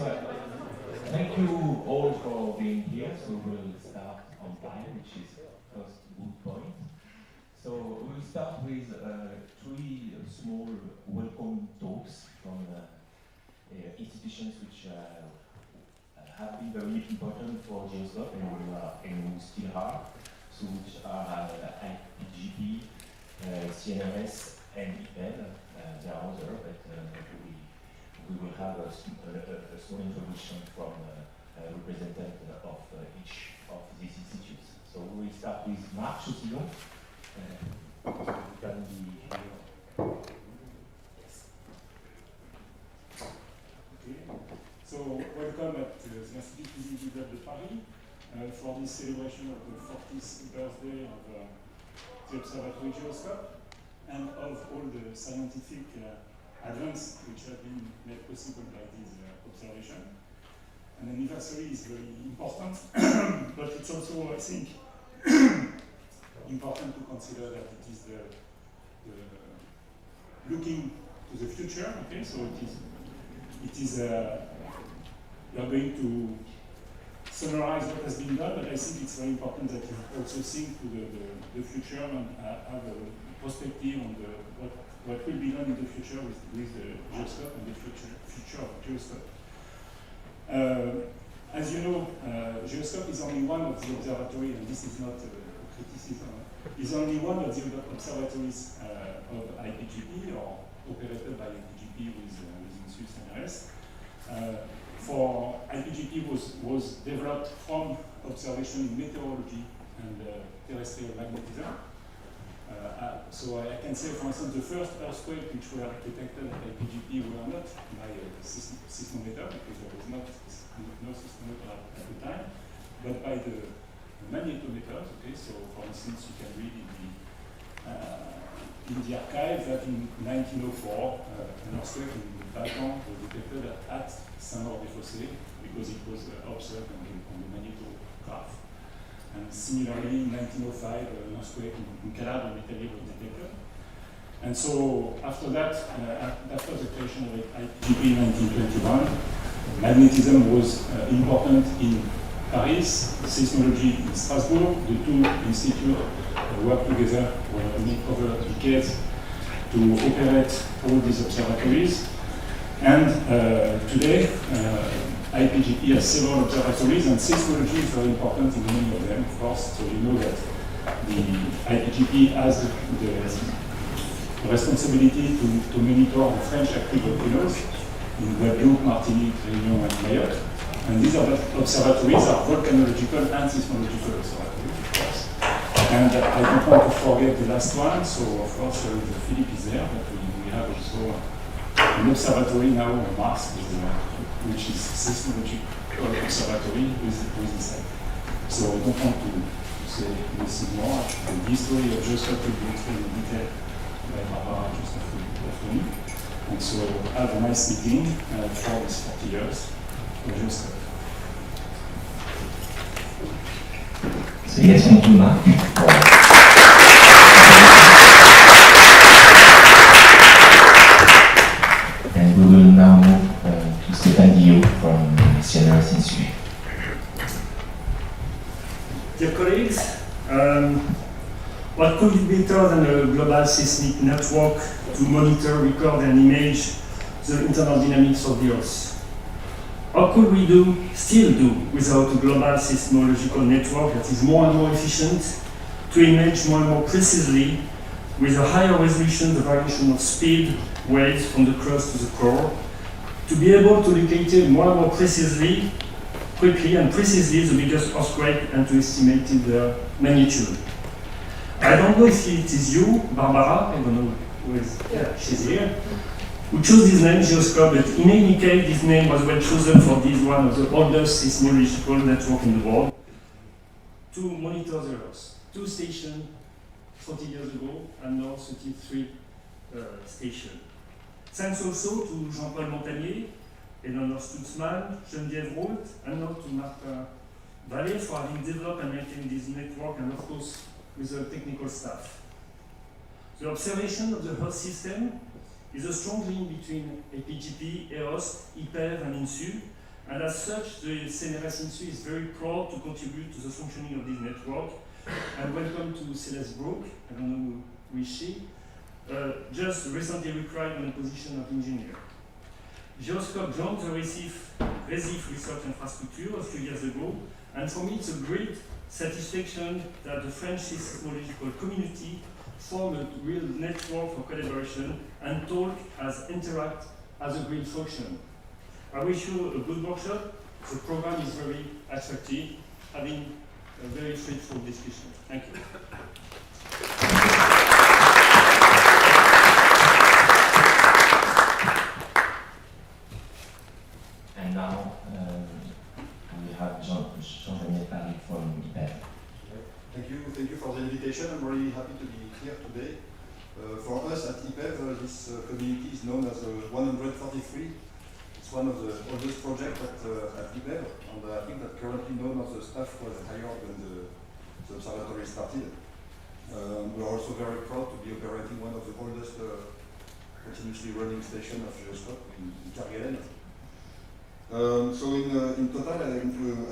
Thank you all for being here. So we'll start on time, which is first good point. So we'll start with three small welcome talks from institutions which have been very important for Geoscope and who still are, so which are IPGP, CNRS, and IPEL. There are others, but we will have a small introduction from a representative of each of these institutes. So we will start with Chaussidon. Can be here. Yes. Okay. So welcome at the Institut Physique de Paris for this celebration of the 40th birthday of the Observatory Geoscope and of all the scientific advance which have been made possible by this observation. An anniversary is very important, but it's also, I think, important to consider that it is the looking to the future. Okay, so it is we are going to summarize what has been done, but I think it's very important that you also think to the future and have a perspective on what will be done in the future with the Geoscope and the future of Geoscope. As you know, Geoscope is only one of the observatories, and this is not a criticism, is only one of the observatories of IPGP or operated by IPGP within Swiss NRS. For IPGP was developed from observation in meteorology and terrestrial magnetism. So I can say, for instance, the first earthquake which were detected at IPGP were not by a seismometer, because there was no seismometer at the time, but by the magnetometers. Okay, so for instance, you can read in the archive that in 1904, an earthquake in the Balkan was detected at Saint-Maur-des-Fossés because it was observed on the magnetograph. And similarly, in 1905, an earthquake in Cara, in Italy, was detected. And so, after that, after the creation of IPGP in 1921, magnetism was important in Paris, seismology in Strasbourg. The two institutes worked together over decades to operate all these observatories. And today, IPGP has several observatories, and seismology is very important in many of them, of course. So you know that the IPGP has the responsibility to monitor the French active volcanoes in Guadeloupe, Martinique, Réunion, and Mayotte. And these observatories are volcanological and seismological observatories, of course. And I don't want to forget the last one, so of course Philippe is there, but we have also an observatory now on Mars, which is seismological observatory with the site. So I don't want to say anything more. The history of Geoscope will be explained in detail by Barbara just after me. And so have a nice meeting for these 40 years of Geoscope. So yes, thank you, Mark. And we will now move to Guillot from CNRS Institute. Dear colleagues, what could be better than a global seismic network to monitor, record, and image the internal dynamics of the Earth? How could we still do without a global seismological network that is more and more efficient to image more and more precisely with a higher resolution the variation of speed, waves from the crust to the core, to be able to locate more and more precisely, quickly and precisely the biggest earthquake and to estimate the magnitude. I don't know if it is you, Barbara, I don't know who is, yeah, she's here, who chose this name, Geoscope, but in any case, this name was well chosen for this one of the oldest seismological networks in the world to monitor the Earth. 2 stations 40 years ago, and now 33 stations. Thanks also to Jean-Paul Montagnier, Eleanor Stutzman, Geneviève Roult, and now to Martin Vallée for having developed and maintained this network, and of course with the technical staff. The observation of the Earth system is a strong link between IPGP, EOS, IPEV, and INSU, And as such, the CNRS INSU is very proud to contribute to the functioning of this network. And welcome to Celeste Brook, I don't know who is she, just recently required on the position of engineer. Geoscope joined the RECIF research infrastructure a few years ago, and for me it's a great satisfaction that the French seismological community form a real network for collaboration and talk as interact as a green function. I wish you a good workshop. The program is very attractive, having a very fruitful discussion. Thank you. And now we have Jean-Daniel Paris from IPEV. Thank you for the invitation. I'm really happy to be here today. For us at IPEV, this community is known as 133. It's one of the oldest projects at IPEV, and I think that currently none of the staff was higher when the observatory started. We are also very proud to be operating one of the oldest continuously running stations of Geoscope in Kerguelen. So in total, I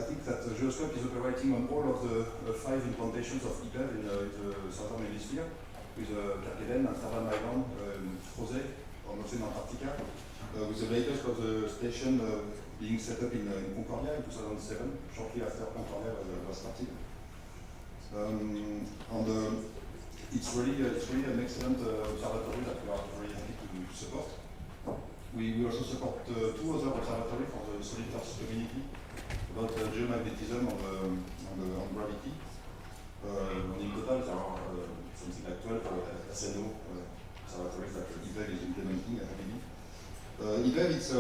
think that Geoscope is operating on all of the 5 implantations of IPEV in the southern hemisphere, with Kerguelen, Amsterdam Island, Crozet, and also in Antarctica, with the latest of the station being set up in Concordia in 2007, shortly after Concordia was started. It's really an excellent observatory that we are very happy to support. We also support 2 other observatories for the solid earth community about geomagnetism and gravity. In total, there are something like 12 SNO observatories that IPEV is implementing, I believe. IPEV, it's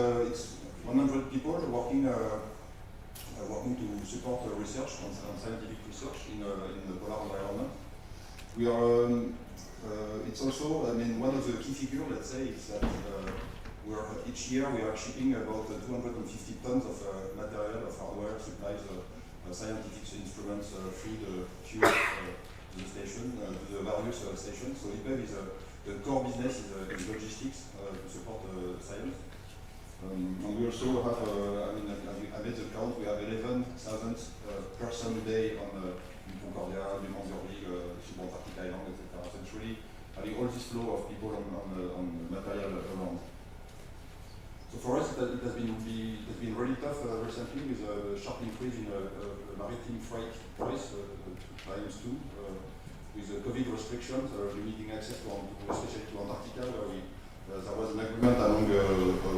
100 people working to support research and scientific research in the polar environment. We are. It's also, one of the key figures, let's say, is that each year we are shipping about 250 tons of material, of hardware, supplies, scientific instruments, food, fuel to the station, to the various stations. So IPEV is the core business is logistics to support science. And we also have, I made the count, we have 11,000 person a day in Concordia, in Manzurvik, Subantarctic Island, etc. So it's really having all this flow of people on material around. So for us, it has been really tough recently with a sharp increase in maritime freight price, -2, with the COVID restrictions limiting access especially to Antarctica, where there was an agreement among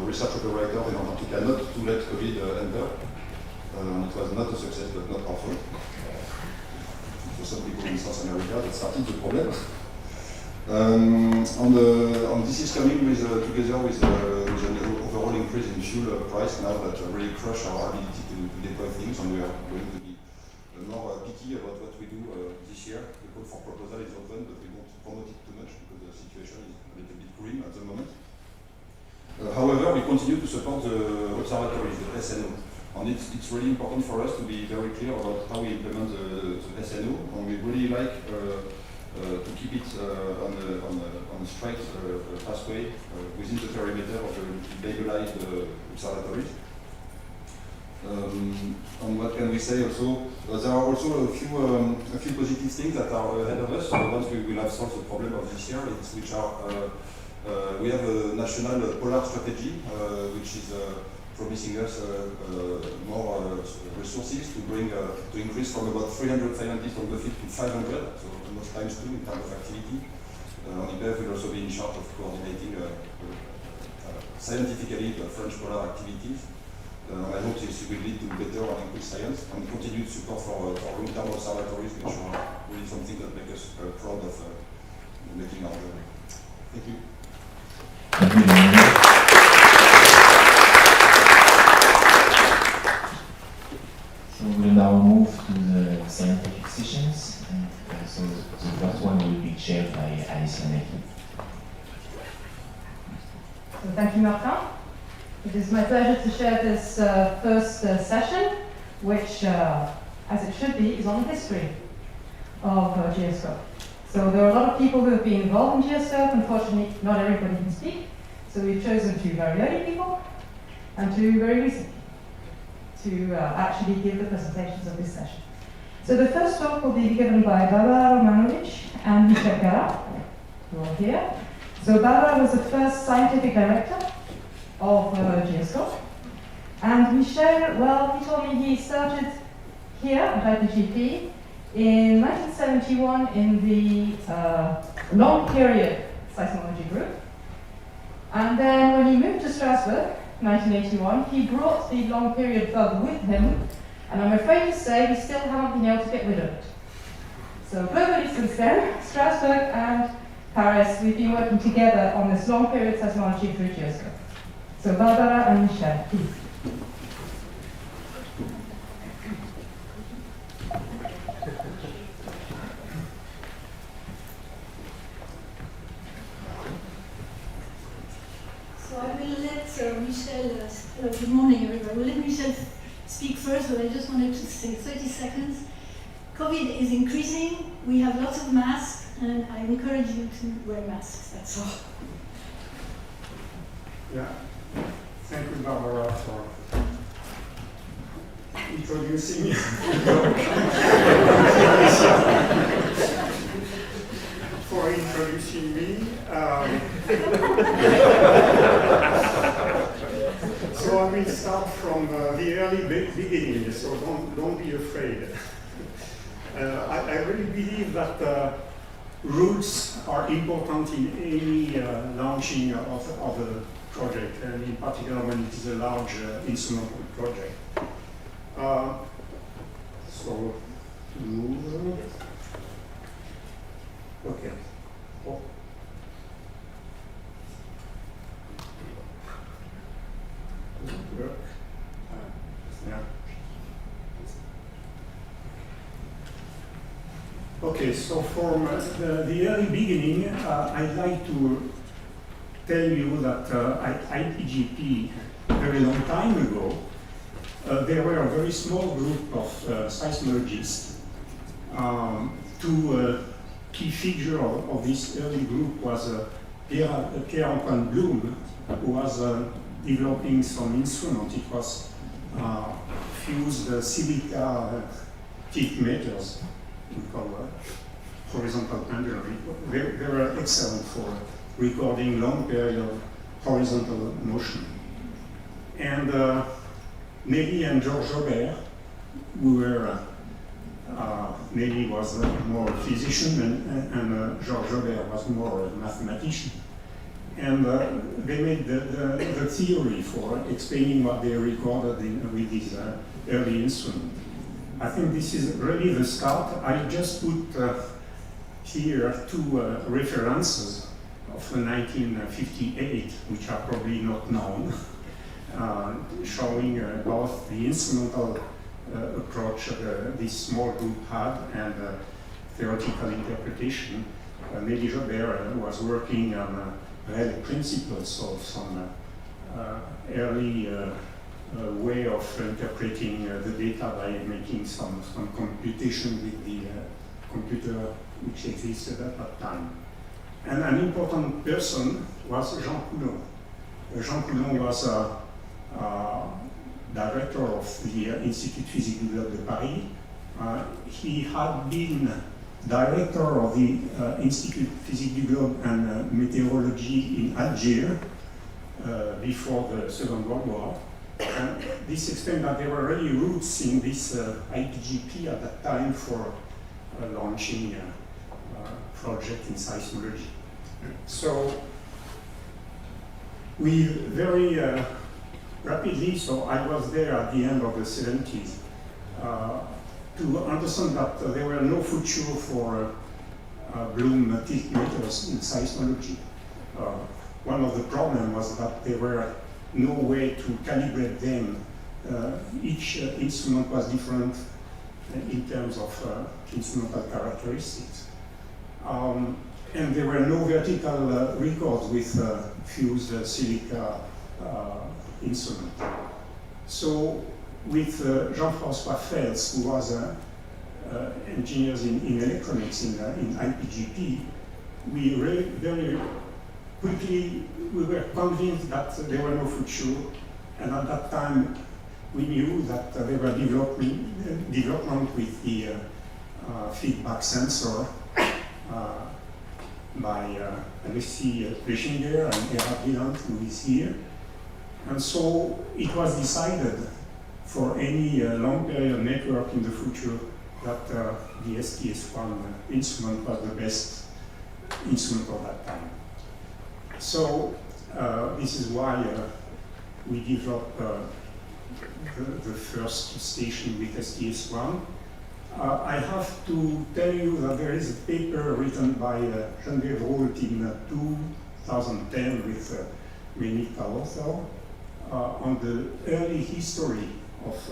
research operators in Antarctica not to let COVID enter. It was not a success, but not harmful. For some people in South America, that started the problem. And this is coming with, together with an overall increase in fuel price now that really crush our ability to deploy things, and we are going to be more picky about what we do this year. The call for proposal is open, but we don't promote it too much because the situation is a little bit grim at the moment. However, we continue to support the observatories, the SNO. And it's really important for us to be very clear about how we implement the SNO, and we really like to keep it on a straight pathway within the perimeter of the labelized observatories. And what can we say also? There are also a few positive things that are ahead of us. Once we will have solved the problem of this year, which are we have a national polar strategy, which is promising us more resources to increase from about 300 scientists on the field to 500, so almost ×2 in terms of activity. IPEV will also be in charge of coordinating scientifically the French polar activities. I hope this will lead to better and increased science and continued support for long-term observatories, which are really something that makes us proud of making our job. Thank you. So we'll now move to the scientific sessions, and so the first one will be chaired by Alicia Necki. So thank you, Martin. It is my pleasure to share this first session, which, as it should be, is on the history of Geoscope. So there are a lot of people who have been involved in Geoscope. Unfortunately, not everybody can speak. So we've chosen 2 very early people and 2 very recent. to actually give the presentations of this session. So the first talk will be given by Barbara Romanowicz and Cara, who are here. So Barbara was the first scientific director of Geoscope. And Michel, well, he told me he started here at IPGP in 1971 in the long period seismology group. And then when he moved to Strasbourg, 1981, he brought the long period bug with him, and I'm afraid to say we still haven't been able to get rid of it. So globally since then, Strasbourg and Paris, we've been working together on this long period seismology through Geoscope. So Barbara and Michel, please. So I will let Michel, good morning everybody, we'll let Michel speak first, but I just wanted to say 30 seconds. COVID is increasing, we have lots of masks, and I encourage you to wear masks, that's all. Yeah, thank you, Barbara, for introducing me. For introducing me. So I will start from the early beginning, so don't be afraid. I really believe that roots are important in any launching of a project, and in particular when it is a large instrumental project. So, okay. Oh. Does it work? Yeah. Okay, so from the early beginning, I'd like to tell you that at IPGP, a very long time ago, there were a very small group of seismologists. Two key figures of this early group was Pierre-Antoine Blum, who was developing some instrument. It was fused silica tick meters, we call horizontal pendulum. They were excellent for recording long period horizontal motion. And Nelly and Georges Jobert, who were, Nelly was more a physician and Georges Jobert was more a mathematician. And they made the theory for explaining what they recorded with these early instruments. I think this is really the start. I just put here two references of 1958, which are probably not known, showing both the instrumental approach this small group had and theoretical interpretation. Nelly Jobert was working on real principles of some early way of interpreting the data by making some computation with the computer which existed at that time. And an important person was Jean Coulon. Jean Coulon was director of the Institut Physique du Globe de Paris. He had been director of the Institut Physique du Globe and Meteorology in Algiers before the Second World War. And this explained that there were really roots in this IPGP at that time for launching a project in seismology. So we very rapidly, so I was there at the end of the 70s, to understand that there were no future for Bloom tilt meters in seismology. One of the problems was that there were no way to calibrate them. Each instrument was different in terms of instrumental characteristics. And there were no vertical records with fused silica instrument. So with Jean-François Fels, who was engineer in electronics in IPGP, we very quickly we were convinced that there were no future, and at that time we knew that there were development with the feedback sensor by Alexis Pleschinger and Gerhard Wielandt, who is here. And so it was decided for any long period network in the future that the STS1 instrument was the best instrument of that time. So this is why we developed the first station with STS1. I have to tell you that there is a paper written by Geneviève Roult in 2010 with many co-authors on the early history of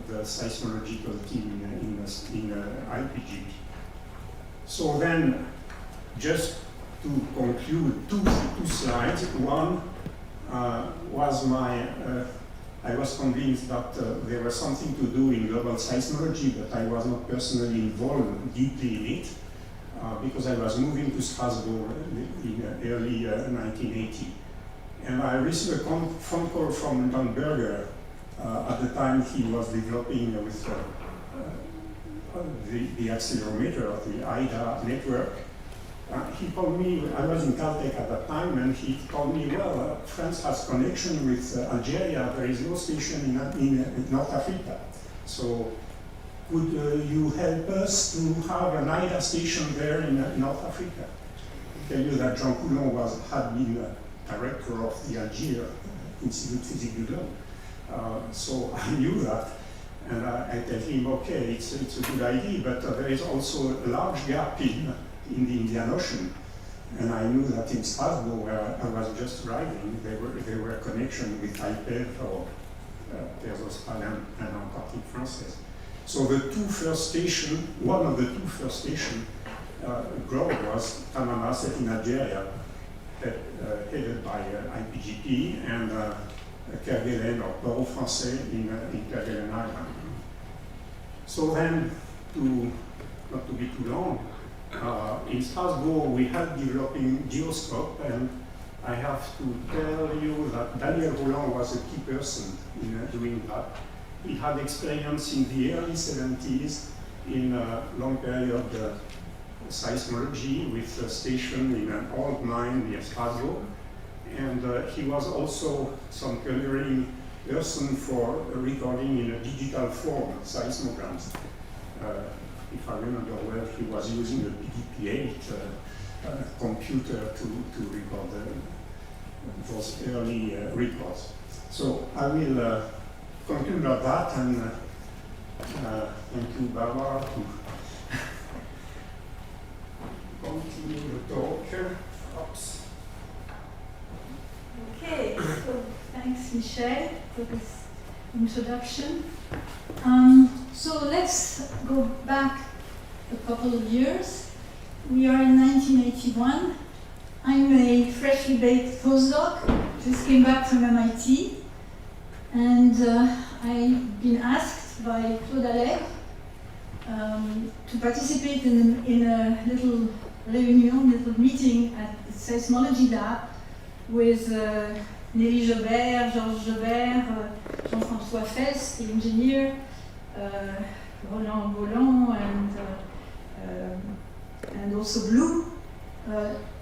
the seismological team in IPGP. So then, just to conclude, two slides. One was I was convinced that there was something to do in global seismology, but I was not personally involved deeply in it because I was moving to Strasbourg in early 1980. And I received a phone call from Don Berger. At the time he was developing with the accelerometer of the IDA network. He called me, I was in Caltech at that time, and he told me, well, France has connection with Algeria, there is no station in North Africa. So could you help us to have an IDA station there in North Africa? I tell you that Jean Coulon had been director of the Algiers Institut Physique du Globe. So I knew that, and I tell him, okay, it's a good idea, but there is also a large gap in the Indian Ocean. And I knew that in Strasbourg, where I was just arriving, there were connections with IPEV or Terres Australes and Antarctique Française. So the two first stations, one of the two first stations, Globe was Tamamasset in Algeria, headed by IPGP, and Kerguelen or Port Français in Kerguelen Island. So then, not to be too long, in Strasbourg we had developing Geoscope, and I have to tell you that Daniel Roland was a key person in doing that. He had experience in the early 70s in long period seismology with a station in an old mine near Strasbourg. And he was also some pioneering person for recording in a digital form seismograms. If I remember well, he was using a PDP-8 computer to record those early records. So I will conclude at that, and thank you, Barbara, to continue the talk. Oops. Okay, so thanks, Michel, for this introduction. So let's go back a couple of years. We are in 1981. I'm a freshly baked postdoc, just came back from MIT, and I've been asked by Claude Allègre to participate in a little meeting at the Seismology Lab with Nelly Jobert, Georges Jobert, Jean-François Fest, the engineer, Roland Bolland, and also Blue.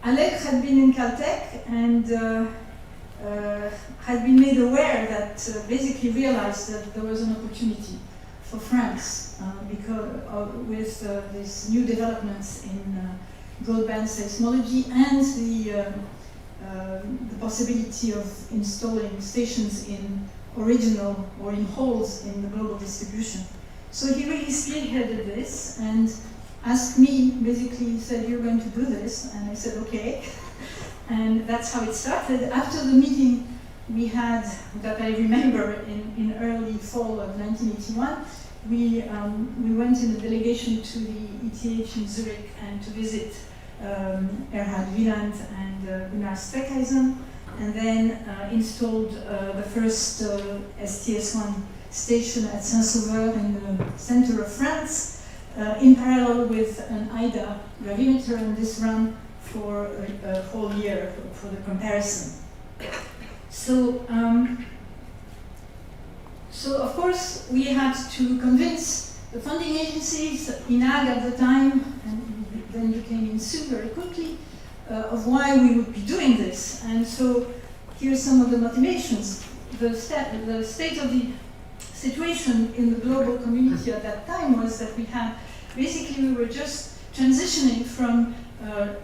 Allègre had been in Caltech and had been made aware that basically realized that there was an opportunity for France because with these new developments in broadband seismology and the possibility of installing stations in original or in holes in the global distribution. So he really spearheaded this and asked me, basically said, you're going to do this, and I said, okay. And that's how it started. After the meeting we had, that I remember in early fall of 1981, we went in a delegation to the ETH in Zurich and to visit Gerhard Wielandt and Gunnar Streckeisen, and then installed the first STS1 station at Saint-Sauveur in the center of France, in parallel with an IDA gravimeter, and this ran for a whole year for the comparison. So So of course we had to convince the funding agencies, INAG at the time, and then became INSU very quickly, of why we would be doing this. And so here's some of the motivations. The state of the situation in the global community at that time was that we were just transitioning from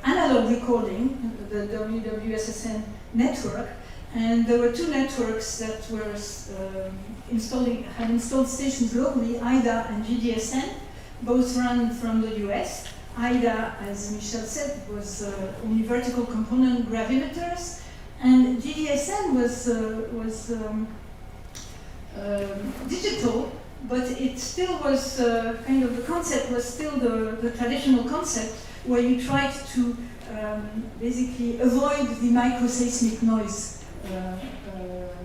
analog recording, the WWSSN network, and there were two networks that were had installed stations globally, IDA and GDSN, both run from the US. IDA, as Michel said, was only vertical component gravimeters, and GDSN was digital, but it still was kind of, the concept was still the traditional concept where you tried to basically avoid the microseismic noise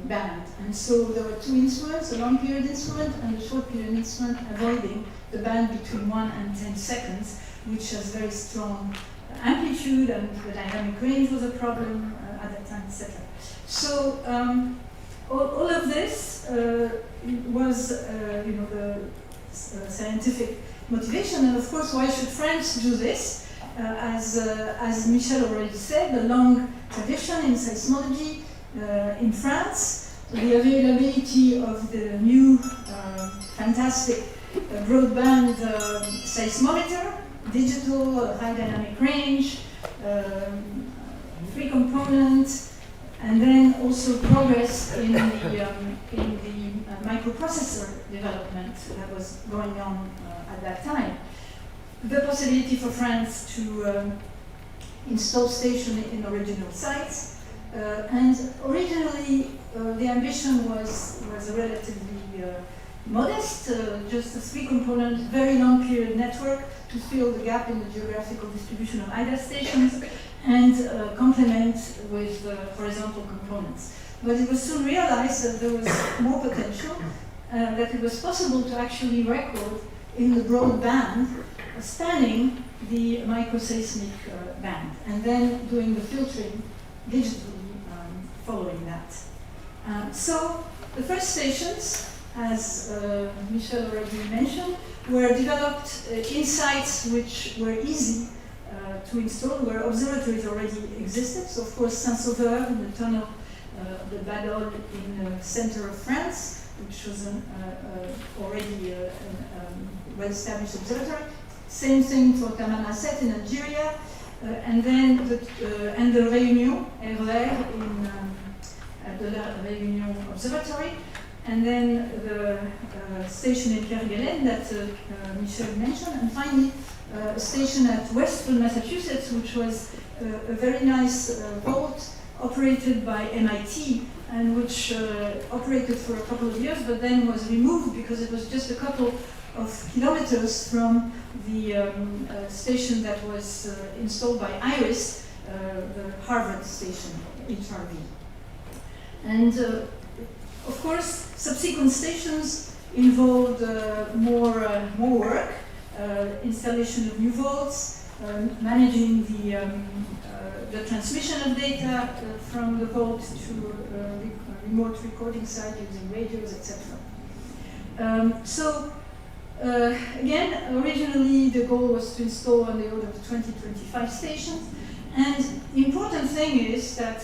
band. And so there were two instruments, a long period instrument and a short period instrument, avoiding the band between 1 and 10 seconds, which has very strong amplitude, and the dynamic range was a problem at that time, etc. So all of this was the scientific motivation, and of course, why should France do this? As Michel already said, the long tradition in seismology in France, the availability of the new fantastic broadband seismometer, digital, high dynamic range, 3 components, and then also progress in the microprocessor development that was going on at that time. The possibility for France to install stations in original sites, and originally the ambition was relatively modest, just a 3-component, very long period network to fill the gap in the geographical distribution of IDA stations and complement with horizontal components. But it was soon realized that there was more potential, that it was possible to actually record in the broad band spanning the microseismic band, and then doing the filtering digitally following that. So the first stations, as Michel already mentioned, were developed in sites which were easy to install, where observatories already existed. So of course Saint-Sauveur in the tunnel, the Badol in the center of France, which was already a well-established observatory. Same thing for Tamanrasset in Algeria, and then the Réunion, RER at the La Réunion Observatory, and then the station in Kerguelen that Michel mentioned, and finally a station at Westfield, Massachusetts, which was a very nice vault operated by MIT, and which operated for a couple of years, but then was removed because it was just a couple of kilometers from the station that was installed by IRIS, the Harvard station, HRV. And of course, subsequent stations involved more work, installation of new vaults, managing the transmission of data from the vault to remote recording site using radios, etc. Again, originally the goal was to install on the order of 20-25 stations, and the important thing is that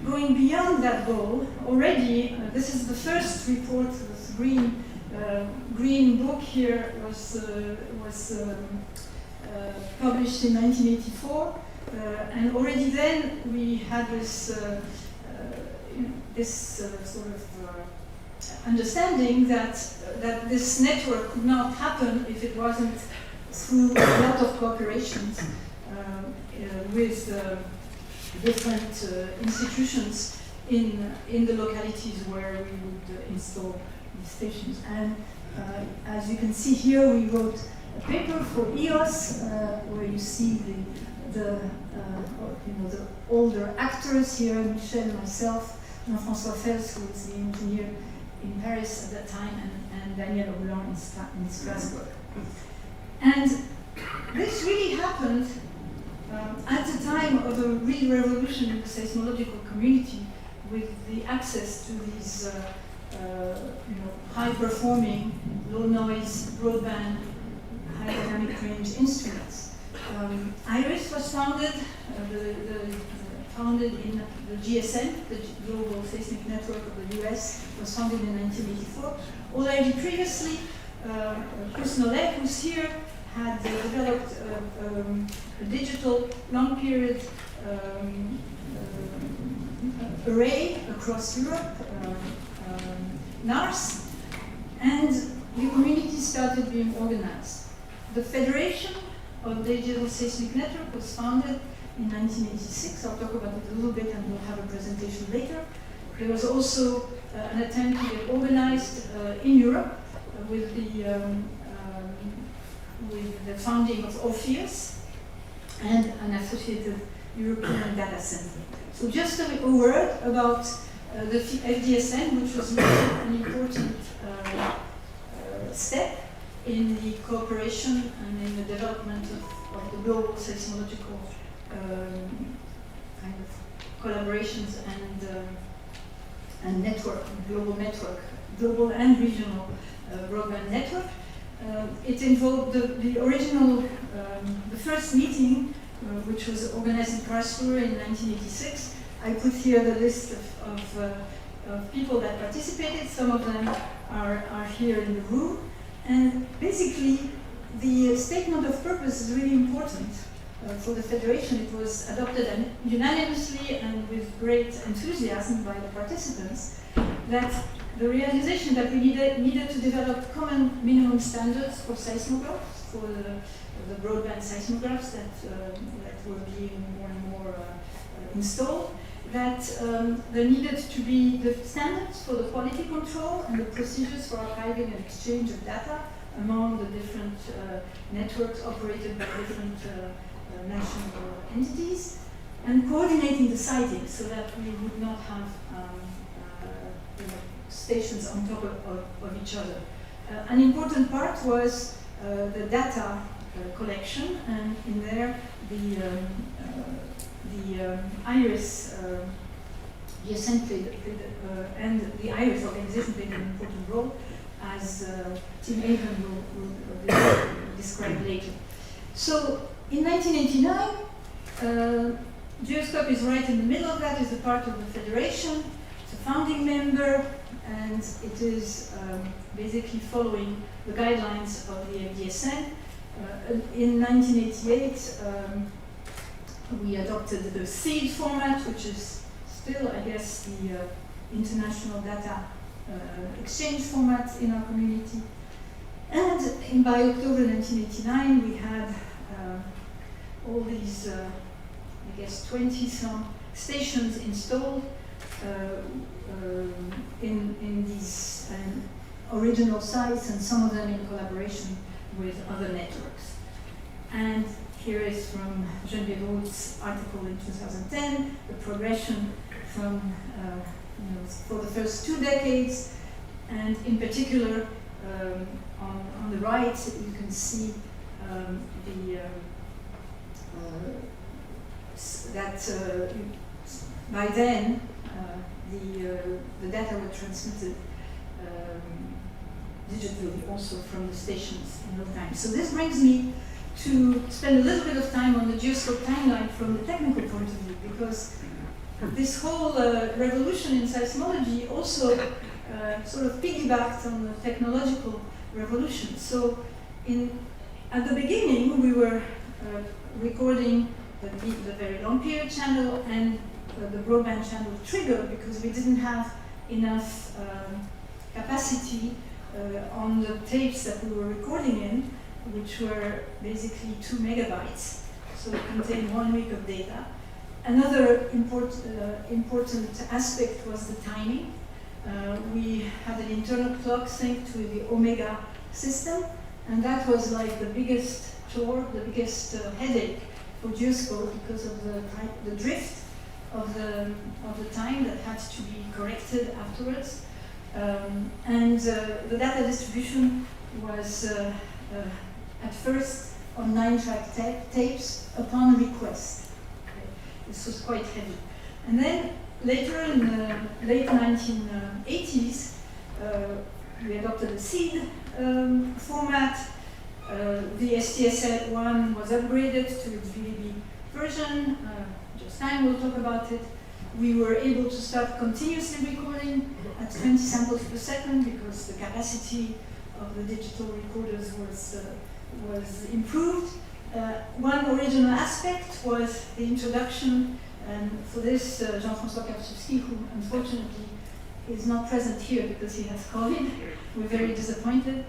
going beyond that goal, already, this is the first report, this green book here was published in 1984, and already then we had this sort of understanding that this network could not happen if it wasn't through a lot of cooperations with different institutions in the localities where we would install these stations. And as you can see here, we wrote a paper for EOS where you see the older actors here, Michel, myself, Jean-François Fels, who was the engineer in Paris at that time, and Daniel Roland in Strasbourg. And this really happened at the time of a real revolution in the seismological community, with the access to these high-performing, low-noise, broadband, high-dynamic range instruments. IRIS was founded in the GSN, the Global Seismic Network of the US, was founded in 1984. Already previously, Kusnolek, who's here, had developed a digital long-period array across Europe, NARS, and the community started being organized. The Federation of the Digital Seismic Network was founded in 1986. I'll talk about it a little bit and we'll have a presentation later. There was also an attempt to get organized in Europe with the founding of Orpheus and an associated European data center. So just a word about the FDSN, which was an important step in the cooperation and in the development of the global seismological kind of collaborations and network, global and regional broadband network. It involved the original, the first meeting, which was organized in Karlsruhe in 1986. I put here the list of people that participated. Some of them are here in the room. And basically, the statement of purpose is really important for the Federation. It was adopted unanimously and with great enthusiasm by the participants, that the realization that we needed to develop common minimum standards for seismographs, for the broadband seismographs that were being more and more installed, that there needed to be the standards for the quality control and the procedures for archiving and exchange of data among the different networks operated by different national entities, and coordinating the siting so that we would not have stations on top of each other. An important part was the data collection, and in there the IRIS GSN played, and the IRIS organization played an important role, as Tim Avon will describe later. So in 1989, Geoscope is right in the middle of that, is a part of the Federation, it's a founding member, and it is basically following the guidelines of the FDSN. In 1988, we adopted the SEED format, which is still, I guess, the international data exchange format in our community. And by October 1989, we had all these, I guess, 20-some stations installed in these original sites, and some of them in collaboration with other networks. And here is from Geneviève Roth's article in 2010, the progression from, for the first 2 decades, and in particular, on the right, you can see that by then, the data were transmitted digitally also from the stations in real time. So this brings me to spend a little bit of time on the Geoscope timeline from the technical point of view, because this whole revolution in seismology also sort of piggybacked on the technological revolution. So at the beginning, we were recording the very long period channel and the broadband channel trigger, because we didn't have enough capacity on the tapes that we were recording in, which were basically 2 megabytes, so it contained 1 week of data. Another important aspect was the timing. We had an internal clock synced with the Omega system, and that was like the biggest chore, the biggest headache for Geoscope, because of the drift of the time that had to be corrected afterwards. And the data distribution was at first on 9-track tapes upon request. Okay. This was quite heavy. And then later in the late 1980s, we adopted a seed format. The STSL1 was upgraded to its VDB version. Just Steim will talk about it. We were able to start continuously recording at 20 samples per second because the capacity of the digital recorders was improved. One original aspect was the introduction, and for this Jean-François Karczewski, who unfortunately is not present here because he has COVID, we're very disappointed.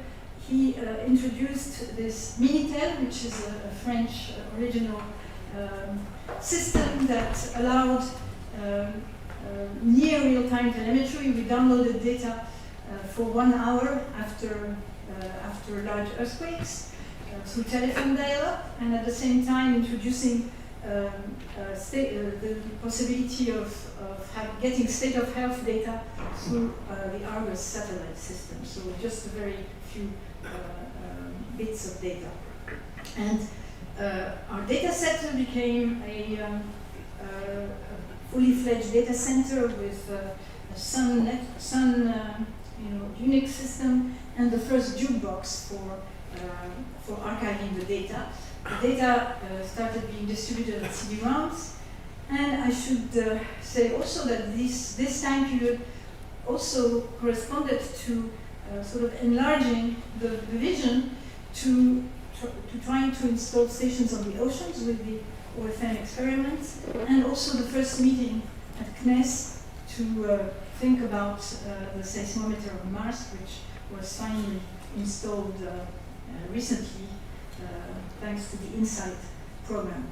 He introduced this Minitel, which is a French original system that allowed near real-time telemetry. We downloaded data for 1 hour after large earthquakes through telephone dial-up, and at the same time introducing the possibility of getting state of health data through the Argus satellite system. So just a very few bits of data. And our data center became a fully fledged data center with a Sun Unix system and the first jukebox for archiving the data. The data started being distributed at CD-ROMs, and I should say also that this time period also corresponded to sort of enlarging the vision to trying to install stations on the oceans with the OFM experiments, and also the first meeting at CNES to think about the seismometer on Mars, which was finally installed recently thanks to the InSight program.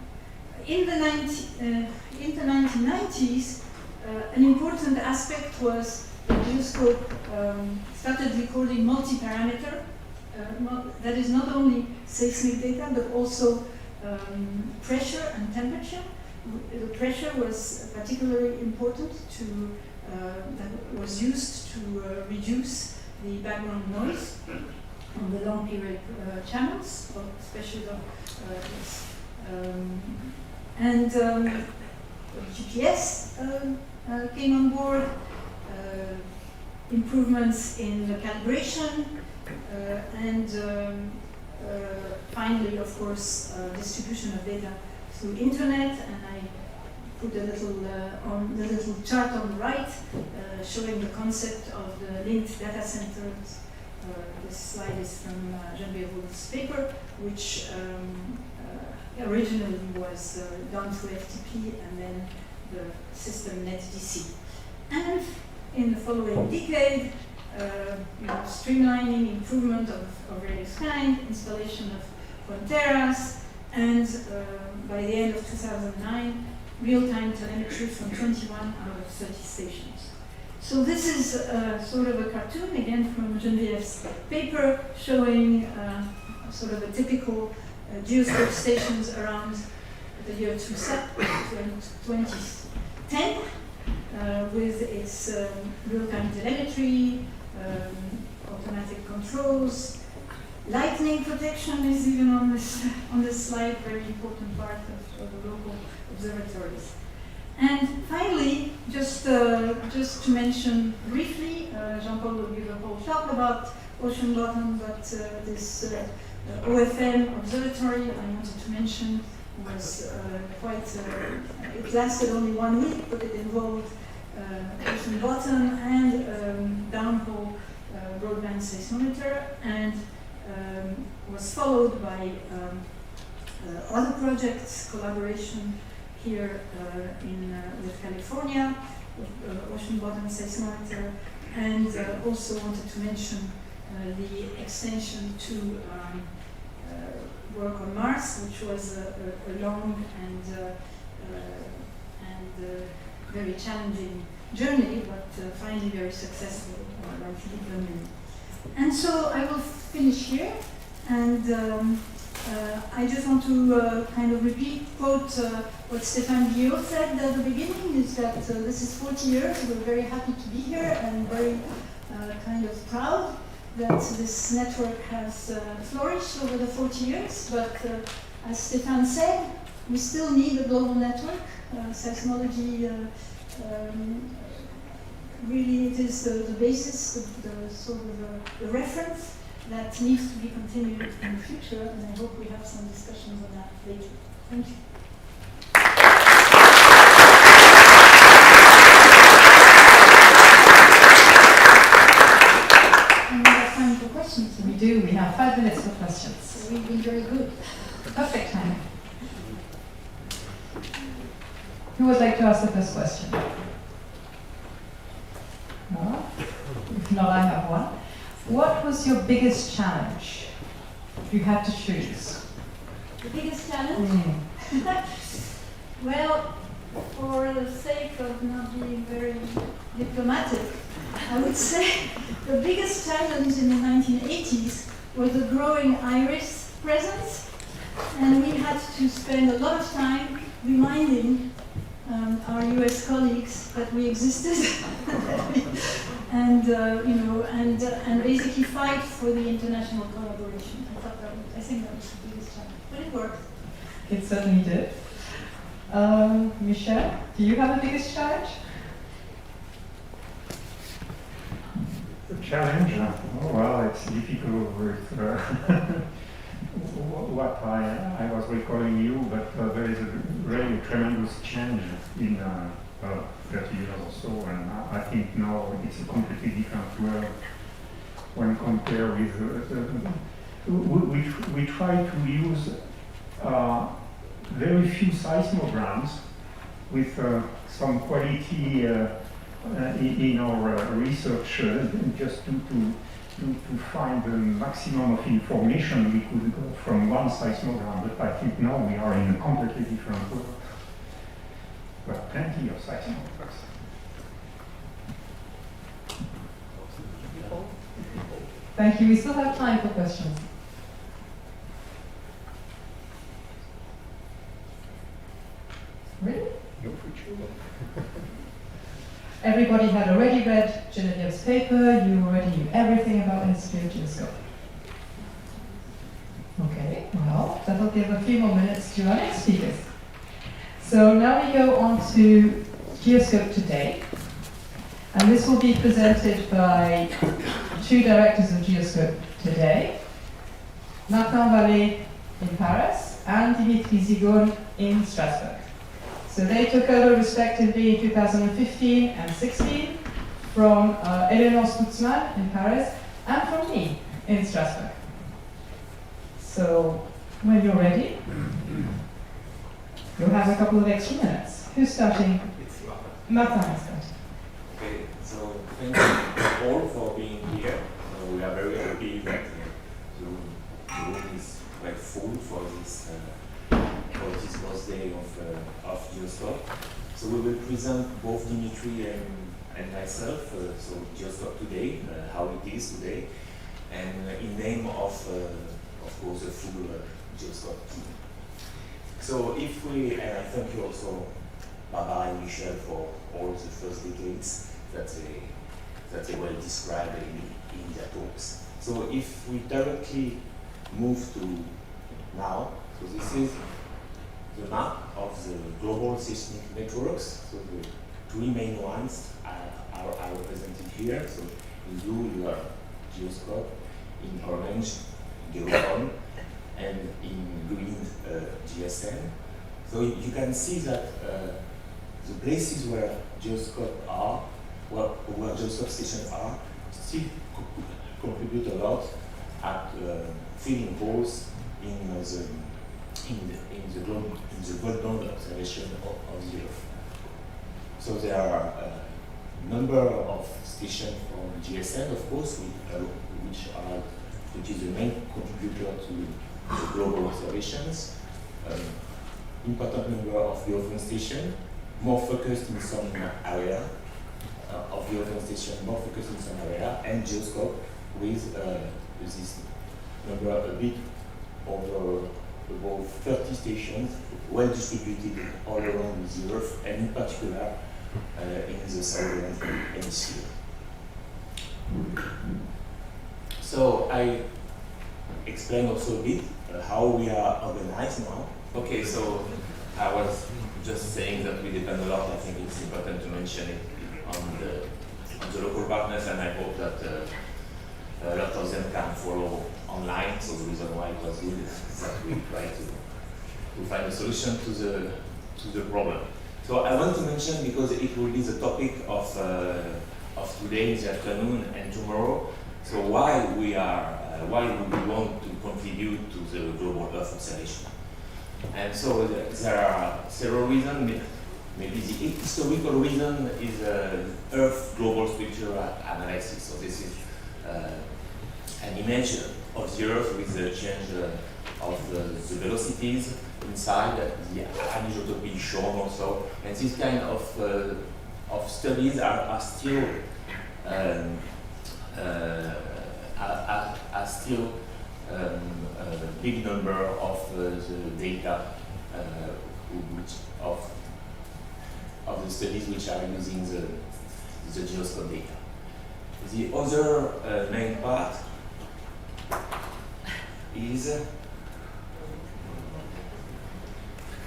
In the 1990s, an important aspect was that Geoscope started recording multi-parameter. That is not only seismic data, but also pressure and temperature. The pressure was particularly important that was used to reduce the background noise on the long period channels, especially GPS came on board, improvements in the calibration, and finally, of course, distribution of data through internet. And I put a little on the little chart on the right, showing the concept of the linked data centers. This slide is from Geneviève Wood's paper, which originally was done through FTP and then the system NetDC. And in the following decade, streamlining, improvement of various kinds, installation of fronteras, and by the end of 2009, real-time telemetry from 21 out of 30 stations. So this is sort of a cartoon, again from Geneviève's paper, showing sort of a typical Geoscope stations around the year 2010, with its real-time telemetry, automatic controls. Lightning protection is even on this slide, very important part of the local observatories. And finally, just to mention briefly, Jean-Paul will give a whole talk about ocean bottom, but this OFM observatory I wanted to mention was it lasted only 1 week, but it involved ocean bottom and downhole broadband seismometer, and was followed by other projects, collaboration here with California, ocean bottom seismometer, and also wanted to mention the extension to work on Mars, which was a long and very challenging journey, but finally very successful by Philippe Vermeulen. And so I will finish here, and I just want to kind of quote what Stéphane Guillot said at the beginning, is that this is 40 years, we're very happy to be here and very kind of proud that this network has flourished over the 40 years, but as Stéphane said, we still need a global network. Seismology really it is the basis, the sort of the reference that needs to be continued in the future, and I hope we have some discussions on that later. Thank you. And we have time for questions. We do. We have 5 minutes for questions. So we've been very good. Perfect timing. Who would like to ask the first question? No? If not, I have one. What was your biggest challenge if you had to choose? The biggest challenge? Well, for the sake of not being very diplomatic, I would say the biggest challenge in the 1980s was the growing Irish presence, and we had to spend a lot of time reminding our US colleagues that we existed, and and basically fight for the international collaboration. I think that was the biggest challenge, but it worked. It certainly did. Michelle, do you have a biggest challenge? The challenge? Oh, well, it's difficult with what I was recalling you, but there is a really tremendous change in 30 years or so, and I think now it's a completely different world when compared with we try to use very few seismograms with some quality in our research just to find the maximum of information we could go from one seismogram, but I think now we are in a completely different world. There are plenty of seismographs. Thank you. We still have time for questions. Really? No, for sure. Everybody had already read Genevieve's paper, you already knew everything about the history of Geoscope. Okay, well, that'll give a few more minutes to our next speakers. So now we go on to Geoscope Today, and this will be presented by 2 directors of Geoscope Today, Martin Vallée in Paris and Dimitri Zigone in Strasbourg. So they took over respectively in 2015 and 16 from Eleanor Stutzman in Paris and from me in Strasbourg. So when you're ready, you'll have a couple of extra minutes. Who's starting? It's Martin is starting. Okay, so thank you all for being here. We are very happy that the room is quite full for this birthday of Geoscope. So we will present both Dimitri and myself, so Geoscope today, how it is today, and in name of course, the full Geoscope team. So if we, and I thank you also, Barbara and Michel, for all the first decades that they well described in their talks. So if we directly move to now, so this is the map of the global seismic networks. So the 3 main ones are represented here. So in blue you have Geoscope, in orange Leroy, and in green GSM. So you can see that the places where Geoscope are, where Geoscope stations are, still contribute a lot at filling holes in the Goldband observation of the Earth. So there are a number of stations from GSM, of course, which is the main contributor to the global observations. Important number of Geoscope stations, more focused in some area of Geoscope station, more focused in some area, and Geoscope with this number a bit over above 30 stations, well distributed all around the Earth, and in particular in the southern hemisphere. So I explain also a bit how we are organized now. Okay, so I was just saying that we depend a lot, I think it's important to mention it, on the local partners, and I hope that a lot of them can follow online. So the reason why it was good is that we try to find a solution to the problem. So I want to mention, because it will be the topic of today in the afternoon and tomorrow, so why we want to contribute to the global Earth observation. And so there are several reasons. Maybe the historical reason is Earth global structure analysis. So this is an image of the Earth with the change of the velocities inside, the anisotropy shown also. And this kind of studies are still a big number of the data of the studies which are using the Geoscope data. The other main part is,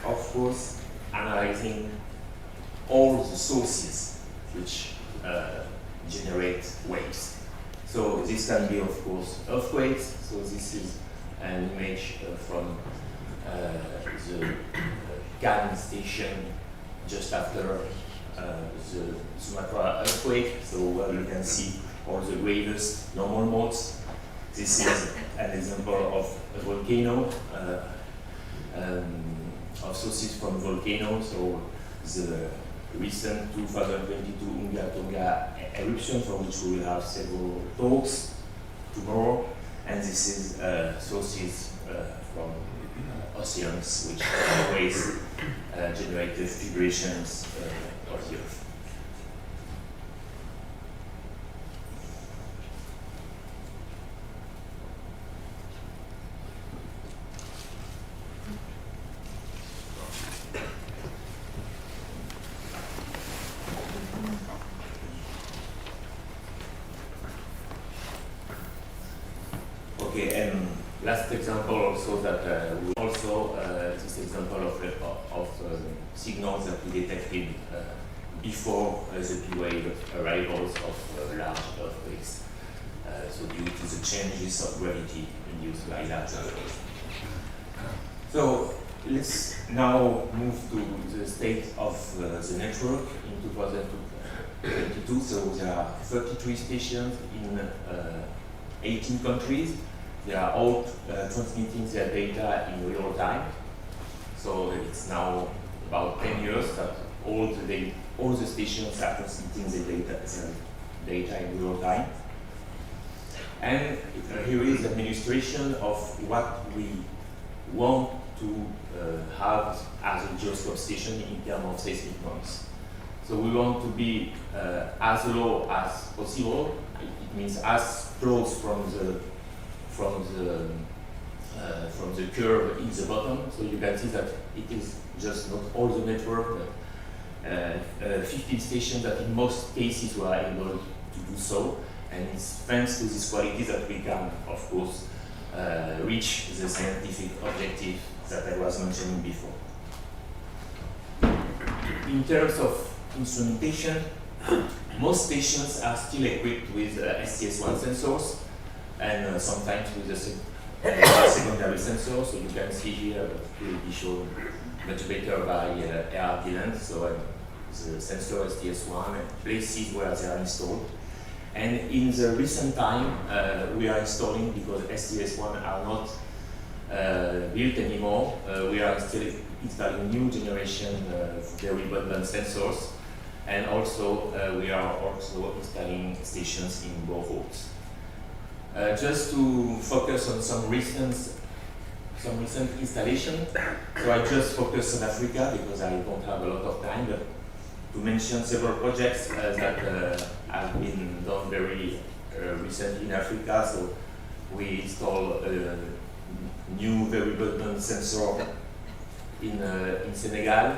of course, analyzing all the sources which generate waves. So this can be, of course, earthquakes. So this is an image from the Cara station just after the Sumatra earthquake. So you can see all the gravest normal modes. This is an example of a volcano, of sources from volcanoes. So the recent 2022 Unga Tonga eruption, for which we will have several talks tomorrow. And this is sources from oceans, which always generate the vibrations of the Earth. Okay, and last example also that we also this example of signals that we detected before the P wave arrivals of large earthquakes. So due to the changes of gravity induced by that earthquake. So let's now move to the state of the network in 2022. So there are 33 stations in 18 countries. They are all transmitting their data in real time. So it's now about 10 years that all the stations are transmitting their data in real time. And here is the administration of what we want to have as a Geoscope station in terms of seismic noise. So we want to be as low as possible. It means as close from the curve in the bottom. So you can see that it is just not all the network, but 15 stations that in most cases were able to do so. And it's thanks to this quality that we can, of course, reach the scientific objective that I was mentioning before. In terms of instrumentation, most stations are still equipped with STS1 sensors, and sometimes with a secondary sensor. So you can see here, but will be shown much better by Wielandt. So the sensor STS1 and places where they are installed. And in the recent time, we are installing, because STS1 are not built anymore, we are still installing new generation very redundant sensors. And also, we are also installing stations in boreholes. Just to focus on some recent installation. So I just focus on Africa because I don't have a lot of time, but to mention several projects that have been done very recently in Africa. So we install a new very redundant sensor in Senegal.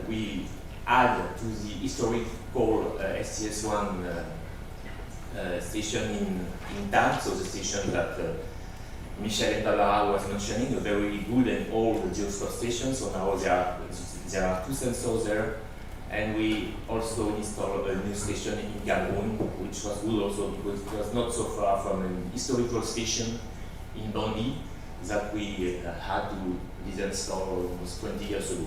We add to the historical STS1 station in TAM, so the station that Michel and Barbara was mentioning, a very good and old Geoscope station. So now there are two sensors there, And we also installed a new station in Cameroon, which was good also because it was not so far from an historical station in Bandi that we had to disinstall almost 20 years ago.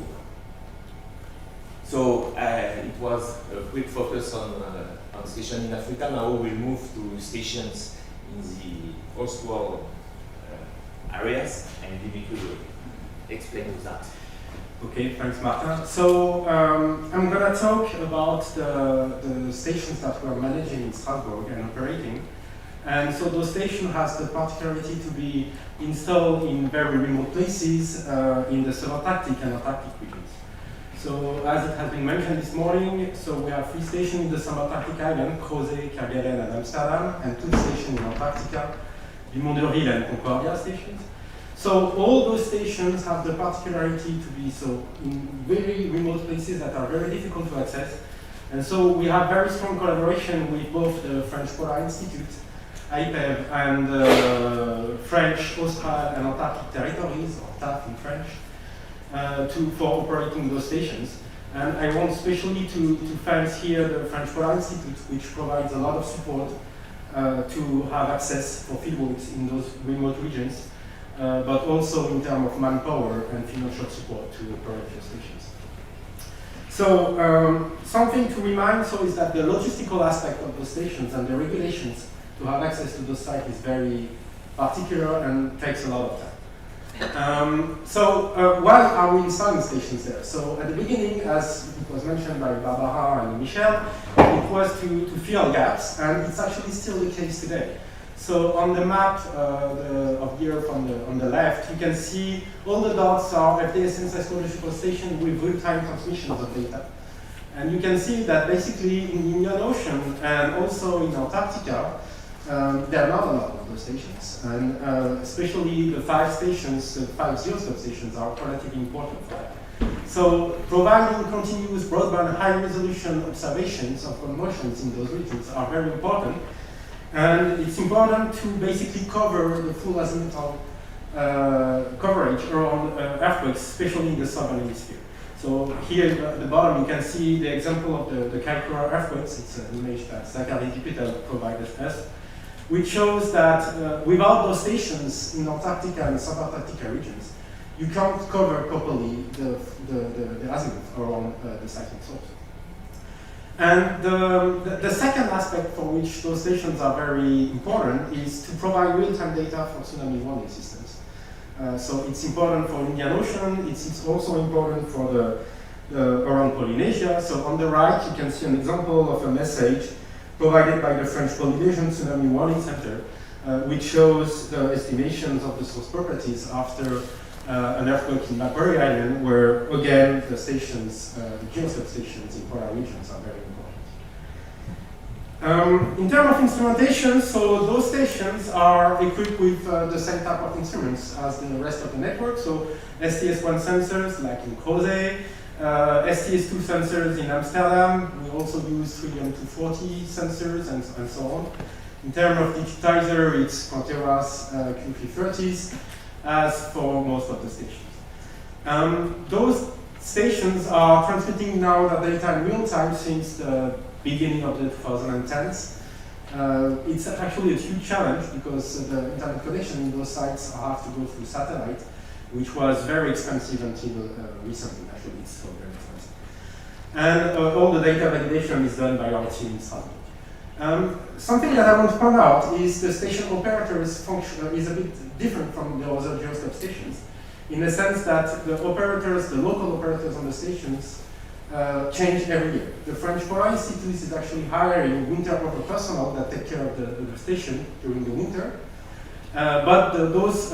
So it was a quick focus on stations in Africa. Now we'll move to stations in the post-war areas, and Dimitri will explain that. Okay, thanks, Martin. So I'm going to talk about the stations that we're managing in Strasbourg and operating. And so those stations has the particularity to be installed in very remote places in the subantarctic and Antarctic regions. So as it has been mentioned this morning, so we have 3 stations in the subantarctic island, Crozet, Kerguelen, and Amsterdam, and 2 stations in Antarctica, Dumont d'Urville and Concordia stations. So all those stations have the particularity to be so in very remote places that are very difficult to access. And so we have very strong collaboration with both the French Polar Institute, IPEV, and French, Austral, and Antarctic territories, or TAF in French, for operating those stations. And I want especially to thank here the French Polar Institute, which provides a lot of support to have access for fieldworks in those remote regions. But also in terms of manpower and financial support to operate the stations. So something to remind is that the logistical aspect of the stations and the regulations to have access to those sites is very particular and takes a lot of time. Why are we installing stations there? So at the beginning, as it was mentioned by Barbara and Michel, it was to fill gaps, and it's actually still the case today. So on the map of the Earth on the left, you can see all the dots are FDSN seismological station with real-time transmissions of data. And you can see that basically in the Indian Ocean and also in Antarctica, there are not a lot of those stations. And especially the 5 stations, the 5 Geoscope stations are relatively important for that. So providing continuous broadband high-resolution observations of motions in those regions are very important. And it's important to basically cover the full azimuthal coverage around earthquakes, especially in the southern hemisphere. So here at the bottom, you can see the example of the Kaikoura earthquakes. It's an image that Zachary Duputel provided us, which shows that without those stations in Antarctica and subantarctica regions, you can't cover properly the azimuth around the seismic source. And the second aspect for which those stations are very important is to provide real-time data for tsunami warning systems. So it's important for Indian Ocean, it's also important for around Polynesia. So on the right, you can see an example of a message provided by the French Polynesian Tsunami Warning Center, which shows the estimations of the source properties after an earthquake in Macquarie Island, where again the stations, the Geoscope stations in polar regions are very important. In terms of instrumentation, so those stations are equipped with the same type of instruments as the rest of the network. So STS-1 sensors like in Crozet, STS-2 sensors in Amsterdam. We also use 3M240 sensors and so on. In terms of digitizer, it's Quanteras Q330s, as for most of the stations. Those stations are transmitting now the data in real time since the beginning of the 2010s. It's actually a huge challenge because the internet connection in those sites have to go through satellite, which was very expensive until recently. Actually, it's still very expensive. And all the data validation is done by our team in Strasbourg. Something that I want to point out is the station operators function is a bit different from the other Geoscope stations, in the sense that the operators, the local operators on the stations, change every year. The French Polar Institute is actually hiring winter proper personnel that take care of the station during the winter. But those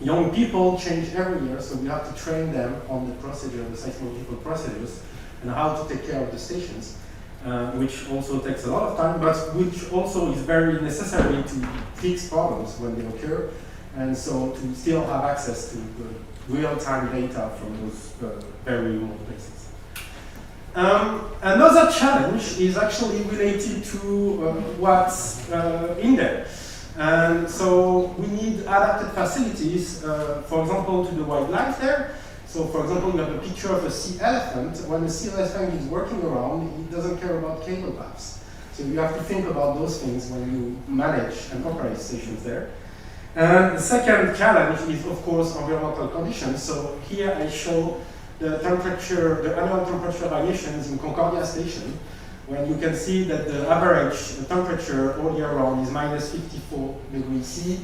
young people change every year, so we have to train them on the procedure, the seismological procedures, and how to take care of the stations, which also takes a lot of time, but which also is very necessary to fix problems when they occur, and so to still have access to real-time data from those very remote places. Another challenge is actually related to what's in there. And so we need adapted facilities, for example, to the wildlife there. So for example, you have a picture of a sea elephant. When the sea elephant is walking around, it doesn't care about cable paths. So you have to think about those things when you manage and operate stations there. And the second challenge is, of course, environmental conditions. So here I show the temperature, the annual temperature variations in Concordia Station, when you can see that the average temperature all year round is minus 54 degrees C,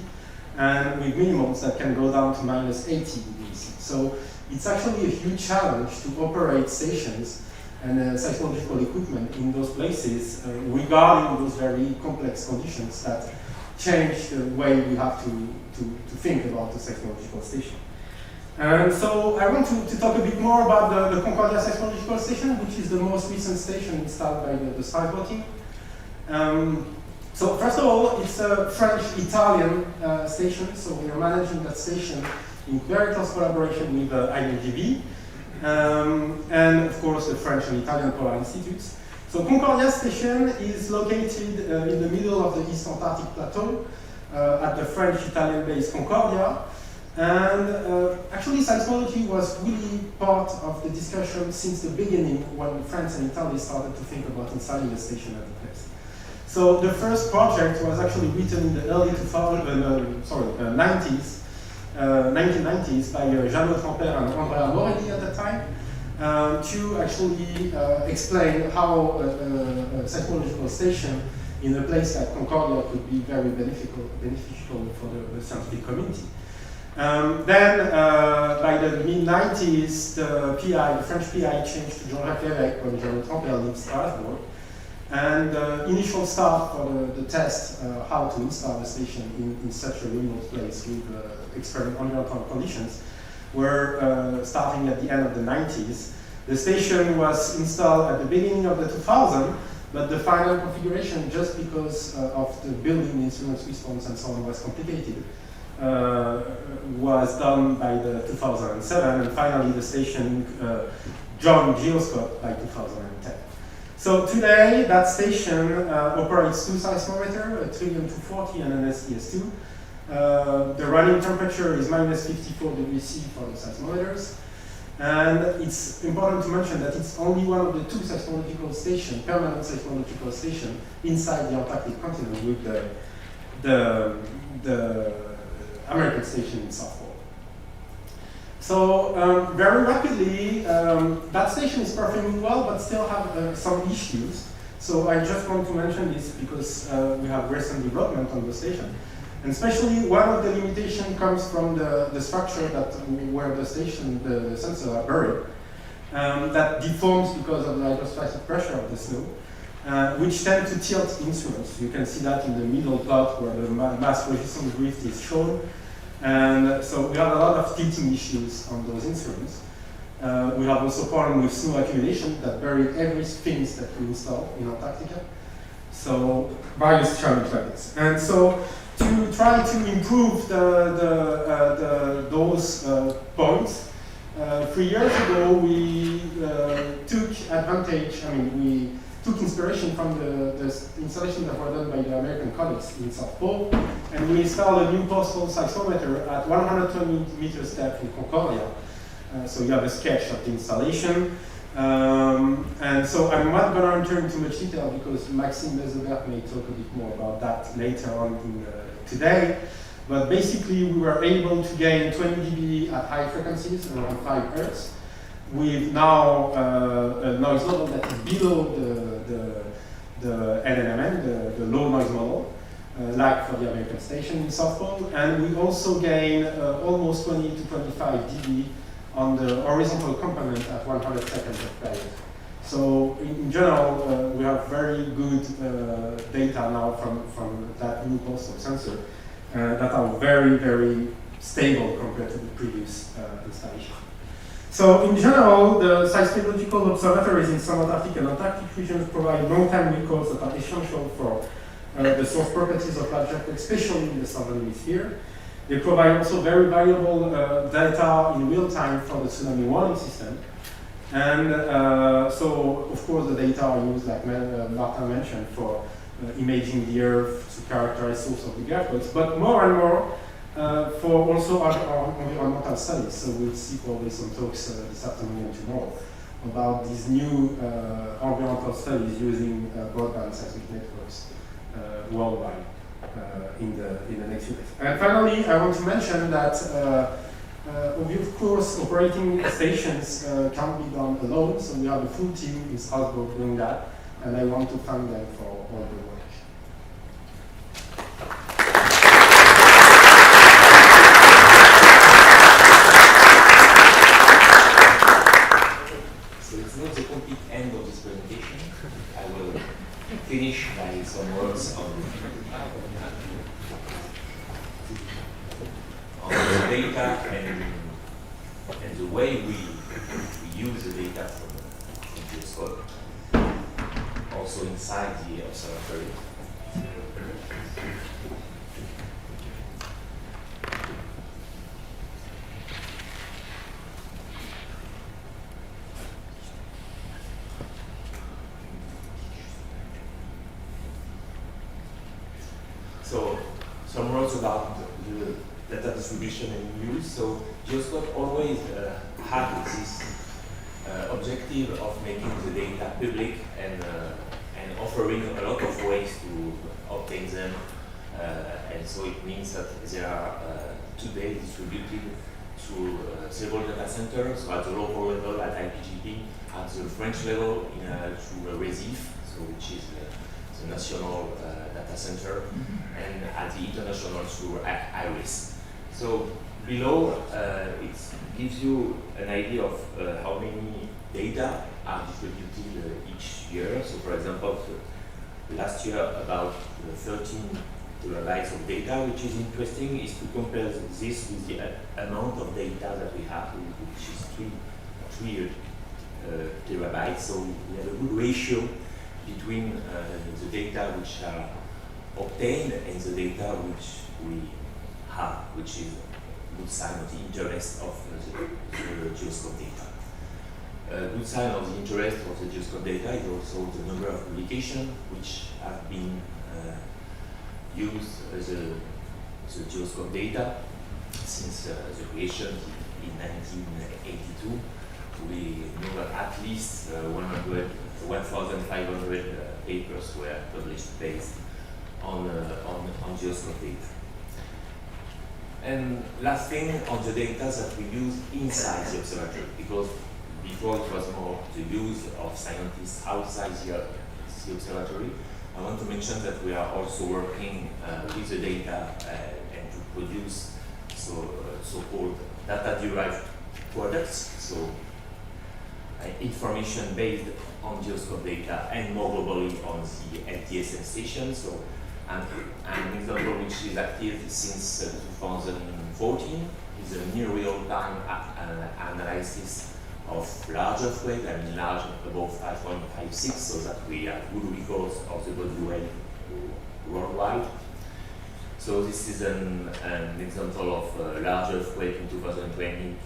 and with minimums that can go down to minus 80 degrees C. So it's actually a huge challenge to operate stations and seismological equipment in those places regarding those very complex conditions that change the way we have to think about the seismological station. And so I want to talk a bit more about the Concordia seismological station, which is the most recent station installed by the SPICE team. So first of all, it's a French-Italian station, so we are managing that station in very close collaboration with INGV, and of course the French and Italian Polar Institutes. So Concordia Station is located in the middle of the East Antarctic Plateau at the French-Italian base Concordia. And actually seismology was really part of the discussion since the beginning when France and Italy started to think about installing a station at the place. So the first project was actually written in the early 1990s by Jeannot Tremper and Andrea Morelli at the time to actually explain how a seismological station in a place like Concordia could be very beneficial for the scientific community. Then, by the mid-90s, the French PI changed to Jean-Jacques Lévesque when Jeannot Tremper lived Strasbourg. And the initial start for the test, how to install the station in such a remote place with experimental conditions, were starting at the end of the 90s. The station was installed at the beginning of the 2000s, but the final configuration, just because of the building, instruments response, and so on, was complicated. Was done by the 2007, and finally the station joined Geoscope by 2010. So today that station operates two seismometers, a Trillium 240 and an STS2. The running temperature is minus 54 degrees C for the seismometers. And it's important to mention that it's only one of the two seismological stations, permanent seismological stations, inside the Antarctic continent with the American station in South Pole. So very rapidly, that station is performing well, but still have some issues. So I just want to mention this because we have recent development on the station. And especially one of the limitations comes from the structure where the station, the sensors are buried, that deforms because of the hydrostatic pressure of the snow. Which tend to tilt instruments. You can see that in the middle plot where the mass resistance drift is shown. And so we have a lot of tilting issues on those instruments. We have also problem with snow accumulation that buried every fins that we install in Antarctica. So various challenges like this. And so to try to improve those points, 3 years ago we took advantage, we took inspiration from the installations that were done by the American colleagues in South Pole, and we installed a new postal seismometer at 120 meters depth in Concordia. So you have a sketch of the installation. And so I'm not going to enter into much detail because Maxime Bès de Berc may talk a bit more about that later on today. But basically we were able to gain 20 dB at high frequencies, around 5 Hertz. With now a noise level that is below the LNMN, the low noise model, like for the American station in South Pole. And we also gain almost 20 to 25 dB on the horizontal component at 100 seconds of period. So in general, we have very good data now from that new postal sensor that are very, very stable compared to the previous installation. So in general, the seismological observatories in subantarctic and Antarctic regions provide long-time records that are essential for the source properties of objects, especially in the southern hemisphere. They provide also very valuable data in real time for the tsunami warning system. And so, of course, the data are used, like Martin mentioned, for imaging the Earth to characterize source of the earthquakes. But more and more, for also our environmental studies. So we'll see probably some talks this afternoon and tomorrow about these new environmental studies using broadband seismic networks worldwide in the next few days. And finally, I want to mention that of course operating stations can't be done alone, so we have a full team in Strasbourg doing that, and I want to thank them for all the work. Finish by some words on the data and the way we use the data from Geoscope, also inside the observatory. So, some words about the data distribution and use. So, Geoscope always had this objective of making the data public and offering a lot of ways to obtain them. And so it means that they are today distributed through several data centers, so at the local level at IPGP, at the French level through Resif, so which is the national data center, and at the international through IRIS. So below, it gives you an idea of how many data are distributed each year. So for example, last year about 13 terabytes of data, which is interesting, is to compare this with the amount of data that we have, which is 3 terabytes. So we have a good ratio between the data which are obtained and the data which we have, which is a good sign of the interest of the Geoscope data. A good sign of the interest of the Geoscope data is also the number of publications which have been used as the Geoscope data since the creation in 1982. We know that at least 1,500 papers were published based on Geoscope data. And last thing on the data that we use inside the observatory, because before it was more the use of scientists outside the observatory. I want to mention that we are also working with the data and to produce so-called data-derived products, so information based on Geoscope data and more globally on the LTSM station. So an example which is active since 2014 is a near real-time analysis of large earthquake, I mean large above 5.56, so that we have good records of the body weight worldwide. So this is an example of a large earthquake in 2020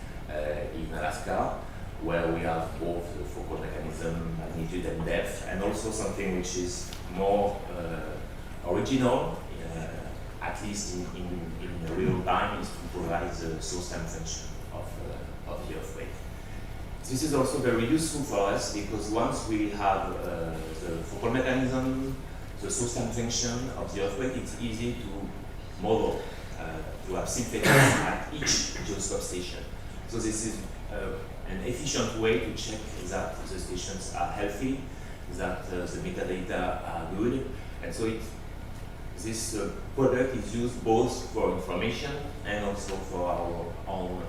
in Alaska, where we have both the focal mechanism, magnitude and depth, and also something which is more original, at least in real time, is to provide the source time function of the earthquake. This is also very useful for us because once we have the focal mechanism, the source time function of the earthquake, it's easy to model, to have simple at each Geoscope station. So this is an efficient way to check that the stations are healthy, that the metadata are good, and so this product is used both for information and also for our own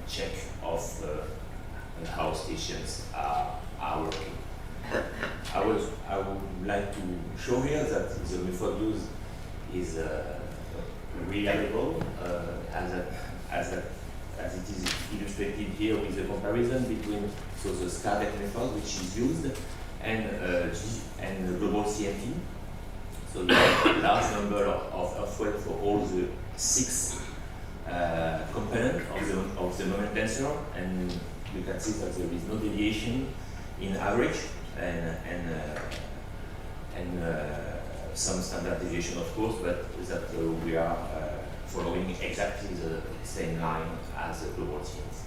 check of how stations are working. I would like to show here that the method used is reliable, as it is illustrated here with the comparison between the SCADEC method, which is used, and the global CMT. So you have a large number of earthquake for all the 6 components of the moment tensor, and you can see that there is no deviation in average, and some standard deviation, of course, but that we are following exactly the same line as the global teams.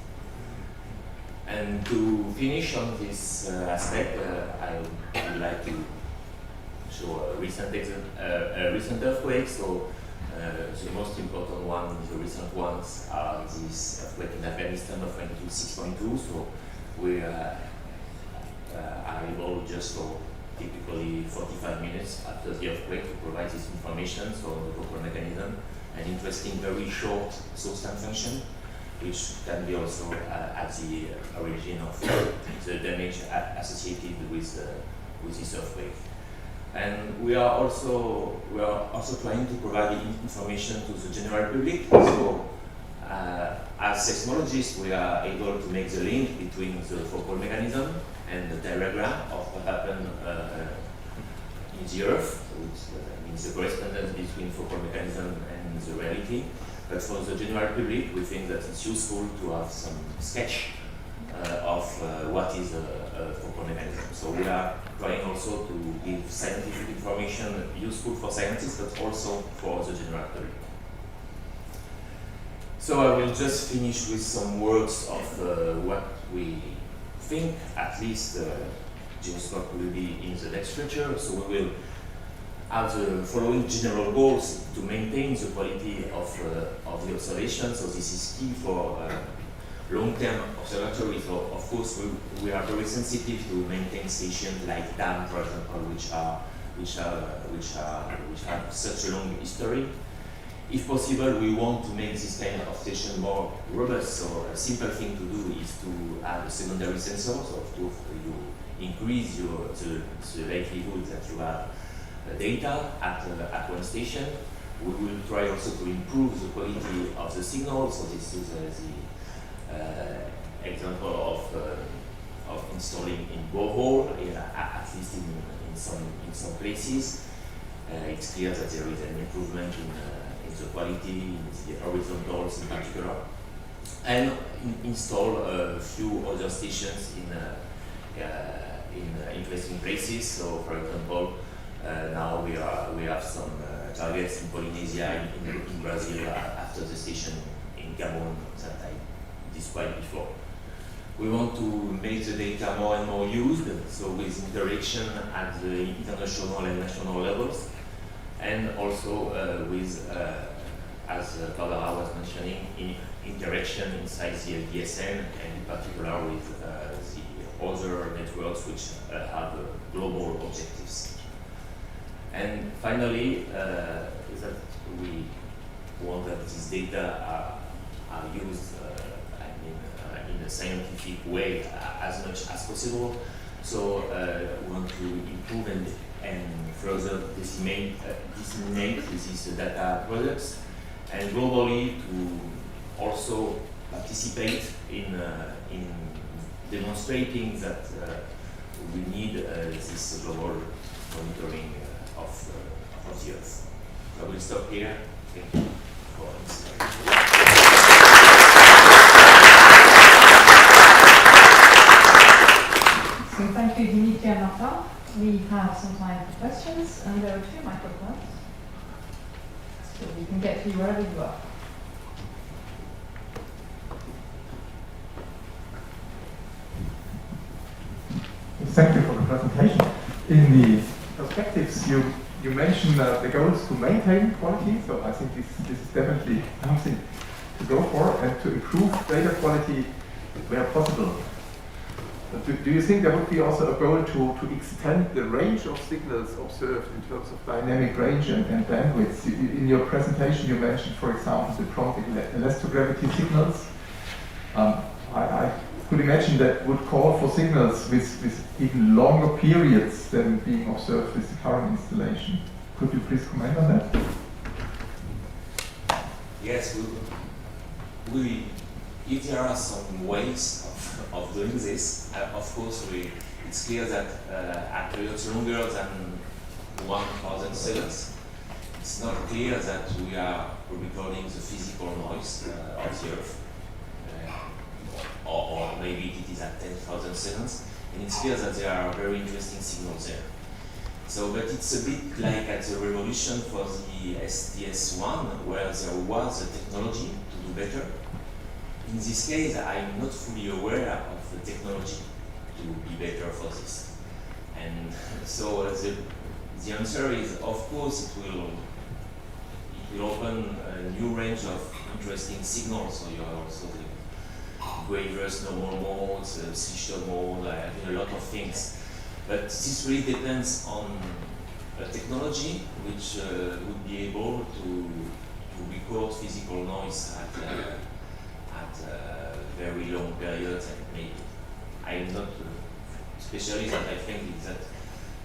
And to finish on this aspect, I would like to show a recent earthquake. So the most important one, the recent ones, are this earthquake in Afghanistan of magnitude 6.2. So we are able just for typically 45 minutes after the earthquake to provide this information, so the local mechanism, an interesting, very short source time function, which can be also at the origin of the damage associated with this earthquake. And we are also trying to provide information to the general public. So, as seismologists, we are able to make the link between the focal mechanism and the diagram of what happened in the Earth, which means the correspondence between focal mechanism and the reality. But for the general public, we think that it's useful to have some sketch of what is a focal mechanism. So we are trying also to give scientific information useful for scientists, but also for the general public. So I will just finish with some words of what we think, at least Geoscope will be in the next future. So we will have the following general goals to maintain the quality of the observation. So this is key for long-term observatory. So of course we are very sensitive to maintain stations like dam, for example, which have such a long history. If possible, we want to make this kind of station more robust. So a simple thing to do is to have a secondary sensor. So of course you increase the likelihood that you have data at one station. We will try also to improve the quality of the signal. So this is the example of installing in borehole, at least in some places. It's clear that there is an improvement in the quality, in the horizontals in particular, and install a few other stations in interesting places. So, for example, now we have some targets in Polynesia, in Brazil, after the station in Gabon that I described before. We want to make the data more and more used, so with interaction at the international and national levels, and also with, as Cara was mentioning, interaction inside the LDSN, and in particular with the other networks which have global objectives. And finally, that we want that these data are used in a scientific way as much as possible. So we want to improve and further disseminate these data products, and globally to also participate in demonstrating that we need this global monitoring of the Earth. I will stop here. Thank you for listening. So thank you, Dimitri and Martin. We have some time for questions, and there are 2 microphones, so we can get to you wherever you are. Thank you for the presentation. In the perspectives, you mentioned the goals to maintain quality, so I think this is definitely something to go for, and to improve data quality where possible. Do you think there would be also a goal to extend the range of signals observed in terms of dynamic range and bandwidth? In your presentation you mentioned, for example, the prompt elastogravity signals. I could imagine that would call for signals with even longer periods than being observed with the current installation. Could you please comment on that? Yes, if there are some ways of doing this, of course it's clear that at periods longer than 1,000 seconds, it's not clear that we are recording the physical noise of the Earth, or maybe it is at 10,000 seconds, and it's clear that there are very interesting signals there. So, but it's a bit like at the revolution for the STS-1, where there was a technology to do better. In this case, I'm not fully aware of the technology to be better for this. And so the answer is, of course, it will open a new range of interesting signals. So you have also the Graver's normal modes, Sichter mode, a lot of things. But this really depends on a technology which would be able to record physical noise at very long periods. And maybe I'm not a specialist, but I think that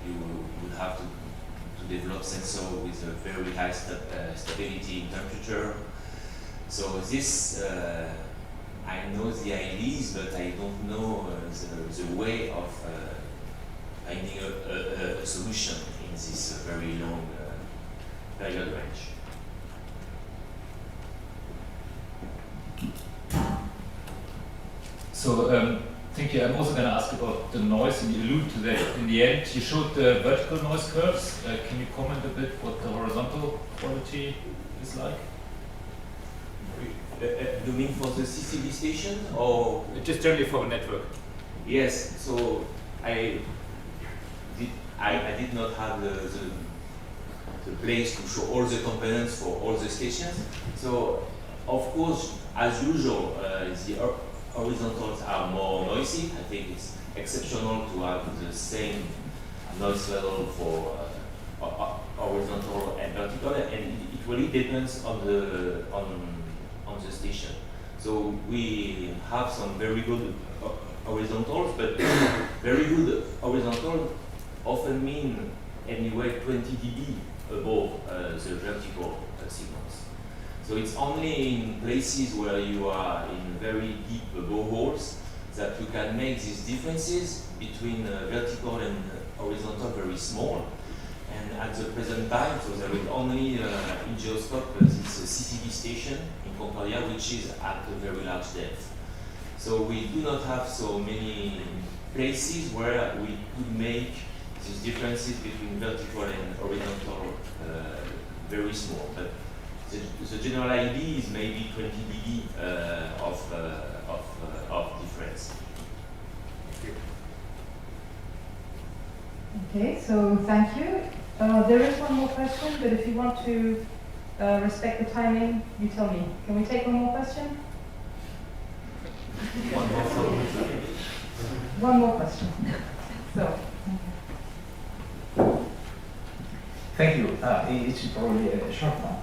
you would have to develop sensor with a very high stability in temperature. So this, I know the ideas, but I don't know the way of finding a solution in this very long period range. So, thank you. I'm also going to ask about the noise, and you allude to that in the end. You showed the vertical noise curves. Can you comment a bit what the horizontal quality is like? You mean for the CCD station, or just generally for a network? Yes. So I did not have the place to show all the components for all the stations. So of course, as usual, the horizontals are more noisy. I think it's exceptional to have the same noise level for horizontal and vertical, and it really depends on the station. So we have some very good horizontals, but very good horizontal often mean anyway 20 dB above the vertical signals. So it's only in places where you are in very deep boreholes that you can make these differences between vertical and horizontal very small. And at the present time, so there is only in Geoscope this CCD station in Concordia, which is at a very large depth. So we do not have so many places where we could make these differences between vertical and horizontal very small. But the general idea is maybe 20 dB of difference. Okay, so thank you. There is one more question, but if you want to respect the timing, you tell me. Can we take one more question? One more question. So. Thank you. It's probably a short one.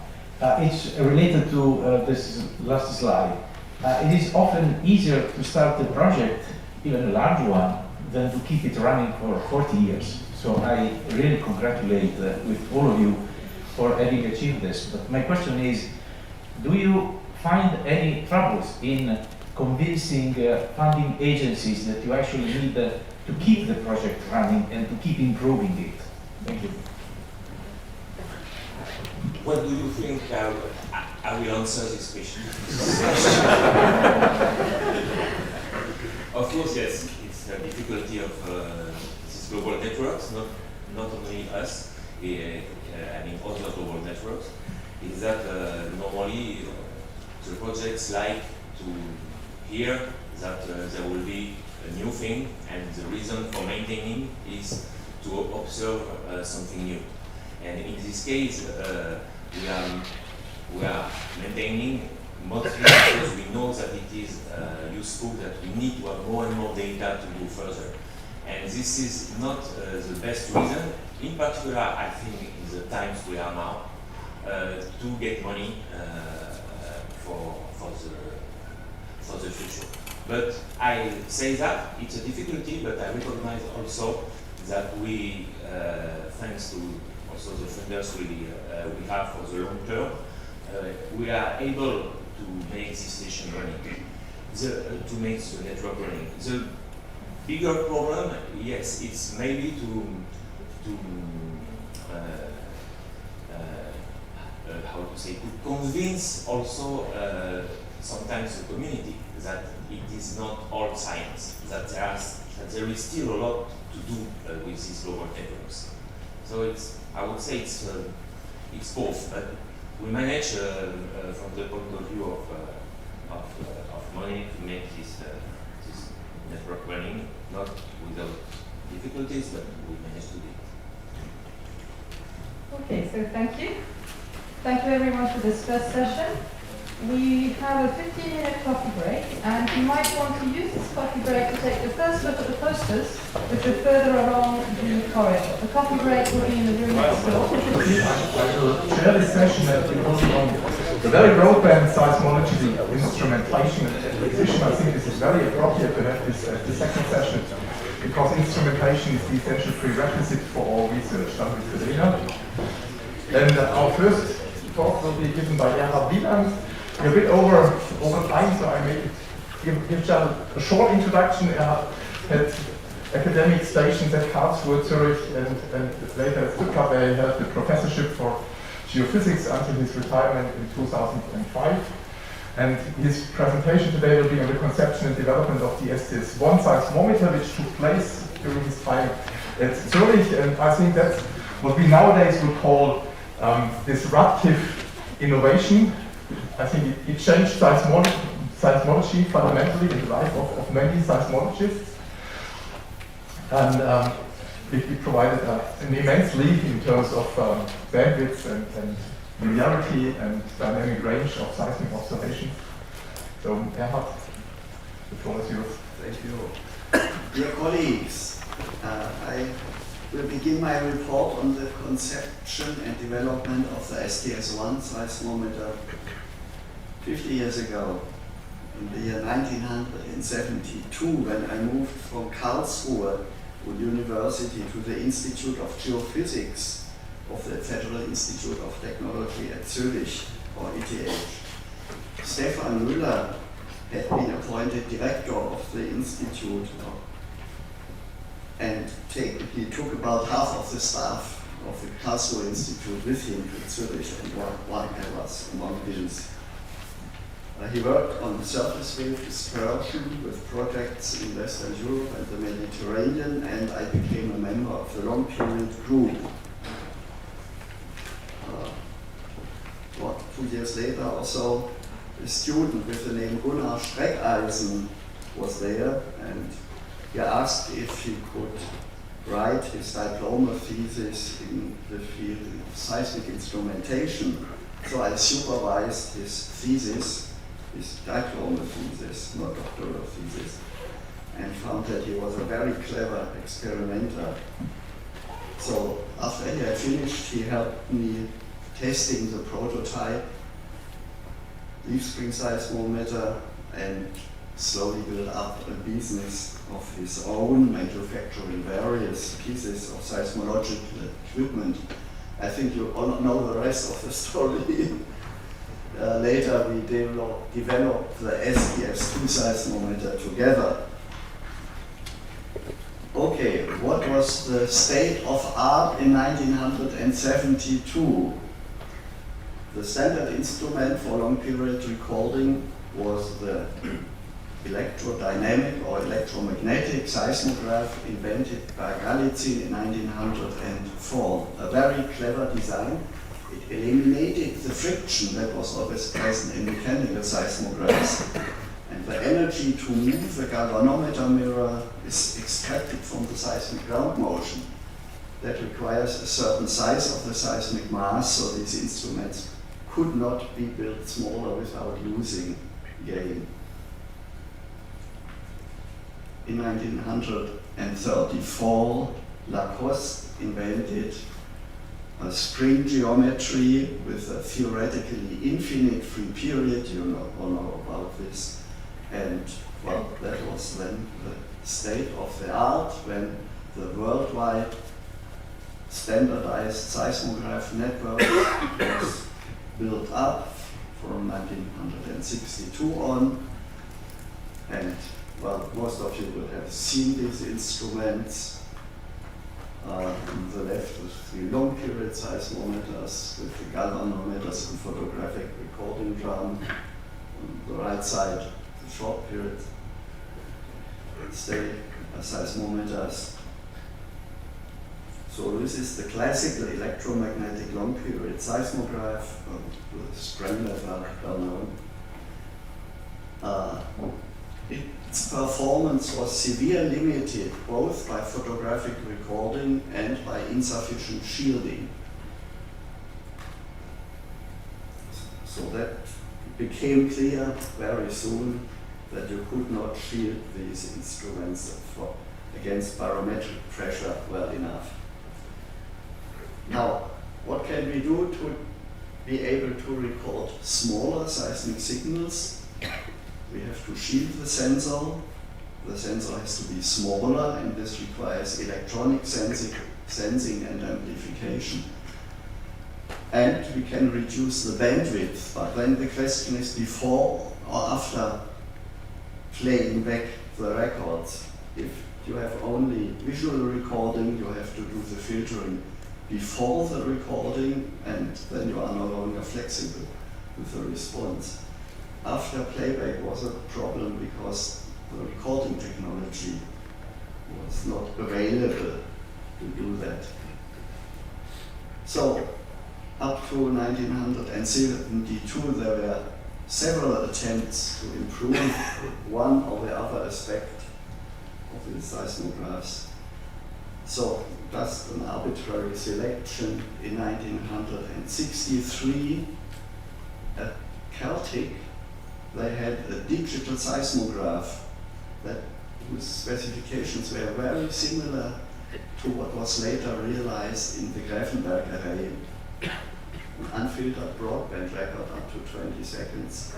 It's related to this last slide. It is often easier to start a project, even a large one, than to keep it running for 40 years. So I really congratulate with all of you for having achieved this. But my question is, do you find any troubles in convincing funding agencies that you actually need to keep the project running and to keep improving it? Thank you. What do you think I will answer this question? Of course, yes, it's a difficulty of these global networks, not only us, I mean other global networks, is that normally the projects like to hear that there will be a new thing, and the reason for maintaining is to observe something new. And in this case, we are maintaining mostly because we know that it is useful, that we need to have more and more data to go further. And this is not the best reason, in particular, I think, in the times we are now, to get money for the future. But I say that it's a difficulty, but I recognize also that we, thanks to also the funders we have for the long term, we are able to make this station running, to make the network running. The bigger problem, yes, it's maybe to convince also sometimes the community that it is not all science, that there is still a lot to do with these global networks. So it's, I would say it's both, but we manage from the point of view of money to make this network running, not without difficulties, but we manage to do it. Okay, so thank you. Thank you everyone for this first session. We have a 15-minute coffee break, and you might want to use this coffee break to take the first look at the posters, which are further along the corridor. The coffee break will be in the room next door. I will share this session that it will be on the very broadband seismology, the instrumentation and acquisition. I think this is very appropriate to have this as the second session, because instrumentation is the essential prerequisite for all research done with the data. And our first talk will be given by Wielandt. We're a bit over time, so I may give just a short introduction. Had academic stations at Karlsruhe, Zurich, and later at Stuttgart, where he held the professorship for geophysics until his retirement in 2005. And his presentation today will be on the conception and development of the STS-1 seismometer, which took place during his time at Zurich. And I think that's what we nowadays would call disruptive innovation. I think it changed seismology fundamentally in the life of many seismologists. And it provided an immense leap in terms of bandwidth and linearity and dynamic range of seismic observations. So, Erhard, the floor is yours. Thank you. Dear colleagues, I will begin my report on the conception and development of the STS-1 seismometer 50 years ago, in the year 1972, when I moved from Karlsruhe University to the Institute of Geophysics of the Federal Institute of Technology at Zurich, or ETH. Stefan Müller had been appointed director of the institute, and he took about half of the staff of the Karlsruhe Institute with him to Zurich, and one I was among these. He worked on surface wave dispersion with projects in Western Europe and the Mediterranean, and I became a member of the long period group. 2 years later or so, a student with the name Gunnar Streckeisen was there, and he asked if he could write his diploma thesis in the field of seismic instrumentation. So I supervised his thesis, his diploma thesis, not doctoral thesis, and found that he was a very clever experimenter. So after he had finished, he helped me testing the prototype leaf spring seismometer and slowly built up a business of his own, manufacturing various pieces of seismological equipment. I think you all know the rest of the story. Later we developed the STS-2 seismometer together. Okay, what was the state of art in 1972? The standard instrument for long period recording was the electrodynamic or electromagnetic seismograph invented by Galitzin in 1904. A very clever design. It eliminated the friction that was always present in mechanical seismographs. And the energy to move the galvanometer mirror is extracted from the seismic ground motion. That requires a certain size of the seismic mass, so these instruments could not be built smaller without losing gain. In 1934, Lacoste invented a spring geometry with a theoretically infinite free period. You all know about this. And well, that was then the state of the art when the worldwide standardized seismograph network was built up from 1962 on. And well, most of you will have seen these instruments. On the left with the long period seismometers, with the galvanometers and photographic recording drum. On the right side, the short period seismometers. So this is the classical electromagnetic long period seismograph with Sprengletter well known. Its performance was severely limited both by photographic recording and by insufficient shielding. So that became clear very soon that you could not shield these instruments against barometric pressure well enough. Now, what can we do to be able to record smaller seismic signals? We have to shield the sensor. The sensor has to be smaller, and this requires electronic sensing and amplification. And we can reduce the bandwidth, but then the question is before or after playing back the records. If you have only visual recording, you have to do the filtering before the recording, and then you are no longer flexible with the response. After playback was a problem because the recording technology was not available to do that. So up to 1972 there were several attempts to improve one or the other aspect of the seismographs. So just an arbitrary selection in 1963 at Celtic they had a digital seismograph whose specifications were very similar to what was later realized in the Grafenberg array. An unfiltered broadband record up to 20 seconds.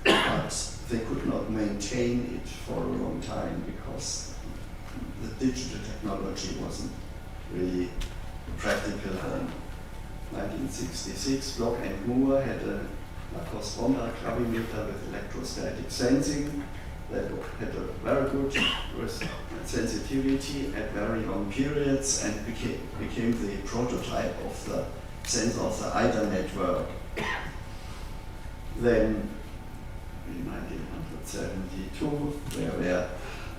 But they could not maintain it for a long time because the digital technology wasn't really practical. In 1966, Block and Moore had a Lacoste Bombard gravimeter with electrostatic sensing that had a very good sensitivity at very long periods and became the prototype of the sensor of the IDA network. Then in 1972 there were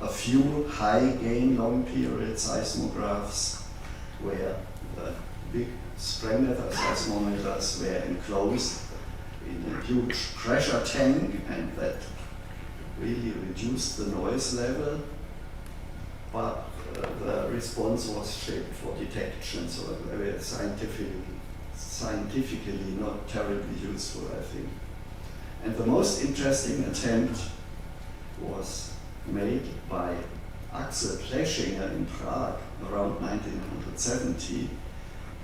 a few high gain long period seismographs where the big Sprengletter seismometers were enclosed in a huge pressure tank, and that really reduced the noise level, but the response was shaped for detection, so they were scientifically not terribly useful, I think. And the most interesting attempt was made by Axel Pleschinger in Prague around 1970.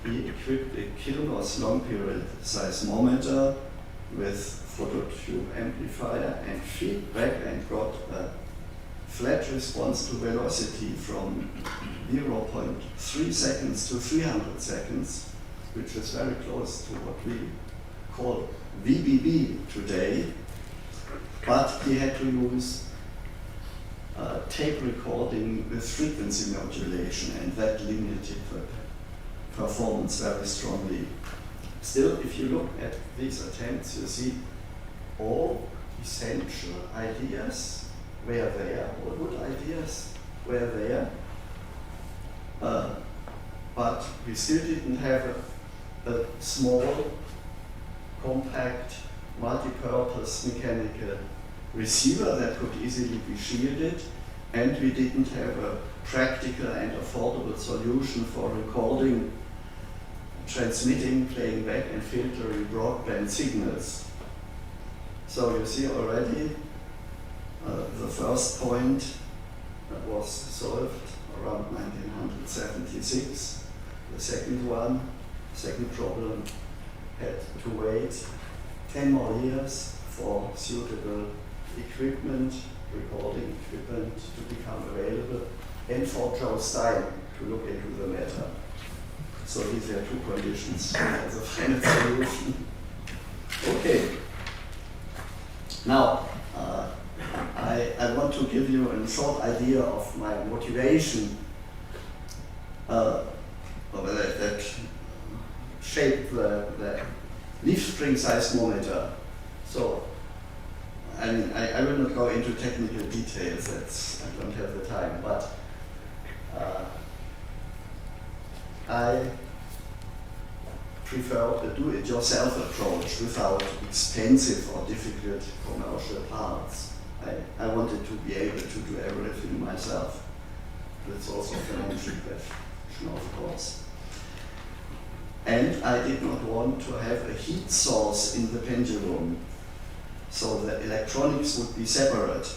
He equipped a Kilnos long period seismometer with phototube amplifier and feedback and got a flat response to velocity from 0.3 seconds to 300 seconds, which is very close to what we call VBB today. But he had to use tape recording with frequency modulation, and that limited the performance very strongly. Still, if you look at these attempts, you see all essential ideas were there, all good ideas were there, but we still didn't have a small, compact, multi-purpose mechanical receiver that could easily be shielded, and we didn't have a practical and affordable solution for recording, transmitting, playing back, and filtering broadband signals. So you see already the first point that was solved around 1976. The second problem had to wait 10 more years for suitable equipment, recording equipment to become available, and for Joe Steim to look into the matter. So these are two conditions for the final solution. Okay. Now, I want to give you a short idea of my motivation that shaped the leaf spring seismometer. So, I mean, I will not go into technical details, I don't have the time, but I prefer a do-it-yourself approach without expensive or difficult commercial parts. I wanted to be able to do everything myself. That's also a financial question, of course. And I did not want to have a heat source in the pendulum, so the electronics would be separate.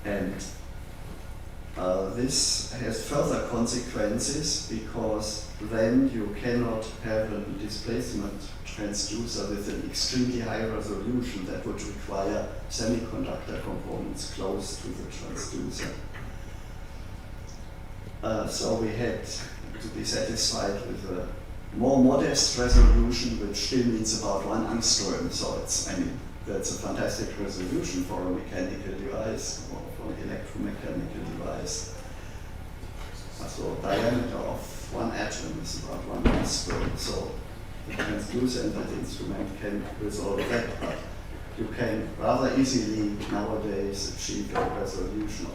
And this has further consequences, because then you cannot have a displacement transducer with an extremely high resolution that would require semiconductor components close to the transducer. So we had to be satisfied with a more modest resolution, which still means about 1 angstrom. So it's, that's a fantastic resolution for a mechanical device or for an electromechanical device. So diameter of 1 atom is about 1 angstrom. So the transducer and that instrument can resolve that, but you can rather easily nowadays achieve a resolution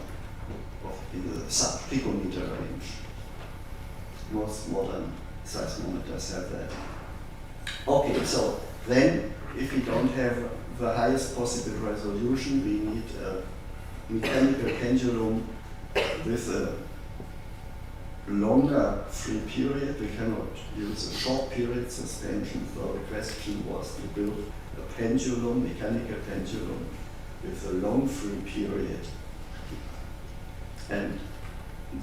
in the sub-picometer range. Most modern seismometers have that. Okay, so then if we don't have the highest possible resolution, we need a mechanical pendulum with a longer free period. We cannot use a short period suspension, so the question was to build a pendulum, mechanical pendulum, with a long free period. And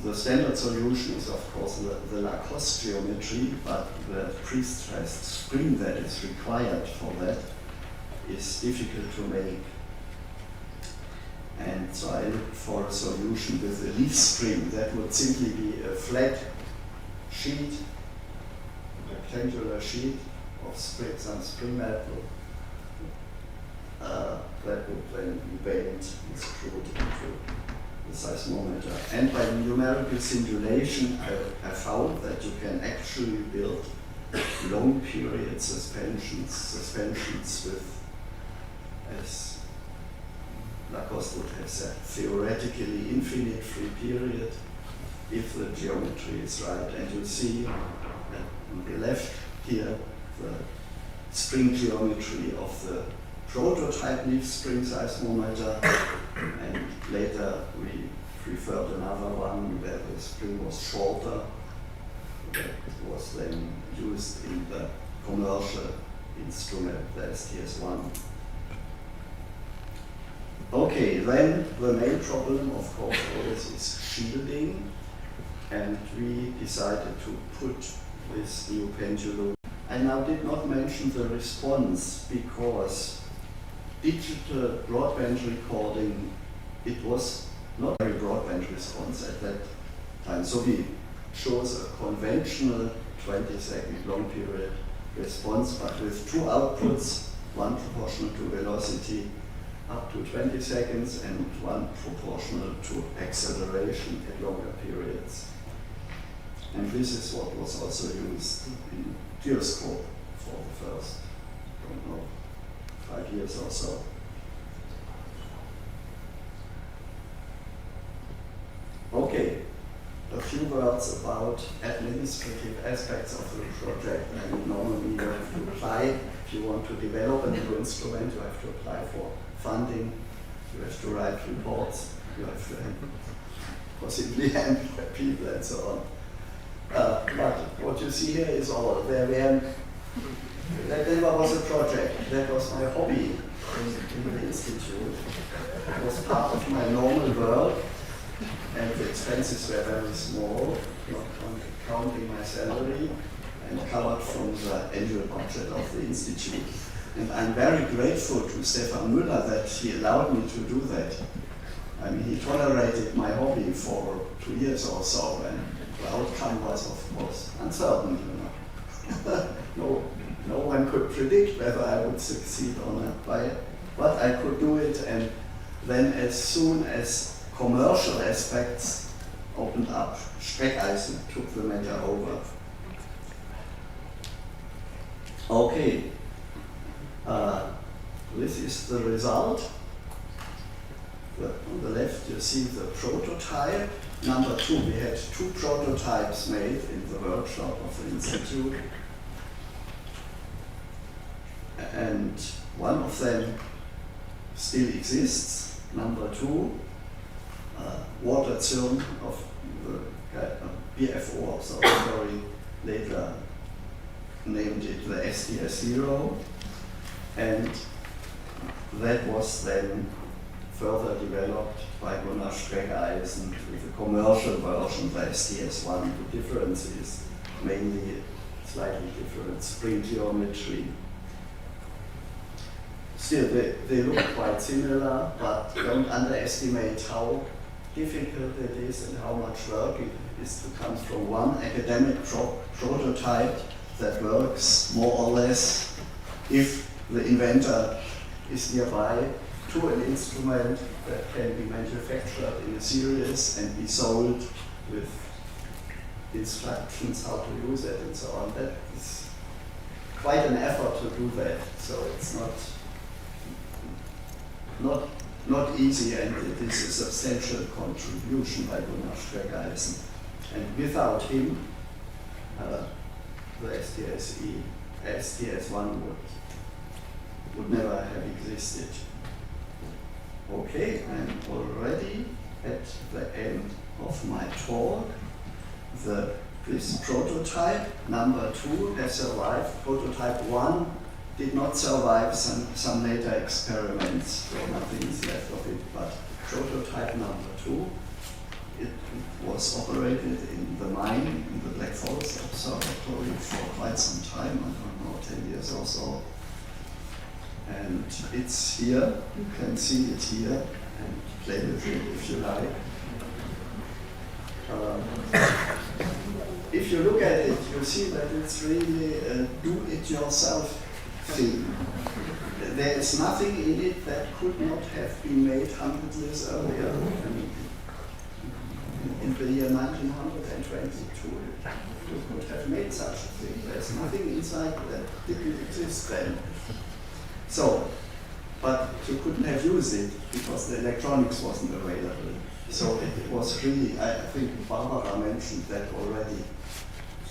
the standard solution is, of course, the Lacoste geometry, but the pre-stressed spring that is required for that is difficult to make. And so I looked for a solution with a leaf spring that would simply be a flat sheet, a rectangular sheet of some spring metal that would then be bent and screwed into the seismometer. And by numerical simulation, I found that you can actually build long period suspensions with, as Lacoste would have said, theoretically infinite free period if the geometry is right. And you see on the left here the spring geometry of the prototype leaf spring seismometer, and later we preferred another one where the spring was shorter, that was then used in the commercial instrument, the STS-1. Okay, then the main problem, of course, always is shielding, and we decided to put this new pendulum. I now did not mention the response because digital broadband recording, it was not very broadband response at that time. So we chose a conventional 20-second long period response, but with 2 outputs, one proportional to velocity up to 20 seconds and one proportional to acceleration at longer periods. And this is what was also used in Geoscope for the first, I don't know, 5 years or so. Okay, a few words about administrative aspects of the project. And normally you have to apply, if you want to develop a new instrument, you have to apply for funding, you have to write reports, you have to possibly handle people and so on. But what you see here is all. That never was a project. That was my hobby in the institute. It was part of my normal work, and the expenses were very small, not counting my salary, and covered from the annual budget of the institute. And I'm very grateful to Stefan Müller that he allowed me to do that. I mean, he tolerated my hobby for 2 years or so, and the outcome was, of course, uncertain. No one could predict whether I would succeed or not, but I could do it. And then, as soon as commercial aspects opened up, Streckeisen took the matter over. Okay, this is the result. On the left, you see the prototype. number 2, we had 2 prototypes made in the workshop of the Institute. And one of them still exists, number 2, water zone of the BFO observatory, later named it the SDS-0, and that was then further developed by Gunnar Streckeisen with a commercial version, the SDS-1. The difference is mainly slightly different spring geometry. Still, they look quite similar, but don't underestimate how difficult it is and how much work it is to come from one academic prototype that works more or less if the inventor is nearby, to an instrument that can be manufactured in a series and be sold with instructions how to use it and so on. That is quite an effort to do that, so it's not easy, and it is a substantial contribution by Gunnar Streckeisen. And without him, the SDS-1 would never have existed. Okay, I'm already at the end of my talk. This prototype, number 2, has survived. Prototype 1 did not survive some later experiments, so nothing is left of it, but prototype number 2, it was operated in the mine, in the Black Forest Observatory for quite some time, I don't know, 10 years or so. And it's here, you can see it here, and play with it if you like. If you look at it, you see that it's really a do-it-yourself thing. There is nothing in it that could not have been made 100 years earlier. In the year 1922, you could have made such a thing. There's nothing inside that didn't exist then. So, but you couldn't have used it because the electronics wasn't available. So it was really, I think Barbara mentioned that already.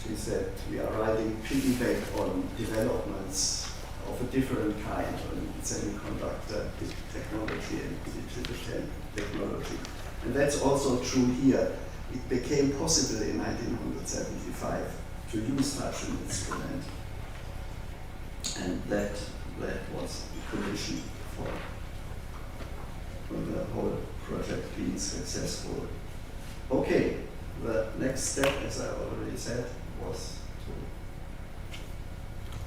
She said we are riding piggyback on developments of a different kind, on semiconductor technology and digital technology. And that's also true here. It became possible in 1975 to use such an instrument. And that was the condition for the whole project being successful. Okay, the next step, as I already said, was to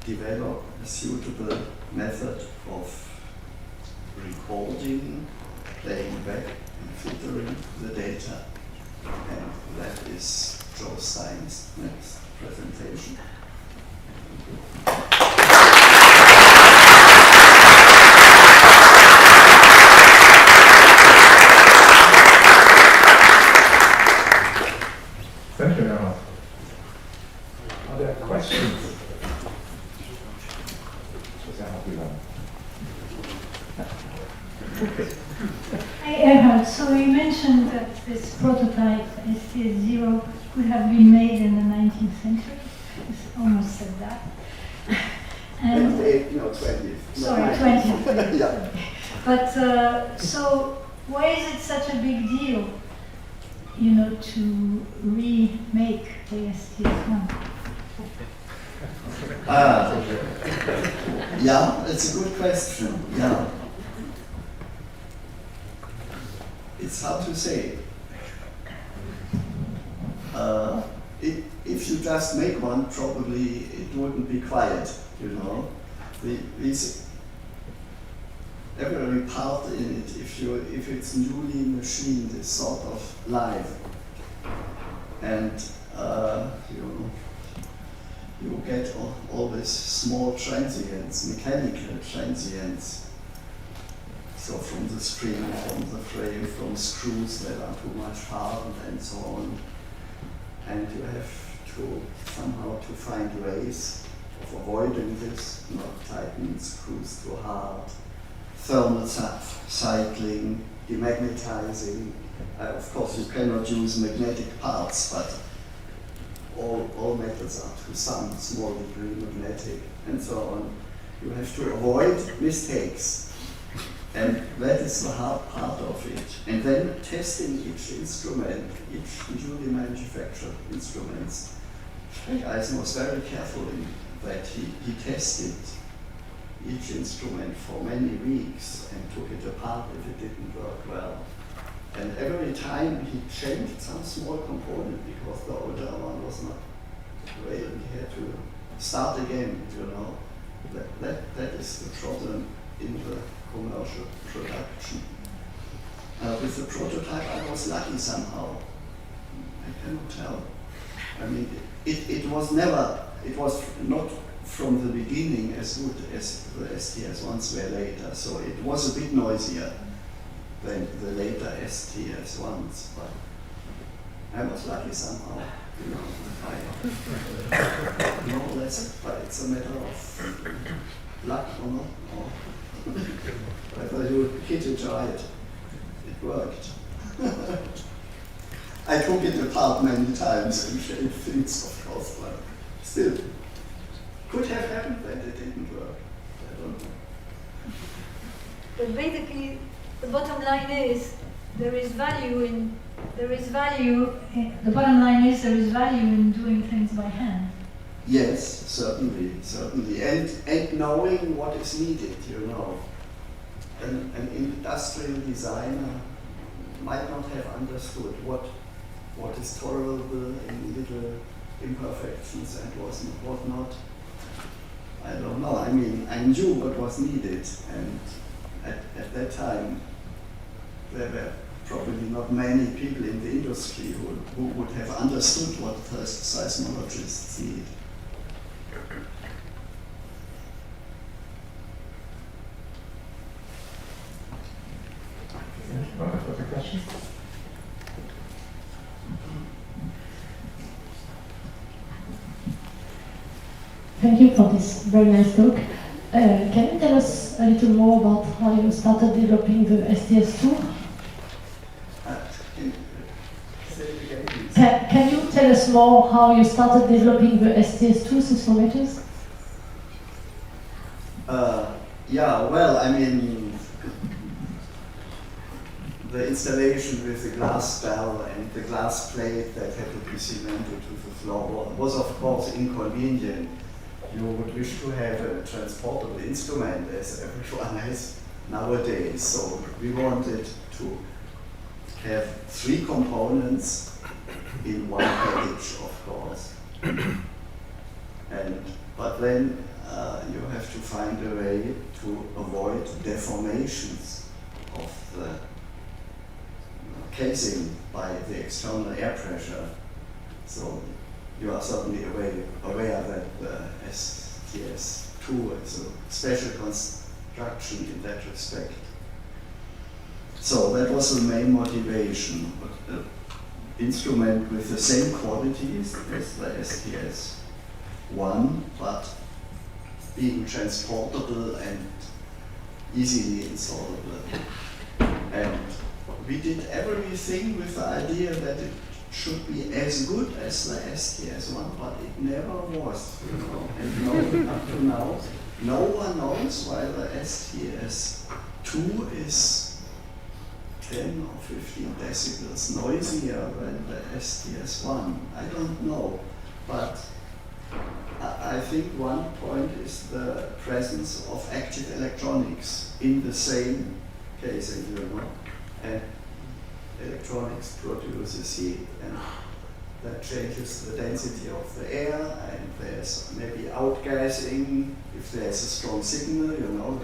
develop a suitable method of recording, playing back, and filtering the data. And that is Joe Steim's next presentation. Thank you, Leroy. Are there questions? Okay. Hi, Erhard. So you mentioned that this prototype SDS-0 could have been made in the 19th century. You almost said that. And No, 20th. sorry, 20th. Yeah. But so why is it such a big deal, to remake the SDS-1? Yeah, it's a good question. Yeah. It's hard to say. If you just make one, probably it wouldn't be quiet, Every part in it, if it's newly machined, is sort of live. And you get all these small transients, mechanical transients. So from the spring, from the frame, from screws that are too much hardened and so on. And you have to somehow to find ways of avoiding this, not tightening screws too hard, thermal cycling, demagnetizing. Of course, you cannot use magnetic parts, but all metals are to some small degree magnetic, and so on. You have to avoid mistakes, and that is the hard part of it. And then testing each instrument, each newly manufactured instruments. Eisen was very careful in that he tested each instrument for many weeks and took it apart if it didn't work well. And every time he changed some small component because the older one was not great, he had to start again, you know. That is the problem in the commercial production. With the prototype I was lucky somehow. I cannot tell. I mean, it was not from the beginning as good as the STS1s were later, so it was a bit noisier than the later STS1s, but I was lucky somehow, you know, more or less, but it's a matter of luck or not, or whether you hit it right, it worked. I took it apart many times and changed things, of course, but still, could have happened that it didn't work. I don't know. But basically, the bottom line is there is value in the bottom line is there is value in doing things by hand. Yes, certainly, and knowing what is needed, you know. An industrial designer might not have understood what is tolerable in little imperfections and what not. I don't know. I mean, I knew what was needed, and at that time, there were probably not many people in the industry who would have understood what seismologists need. Further questions? Thank you for this very nice talk. Can you tell us a little more about how you started developing the STS2? Can you tell us more how you started developing the STS2 seismometers? Yeah, well, I mean, the installation with the glass bell and the glass plate that had to be cemented to the floor was of course inconvenient. You would wish to have a transportable instrument as everyone has nowadays. So we wanted to have 3 components in one package, of course. But then you have to find a way to avoid deformations of the casing by the external air pressure. So you are certainly aware that the STS2 is a special construction in that respect. So that was the main motivation. An instrument with the same qualities as the STS1, but being transportable and easily installable. And we did everything with the idea that it should be as good as the STS1, but it never was, you know. And up to now, no one knows why the STS2 is 10 or 15 decibels noisier than the STS1. I don't know, but I think one point is the presence of active electronics in the same casing, you know. And electronics produces heat, and that changes the density of the air, and there's maybe outgassing if there's a strong signal, you know,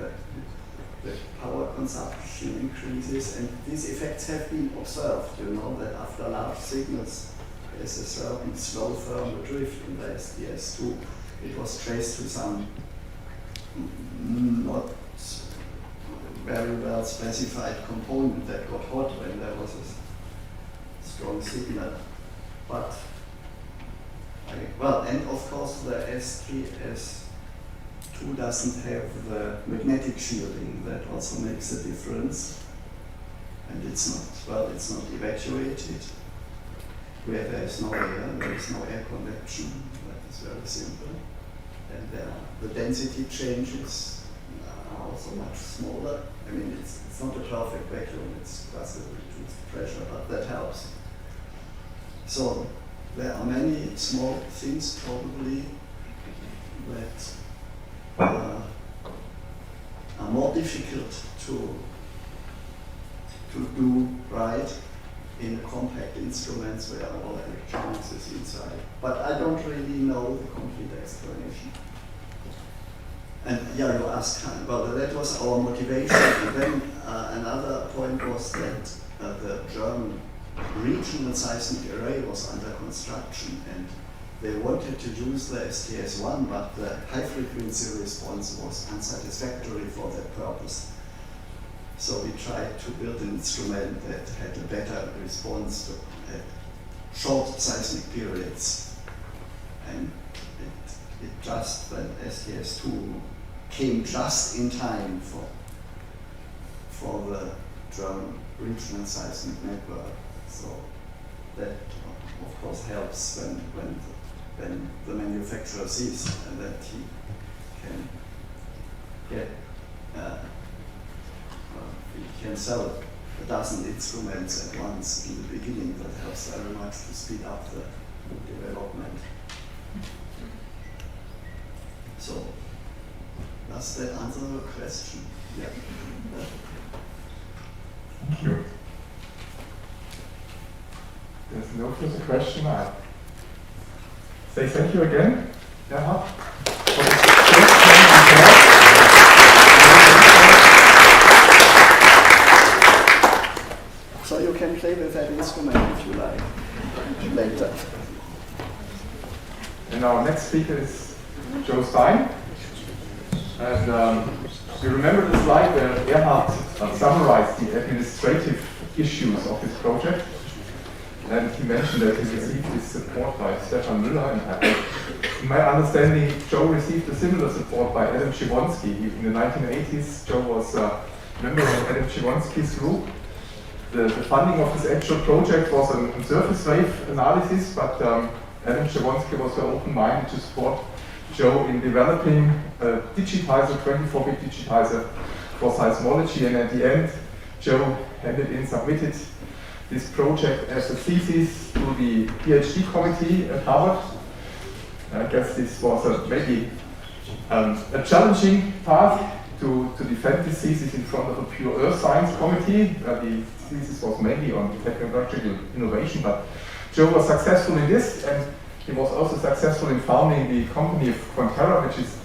the power consumption increases, and these effects have been observed, you know, that after large signals there's a certain slow thermal drift in the STS2. It was traced to some not very well specified component that got hot when there was a strong signal. But, well, and of course the STS2 doesn't have the magnetic shielding. That also makes a difference. and it's not evacuated, where there is no air convection. That is very simple. And the density changes are also much smaller. I mean, it's not a perfect vacuum, it's just a reduced pressure, but that helps. So there are many small things probably that are more difficult to do right in compact instruments where all electronics is inside. But I don't really know the complete explanation. And yeah, you asked, well, that was our motivation. And then another point was that the German regional seismic array was under construction, and they wanted to use the STS-1, but the high frequency response was unsatisfactory for that purpose. So we tried to build an instrument that had a better response at short seismic periods. And it just, when STS-2 came just in time for the German regional seismic network. So that, of course, helps when the manufacturer sees that he can get he can sell a dozen instruments at once in the beginning. That helps very much to speed up the development. So, does that answer the question? Yeah. Thank you. There's no further question. I say thank you again, Gerhard, for this first time. So you can play with that instrument if you like later. And our next speaker is Joe Steim. And you remember the slide where Gerhard summarized the administrative issues of this project? And he mentioned that he received his support by Stefan Müller. And in my understanding, Joe received a similar support by Adam Przewonsky. In the 1980s, Joe was a member of Adam Przewonsky's group. The funding of this actual project was on surface wave analysis, but Adam Przewonsky was very open-minded to support Joe in developing a digitizer, 24-bit digitizer for seismology. And at the end, Joe submitted this project as a thesis to the PhD committee at Harvard. I guess this was maybe a challenging task to defend this thesis in front of a pure earth science committee. The thesis was mainly on technological innovation, but Joe was successful in this, and he was also successful in founding the company of Cara, which is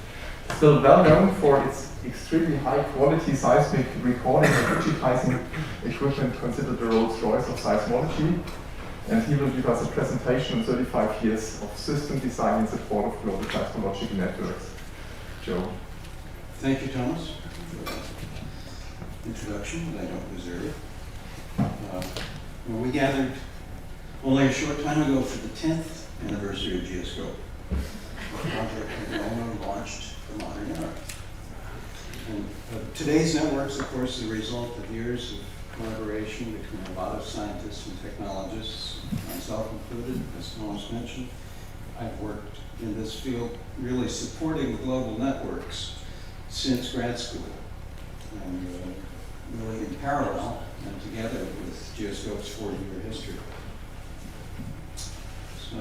still well known for its extremely high quality seismic recording and digitizing equipment, considered the Rolls-Royce of seismology. And he will give us a presentation on 35 years of system design in support of global seismological networks. Joe. Thank you, Thomas, for that introduction that I don't deserve. We gathered only a short time ago for the 10th anniversary of Geoscope, a project that Roman launched the modern era. And today's networks, of course, are the result of years of collaboration between a lot of scientists and technologists, myself included, as Thomas mentioned. I've worked in this field really supporting global networks since grad school, and really in parallel and together with Geoscope's 40-year history. So,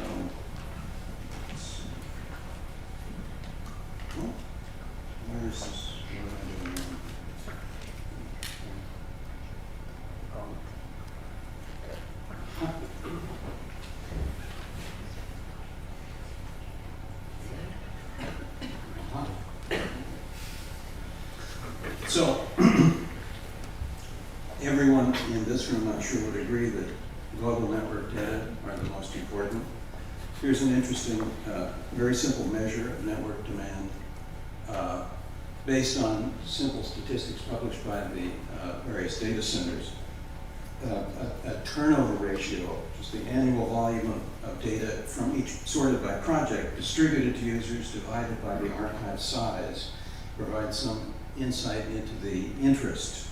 where is this? What am I doing now? So, everyone in this room, I'm sure, would agree that global network data are the most important. Here's an interesting, very simple measure of network demand based on simple statistics published by the various data centers. A turnover ratio, just the annual volume of data from each, sorted by project, distributed to users, divided by the archive size, provides some insight into the interest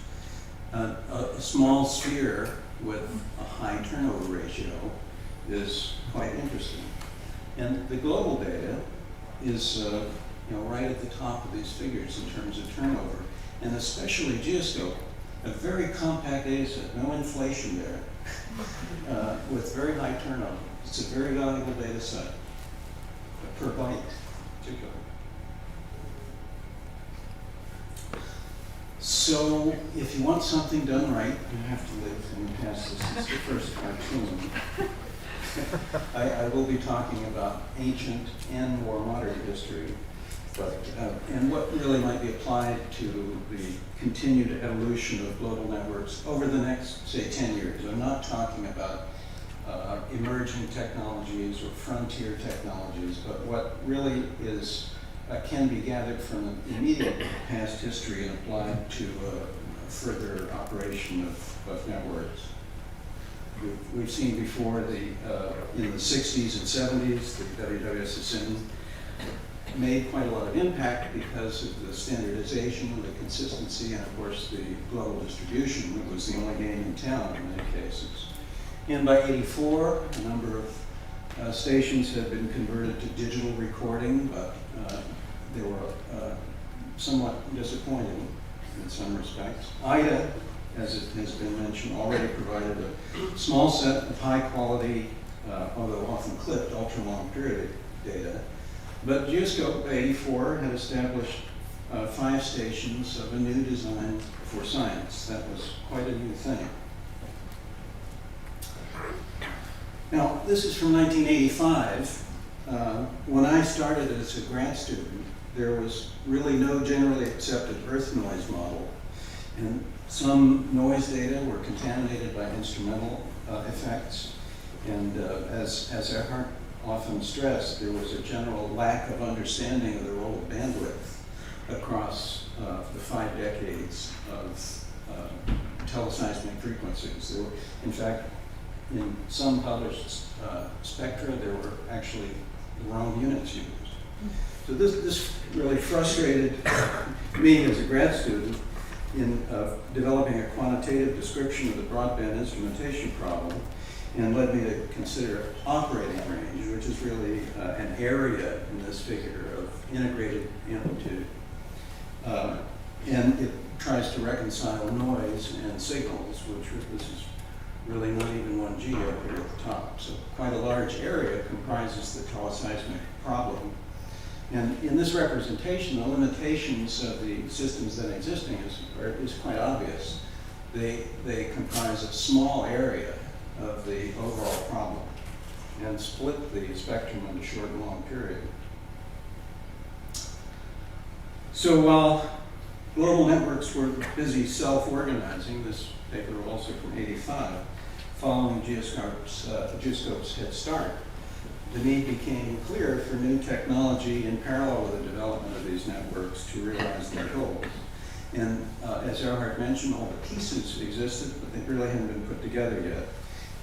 A small sphere with a high turnover ratio is quite interesting. And the global data is right at the top of these figures in terms of turnover, and especially Geoscope, a very compact data set, no inflation there, with very high turnover. It's a very valuable data set, per byte particularly. So if you want something done right, you have to live in the past. This is the first cartoon. I will be talking about ancient and more modern history, but and what really might be applied to the continued evolution of global networks over the next, say, 10 years. I'm not talking about emerging technologies or frontier technologies, but what really is can be gathered from the immediate past history and applied to further operation of networks. We've seen before in the 60s and 70s, the WWSSN made quite a lot of impact because of the standardization, the consistency, and of course the global distribution. It was the only game in town in many cases. And by '84, a number of stations had been converted to digital recording, but they were somewhat disappointing in some respects. IDA, as it has been mentioned, already provided a small set of high quality, although often clipped, ultra-long period data. But Geoscope by '84 had established 5 stations of a new design for science. That was quite a new thing. Now, this is from 1985. When I started as a grad student, there was really no generally accepted Earth noise model. And some noise data were contaminated by instrumental effects. And as Earhart often stressed, there was a general lack of understanding of the role of bandwidth across the 5 decades of teleseismic frequencies. There were, in fact, in some published spectra, there were actually the wrong units used. So this really frustrated me as a grad student in developing a quantitative description of the broadband instrumentation problem, and led me to consider operating range, which is really an area in this figure of integrated amplitude. And it tries to reconcile noise and signals, which this is really not even 1G up here at the top. So quite a large area comprises the teleseismic problem. And in this representation, the limitations of the systems that are existing is quite obvious. They comprise a small area of the overall problem and split the spectrum into short and long period. So while global networks were busy self-organizing, this paper also from '85, following Geoscope's head start, the need became clear for new technology in parallel with the development of these networks to realize their goals. And as Earhart mentioned, all the pieces existed, but they really hadn't been put together yet.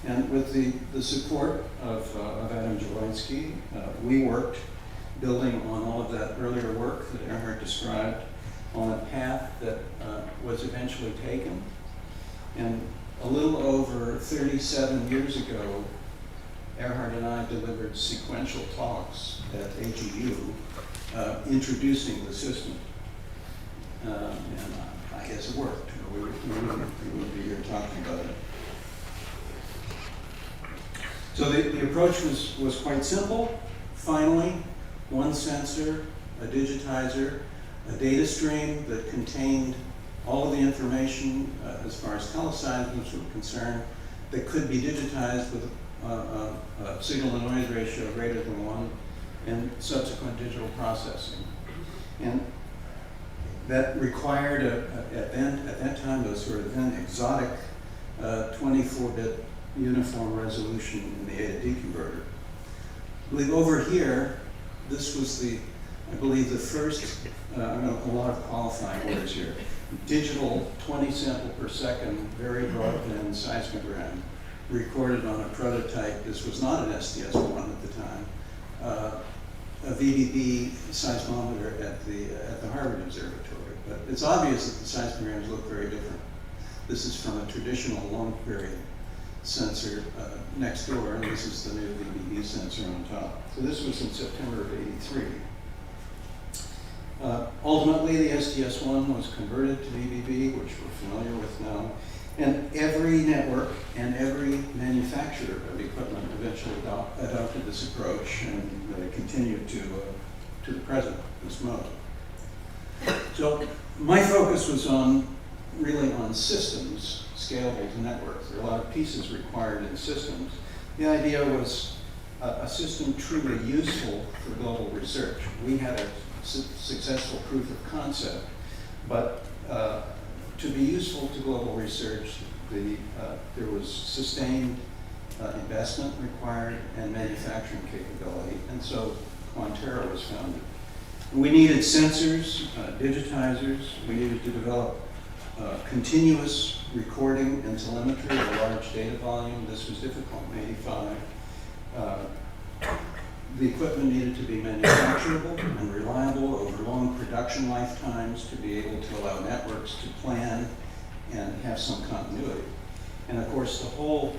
And with the support of Adam Jaworski, we worked, building on all of that earlier work that Earhart described, on a path that was eventually taken. And a little over 37 years ago, Earhart and I delivered sequential talks at AGU introducing the system. And I guess it worked. We wouldn't be here talking about it. So the approach was quite simple. Finally, one sensor, a digitizer, a data stream that contained all of the information as far as teleseismics were concerned that could be digitized with a signal-to-noise ratio greater than 1 and subsequent digital processing. And that required, at that time, a sort of then exotic 24-bit uniform resolution in the A to D converter. I believe over here, this was I believe the first, I'm going to put a lot of qualifying words here, digital 20 sample per second, very broadband seismogram recorded on a prototype. This was not an STS-1 at the time, a VDB seismometer at the Harvard Observatory. But it's obvious that the seismograms look very different This is from a traditional long period sensor next door, and this is the new VBB sensor on top. So this was in September of '83. Ultimately, the STS-1 was converted to VBB, which we're familiar with now. And every network and every manufacturer of equipment eventually adopted this approach, and they continued to the present, this mode. So my focus was really on systems scalable to networks. There are a lot of pieces required in systems. The idea was a system truly useful for global research. We had a successful proof of concept, but to be useful to global research, there was sustained investment required and manufacturing capability, and so Quantera was founded. We needed sensors, digitizers. We needed to develop continuous recording and telemetry of a large data volume. This was difficult in '85. The equipment needed to be manufacturable and reliable over long production lifetimes to be able to allow networks to plan and have some continuity. And of course, the whole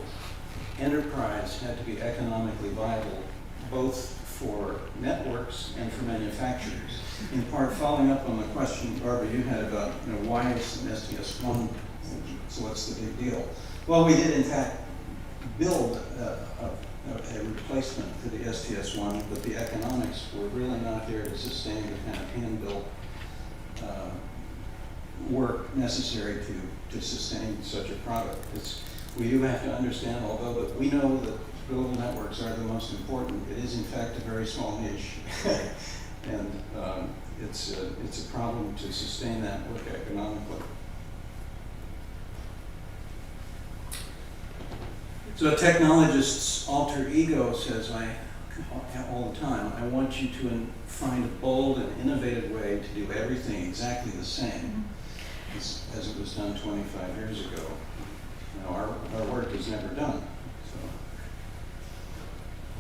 enterprise had to be economically viable, both for networks and for manufacturers. In part, following up on the question, Barbara, you had about why is an STS-1, so what's the big deal? Well, we did in fact build a replacement for the STS-1, but the economics were really not there to sustain the kind of hand-built work necessary to sustain such a product. We do have to understand, although that we know that global networks are the most important, it is in fact a very small niche. And it's a problem to sustain that work economically. So a technologist's alter ego says, all the time, I want you to find a bold and innovative way to do everything exactly the same as it was done 25 years ago. Our work is never done. So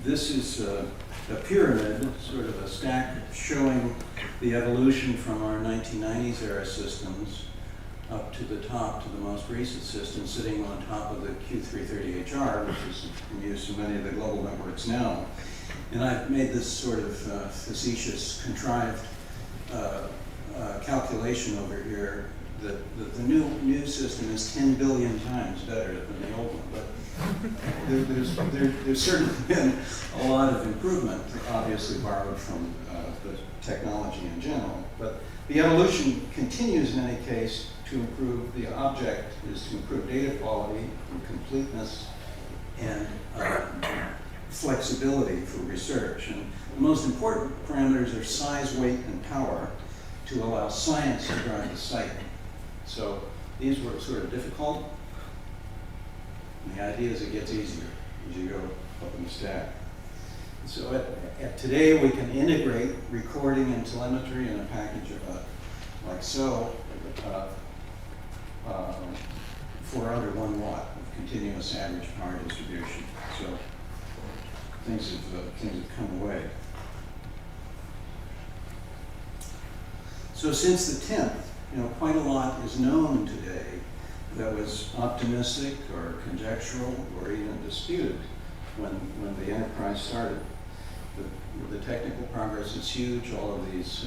this is a pyramid, sort of a stack showing the evolution from our 1990s era systems up to the top, to the most recent system, sitting on top of the Q330HR, which is in use in many of the global networks now. And I've made this sort of facetious, contrived calculation over here that the new system is 10 billion times better than the old one. But there's certainly been a lot of improvement, obviously borrowed from the technology in general. But the evolution continues in any case to improve. The object is to improve data quality and completeness and flexibility for research. And the most important parameters are size, weight, and power to allow science to drive the site. So these were sort of difficult. And the idea is it gets easier as you go up in the stack. So today we can integrate recording and telemetry in a package like so for under 1 watt of continuous average power distribution. So things have come away. So since the 10th, quite a lot is known today that was optimistic or conjectural or even disputed when the enterprise started. The technical progress is huge. All of these,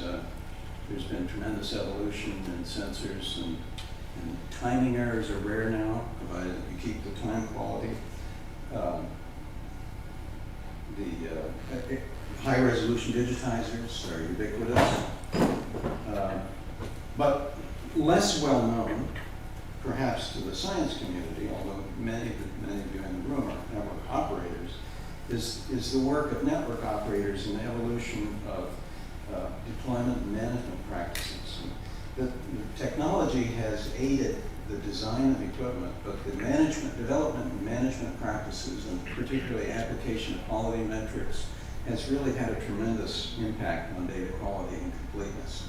there's been tremendous evolution in sensors, and timing errors are rare now, provided that you keep the time quality. The high-resolution digitizers are ubiquitous, but less well known, perhaps to the science community, although many of you in the room are network operators, is the work of network operators in the evolution of deployment and management practices. The technology has aided the design of equipment, but the development and management practices, and particularly application of quality metrics, has really had a tremendous impact on data quality and completeness.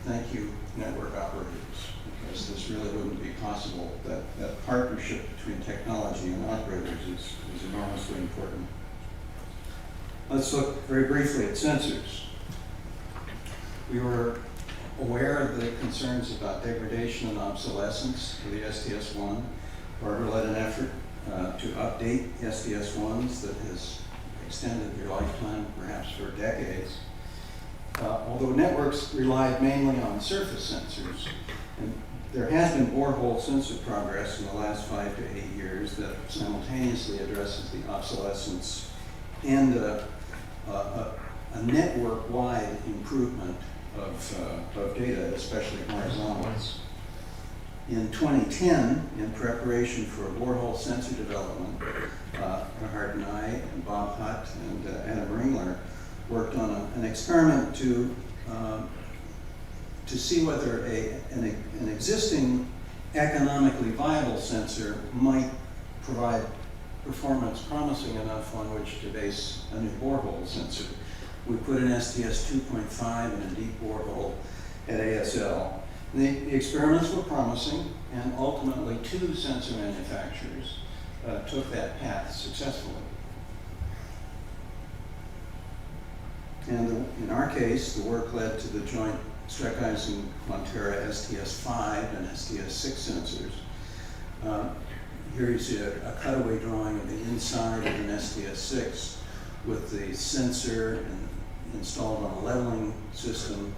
Thank you, network operators, because this really wouldn't be possible. That partnership between technology and operators is enormously important. Let's look very briefly at sensors. We were aware of the concerns about degradation and obsolescence of the STS-1. Barbara led an effort to update STS-1s that has extended their lifetime perhaps for decades. Although networks relied mainly on surface sensors, and there has been borehole sensor progress in the last 5 to 8 years that simultaneously addresses the obsolescence and a network-wide improvement of data, especially horizontal. In 2010, in preparation for borehole sensor development, Erhard and I and Bob Hutt and Adam Ringler worked on an experiment to see whether an existing economically viable sensor might provide performance promising enough on which to base a new borehole sensor. We put an STS 2.5 in a deep borehole at ASL. The experiments were promising, and ultimately 2 sensor manufacturers took that path successfully. And in our case, the work led to the joint Streckheisen-Montera STS-5 and STS-6 sensors. Here you see a cutaway drawing of the inside of an STS-6 with the sensor installed on a leveling system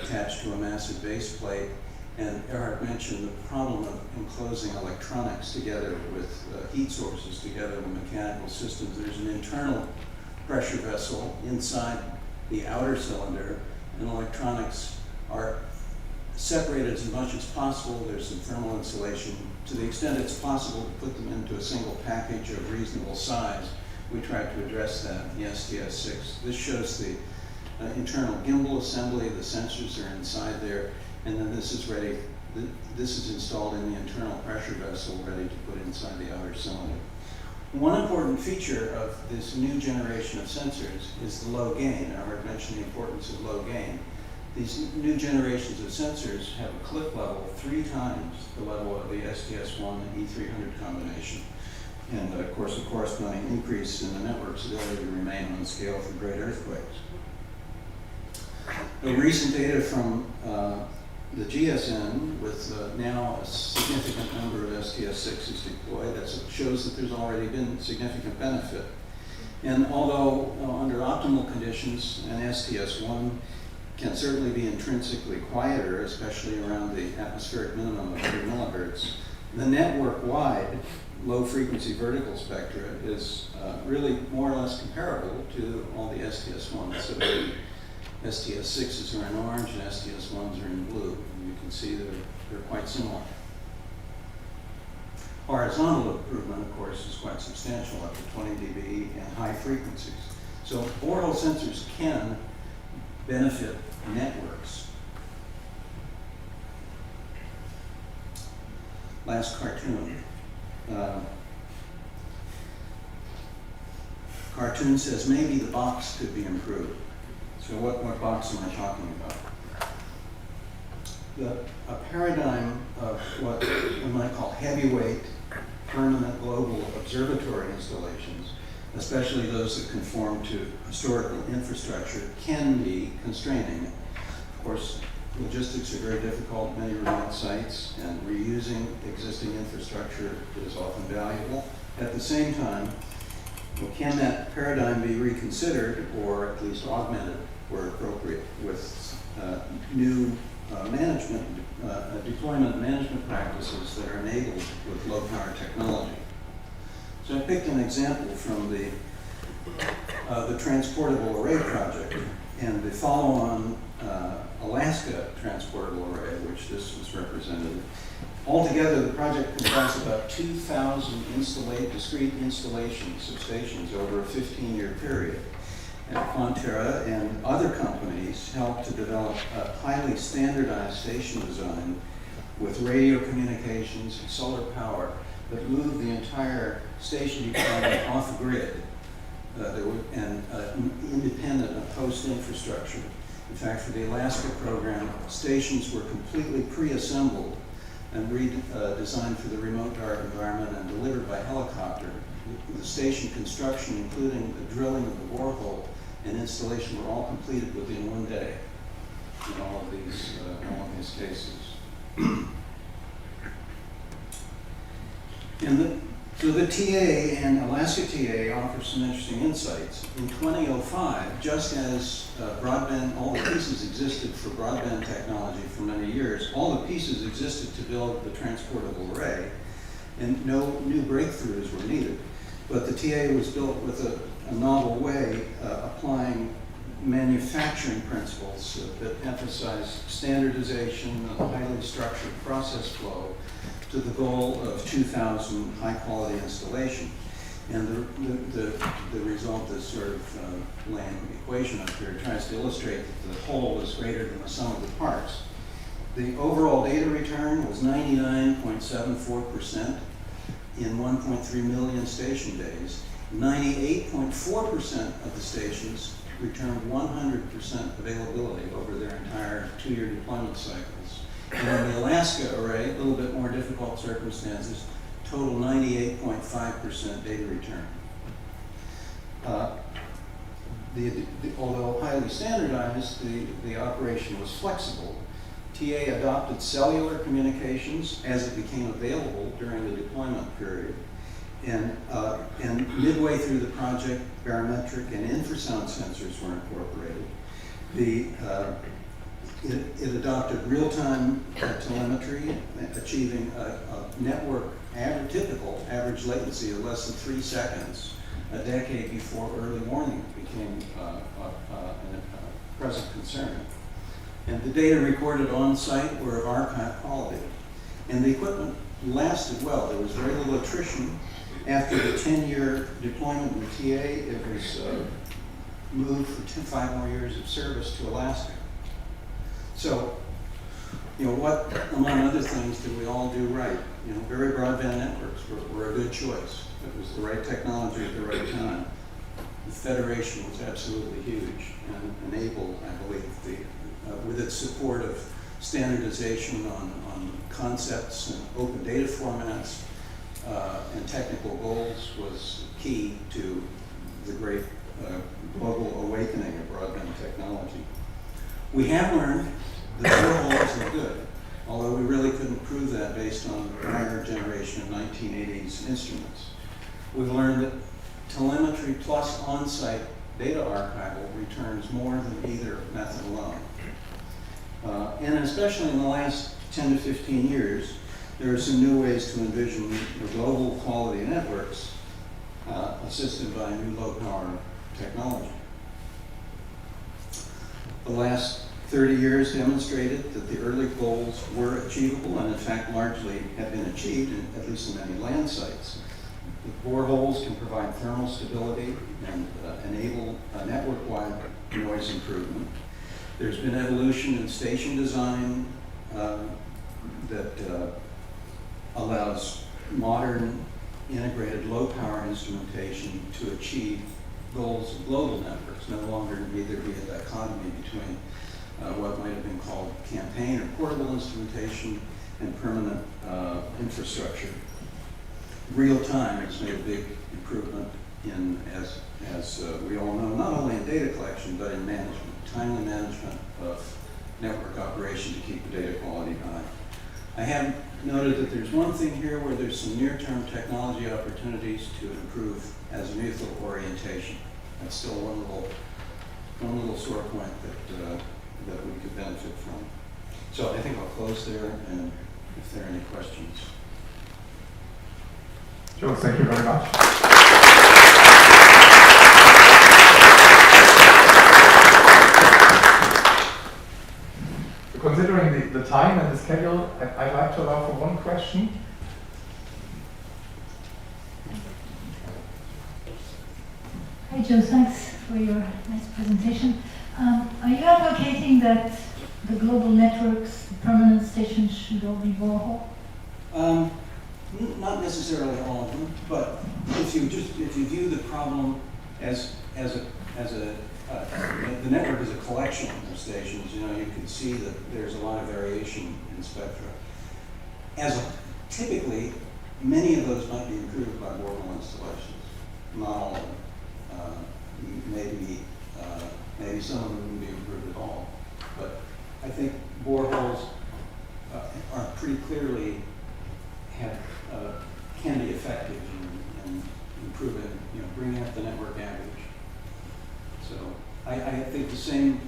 attached to a massive base plate. And Eric mentioned the problem of enclosing electronics together with heat sources together with mechanical systems. There's an internal pressure vessel inside the outer cylinder, and electronics are separated as much as possible. There's some thermal insulation. To the extent it's possible to put them into a single package of reasonable size, we tried to address that in the STS-6. This shows the internal gimbal assembly. The sensors are inside there, and then this is ready. This is installed in the internal pressure vessel, ready to put inside the outer cylinder. One important feature of this new generation of sensors is the low gain. I already mentioned the importance of low gain. These new generations of sensors have a clip level 3 times the level of the STS-1 and E300 combination. And of course, a corresponding increase in the network's ability to remain on scale for great earthquakes. The recent data from the GSN, with now a significant number of STS-6s deployed, that shows that there's already been significant benefit. And although under optimal conditions, an STS-1 can certainly be intrinsically quieter, especially around the atmospheric minimum of 3 millihertz, the network-wide low-frequency vertical spectra is really more or less comparable to all the STS-1s. So STS-6s are in orange and STS-1s are in blue. And you can see that they're quite similar. Horizontal improvement, of course, is quite substantial, up to 20 dB and high frequencies. So borehole sensors can benefit networks. Last cartoon. Cartoon says maybe the box could be improved. So what box am I talking about? A paradigm of what we might call heavyweight, permanent global observatory installations, especially those that conform to historical infrastructure, can be constraining. Of course, logistics are very difficult, many remote sites, and reusing existing infrastructure is often valuable. At the same time, well, can that paradigm be reconsidered or at least augmented where appropriate with new deployment management practices that are enabled with low power technology? So I picked an example from the Transportable Array project and the follow-on Alaska Transportable Array, which this was represented. Altogether, the project comprised about 2,000 discrete installations of stations over a 15-year period. And Quantera and other companies helped to develop a highly standardized station design with radio communications and solar power that moved the entire station deployment off the grid and independent of host infrastructure. In fact, for the Alaska program, stations were completely pre-assembled and redesigned for the remote dark environment and delivered by helicopter. The station construction, including the drilling of the borehole and installation, were all completed within 1 day. in all of these cases. So the TA and Alaska TA offers some interesting insights. In 2005, just as broadband, all the pieces existed for broadband technology for many years, all the pieces existed to build the transportable array, and no new breakthroughs were needed. But the TA was built with a novel way, applying manufacturing principles that emphasize standardization of highly structured process flow to the goal of 2,000 high-quality installation. And the result is sort of lame equation up here. It tries to illustrate that the whole is greater than the sum of the parts. The overall data return was 99.74% in 1.3 million station days. 98.4% of the stations returned 100% availability over their entire 2-year deployment cycles. And in the Alaska array, a little bit more difficult circumstances, total 98.5% data return. Although highly standardized, the operation was flexible. TA adopted cellular communications as it became available during the deployment period. And midway through the project, barometric and infrasound sensors were incorporated. It adopted real-time telemetry, achieving a network typical average latency of less than 3 seconds, a decade before early warning became a present concern. And the data recorded on site were of archive quality. And the equipment lasted well. There was very little attrition. After the 10-year deployment with TA, it was moved for 5 more years of service to Alaska. So, what, among other things, did we all do right? Very broadband networks were a good choice. It was the right technology at the right time. The Federation was absolutely huge and enabled, I believe, with its support of standardization on concepts and open data formats and technical goals, was key to the great global awakening of broadband technology. We have learned that boreholes are good, although we really couldn't prove that based on the prior generation of 1980s instruments. We've learned that telemetry plus on-site data archival returns more than either method alone. And especially in the last 10 to 15 years, there are some new ways to envision the global quality networks assisted by new low-power technology. The last 30 years demonstrated that the early goals were achievable and in fact largely have been achieved, at least in many land sites. The boreholes can provide thermal stability and enable a network-wide noise improvement. There's been evolution in station design that allows modern integrated low-power instrumentation to achieve goals of global networks. No longer need there be a dichotomy between what might have been called campaign or portable instrumentation and permanent infrastructure. Real time has made a big improvement in, as we all know, not only in data collection, but in management, timely management of network operation to keep the data quality high. I have noted that there's one thing here where there's some near-term technology opportunities to improve azimuthal orientation. That's still one little sore point that we could benefit from. So I think I'll close there, and if there are any questions. Joe, thank you very much. Considering the time and the schedule, I'd like to allow for one question. Hi Joe, thanks for your nice presentation. Are you advocating that the global networks, the permanent stations, should all be borehole? Not necessarily all of them, but if you view the problem as the network is a collection of stations, you can see that there's a lot of variation in spectra. Typically, many of those might be improved by borehole installations, not all of them. Maybe some of them wouldn't be improved at all. But I think boreholes are pretty clearly can be effective in improving, bringing up the network average. So I think the same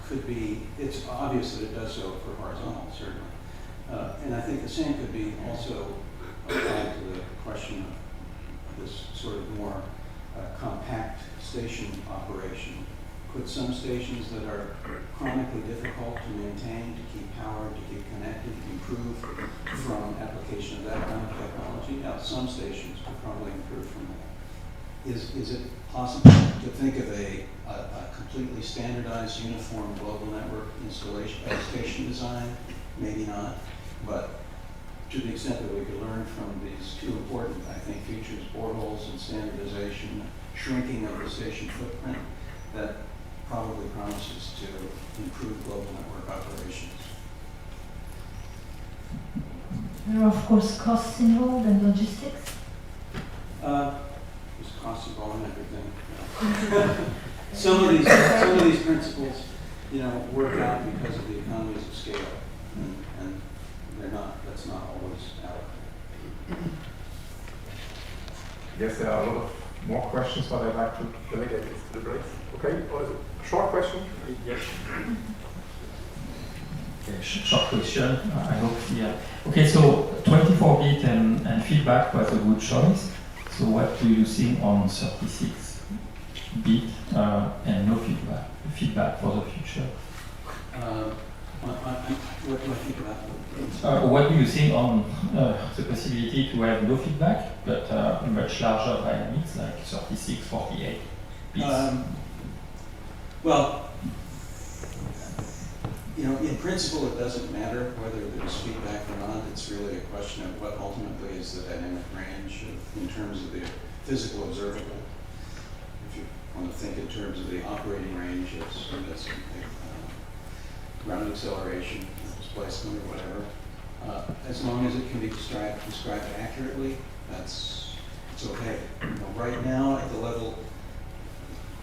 could be, it's obvious that it does so for horizontal, certainly. And I think the same could be also applied to the question of this sort of more compact station operation. Could some stations that are chronically difficult to maintain, to keep powered, to keep connected, improve from application of that kind of technology? Now, some stations could probably improve from that. Is it possible to think of a completely standardized, uniform global network installation, station design? Maybe not, but to the extent that we could learn from these two important, I think, features, boreholes and standardization, shrinking of the station footprint, that probably promises to improve global network operations. There are, of course, costs involved and logistics. There's costs involved in everything. Some of these principles, work out because of the economies of scale, and that's not always out. Yes, there are a lot of more questions, but I'd like to delegate this to the break. Okay, short question? Yes. Okay, short question, I hope clear. Okay, so 24-bit and feedback was a good choice. So what do you think on 36-bit and no feedback for the future? What do I think about? What do you think on the possibility to have no feedback, but much larger dynamics like 36, 48 bits? Well, in principle, it doesn't matter whether there's feedback or not. It's really a question of what ultimately is the dynamic range in terms of the physical observable. If you want to think in terms of the operating range as ground acceleration, displacement, or whatever, as long as it can be described accurately, it's okay. Right now, at the level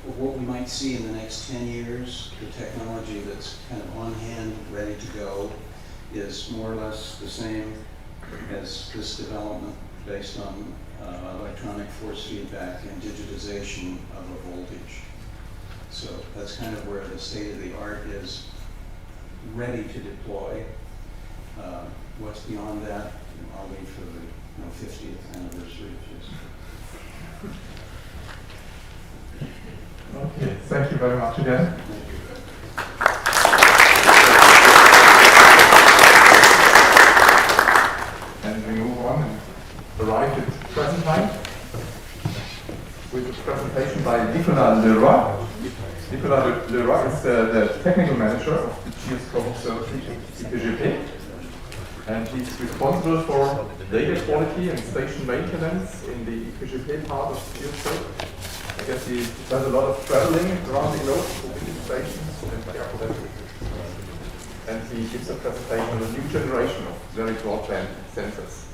of what we might see in the next 10 years, the technology that's kind of on hand, ready to go, is more or less the same as this development based on electronic force feedback and digitization of a voltage. So that's kind of where the state of the art is ready to deploy. What's beyond that, I'll wait for the 50th anniversary of Geoscope. Okay, thank you very much again. And we move on and arrive at present time with a presentation by Nicolas Leroy. Nicolas Leroy is the technical manager of the Geoscope service at IPGP, and he's responsible for data quality and station maintenance in the IPGP part of Geoscope. I guess he does a lot of traveling around the globe to visit stations and he gives a presentation on a new generation of very broadband sensors.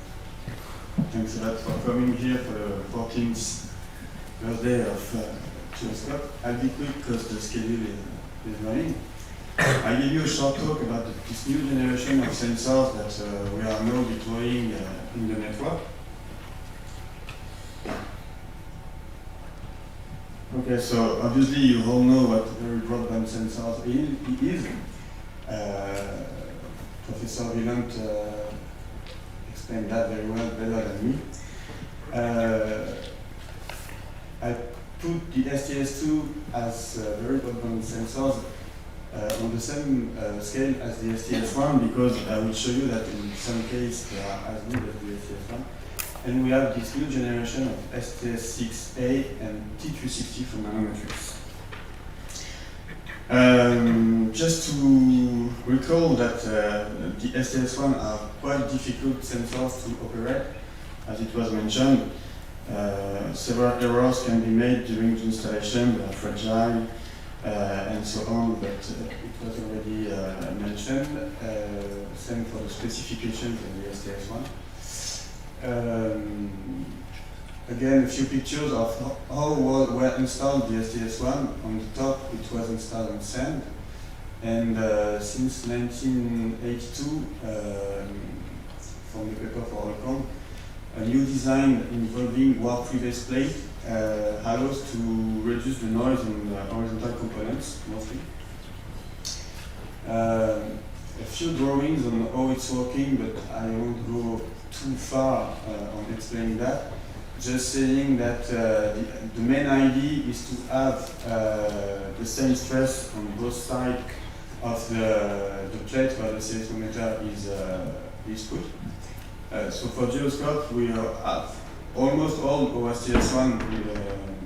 Thanks a lot for coming here for the 14th birthday of Geoscope. I'll be quick because the schedule is running. I'll give you a short talk about this new generation of sensors that we are now deploying in the network. Okay, so obviously you all know what very broadband sensors is. Professor Wielandt explained that very well, better than me. I put the STS2 as very broadband sensors on the same scale as the STS1 because I will show you that in some cases they are as good as the STS1. And we have this new generation of STS6A and T360 from Nanometrics. Just to recall that the STS1 are quite difficult sensors to operate, as it was mentioned. Several errors can be made during the installation, they are fragile, and so on, but it was already mentioned. Same for the specifications in the STS1. Again, a few pictures of how were installed the STS1. On the top, it was installed on sand. And since 1982, from the paper for Recon, a new design involving warp-free base plate allows to reduce the noise in the horizontal components, mostly. A few drawings on how it's working, but I won't go too far on explaining that. Just saying that the main idea is to have the same stress on both sides of the plate where the seismometer is put. So for Geoscope, we have almost all OSTS1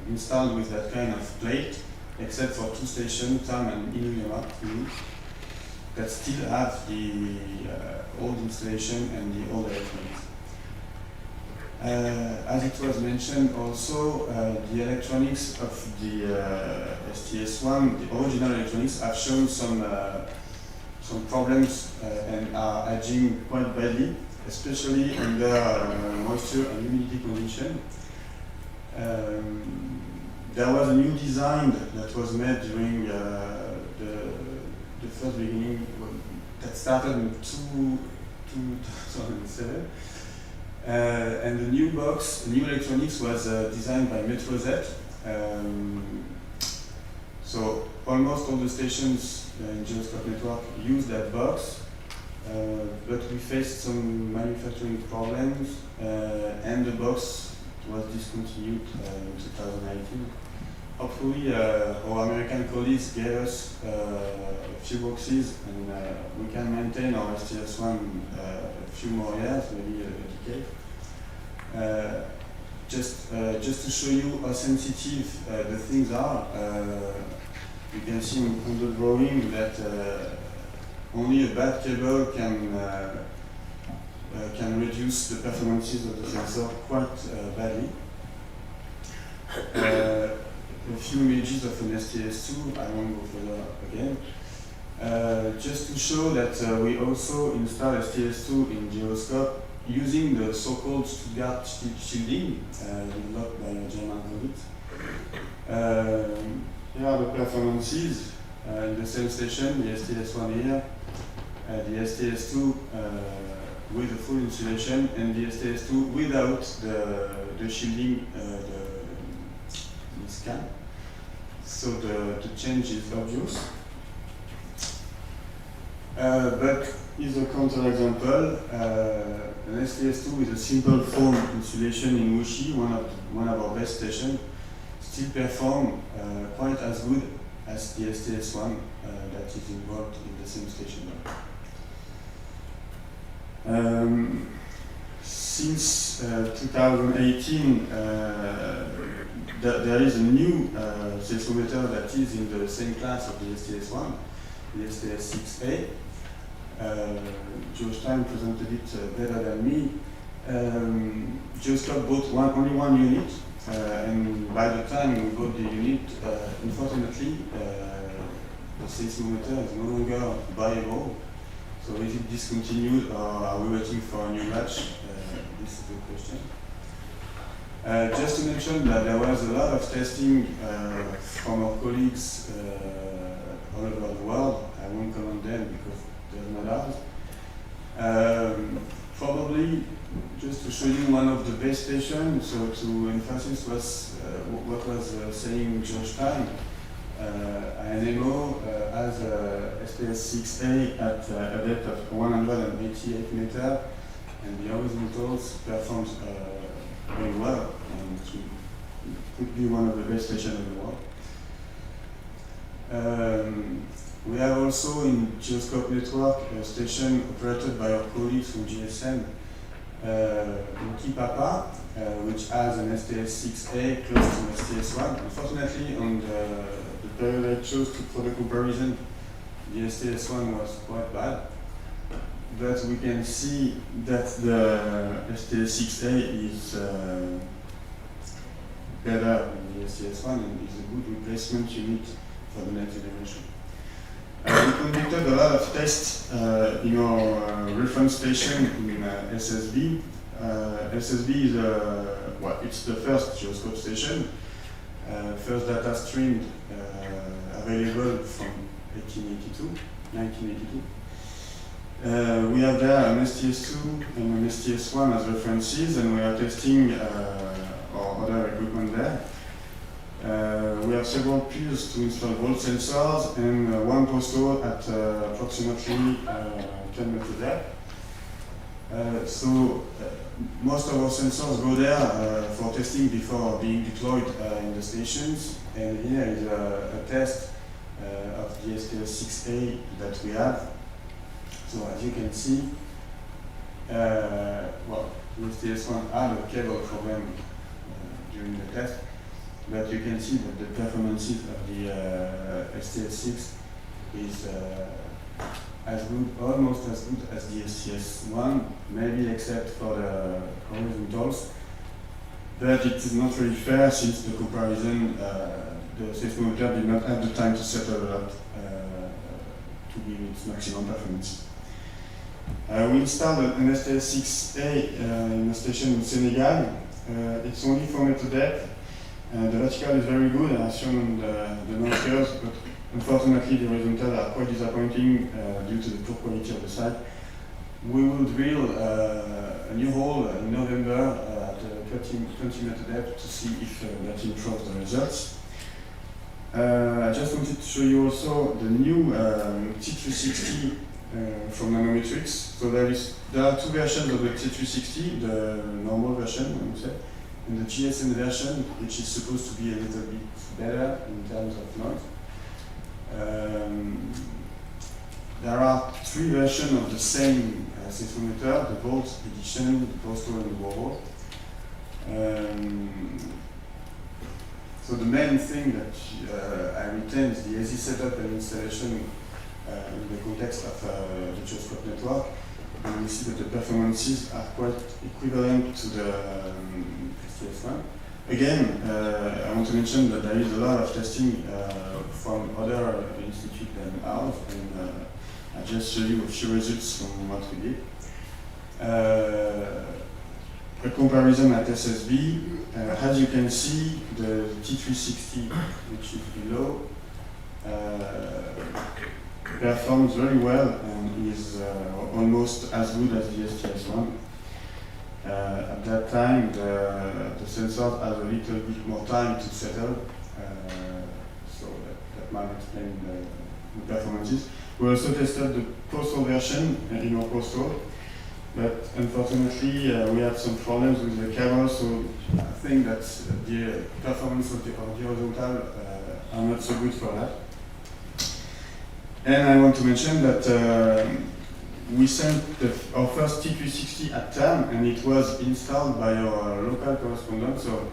installed with that kind of plate, except for two stations, Tam and Inuyama, that still have the old installation and the old electronics. As it was mentioned also, the electronics of the STS1, the original electronics, have shown some problems and are aging quite badly, especially under moisture and humidity conditions. There was a new design that was made during the first beginning that started in 2007. And the new box, new electronics, was designed by Metrozet. So almost all the stations in Geoscope network use that box, but we faced some manufacturing problems, and the box was discontinued in 2019. Hopefully, our American colleagues gave us a few boxes, and we can maintain our STS1 a few more years, maybe a decade. Just to show you how sensitive the things are, you can see on the drawing that only a bad cable can reduce the performances of the sensor quite badly. A few images of an STS2, I won't go further again. Just to show that we also install STS2 in Geoscope using the so-called Stuttgart shielding developed by German colleagues. Here are the performances in the same station, the STS1 here, the STS2 with the full insulation, and the STS2 without the shielding, the scan. So the change is obvious. But is a counterexample. An STS2 with a simple foam insulation in Wuxi, one of our best stations, still perform quite as good as the STS1 that is involved in the same station. Since 2018, there is a new seismometer that is in the same class of the STS1, the STS6A. Steim presented it better than me. Geoscope bought only one unit, and by the time we bought the unit, unfortunately, the seismometer is no longer viable. So is it discontinued, or are we waiting for a new batch? This is the question. Just to mention that there was a lot of testing from our colleagues all over the world. I won't comment them because there's not ours. Probably just to show you one of the base stations, so to emphasize what was saying Steim. ANMO has a SPS6A at a depth of 188 meters, and the horizontals performs very well, and it could be one of the best stations in the world. We have also in Geoscope network a station operated by our colleagues from GSM in Kipapa, which has an STS6A close to STS1. Unfortunately, on the period I chose for the comparison, the STS1 was quite bad. But we can see that the STS6A is better than the STS1 and is a good replacement unit for the next generation. We conducted a lot of tests in our reference station in SSB. SSB is it's the first Geoscope station, first data stream available from 1982. We have there an STS2 and an STS1 as references, and we are testing our other equipment there. We have several piers to install volt sensors and one post-hole at approximately 10 meters there. Most of our sensors go there for testing before being deployed in the stations. And here is a test of the STS6A that we have. So as you can see, well, the STS1 had a cable problem during the test, but you can see that the performances of the STS6 is as good, almost as good as the STS1, maybe except for the horizontals. But it is not really fair since the comparison, the seismometer did not have the time to settle a lot to give its maximum performance. We installed an STS6A in a station in Senegal. It's only 4 meters depth. The vertical is very good, as shown on the north curves, but unfortunately the horizontal are quite disappointing due to the poor quality of the site. We will drill a new hole in November at 20 meter depth to see if that improves the results. I just wanted to show you also the new T360 from Nanometrics. So there are two versions of the T360, the normal version, I would say, and the GSM version, which is supposed to be a little bit better in terms of noise. There are 3 versions of the same seismometer, the Volt edition, the Postal, and the Warhol. So the main thing that I retain is the easy setup and installation in the context of the Geoscope network. And we see that the performances are quite equivalent to the STS1. Again, I want to mention that there is a lot of testing from other institutes than ours, and I just show you a few results from what we did. A comparison at SSB, as you can see, the T360, which is below, performs very well and is almost as good as the STS1. At that time, the sensor has a little bit more time to settle, so that might explain the performances. We also tested the postal version in our postal, but unfortunately we had some problems with the camera, so I think that the performance of the horizontal are not so good for that. And I want to mention that we sent our first T360 at TERM, and it was installed by our local correspondent, so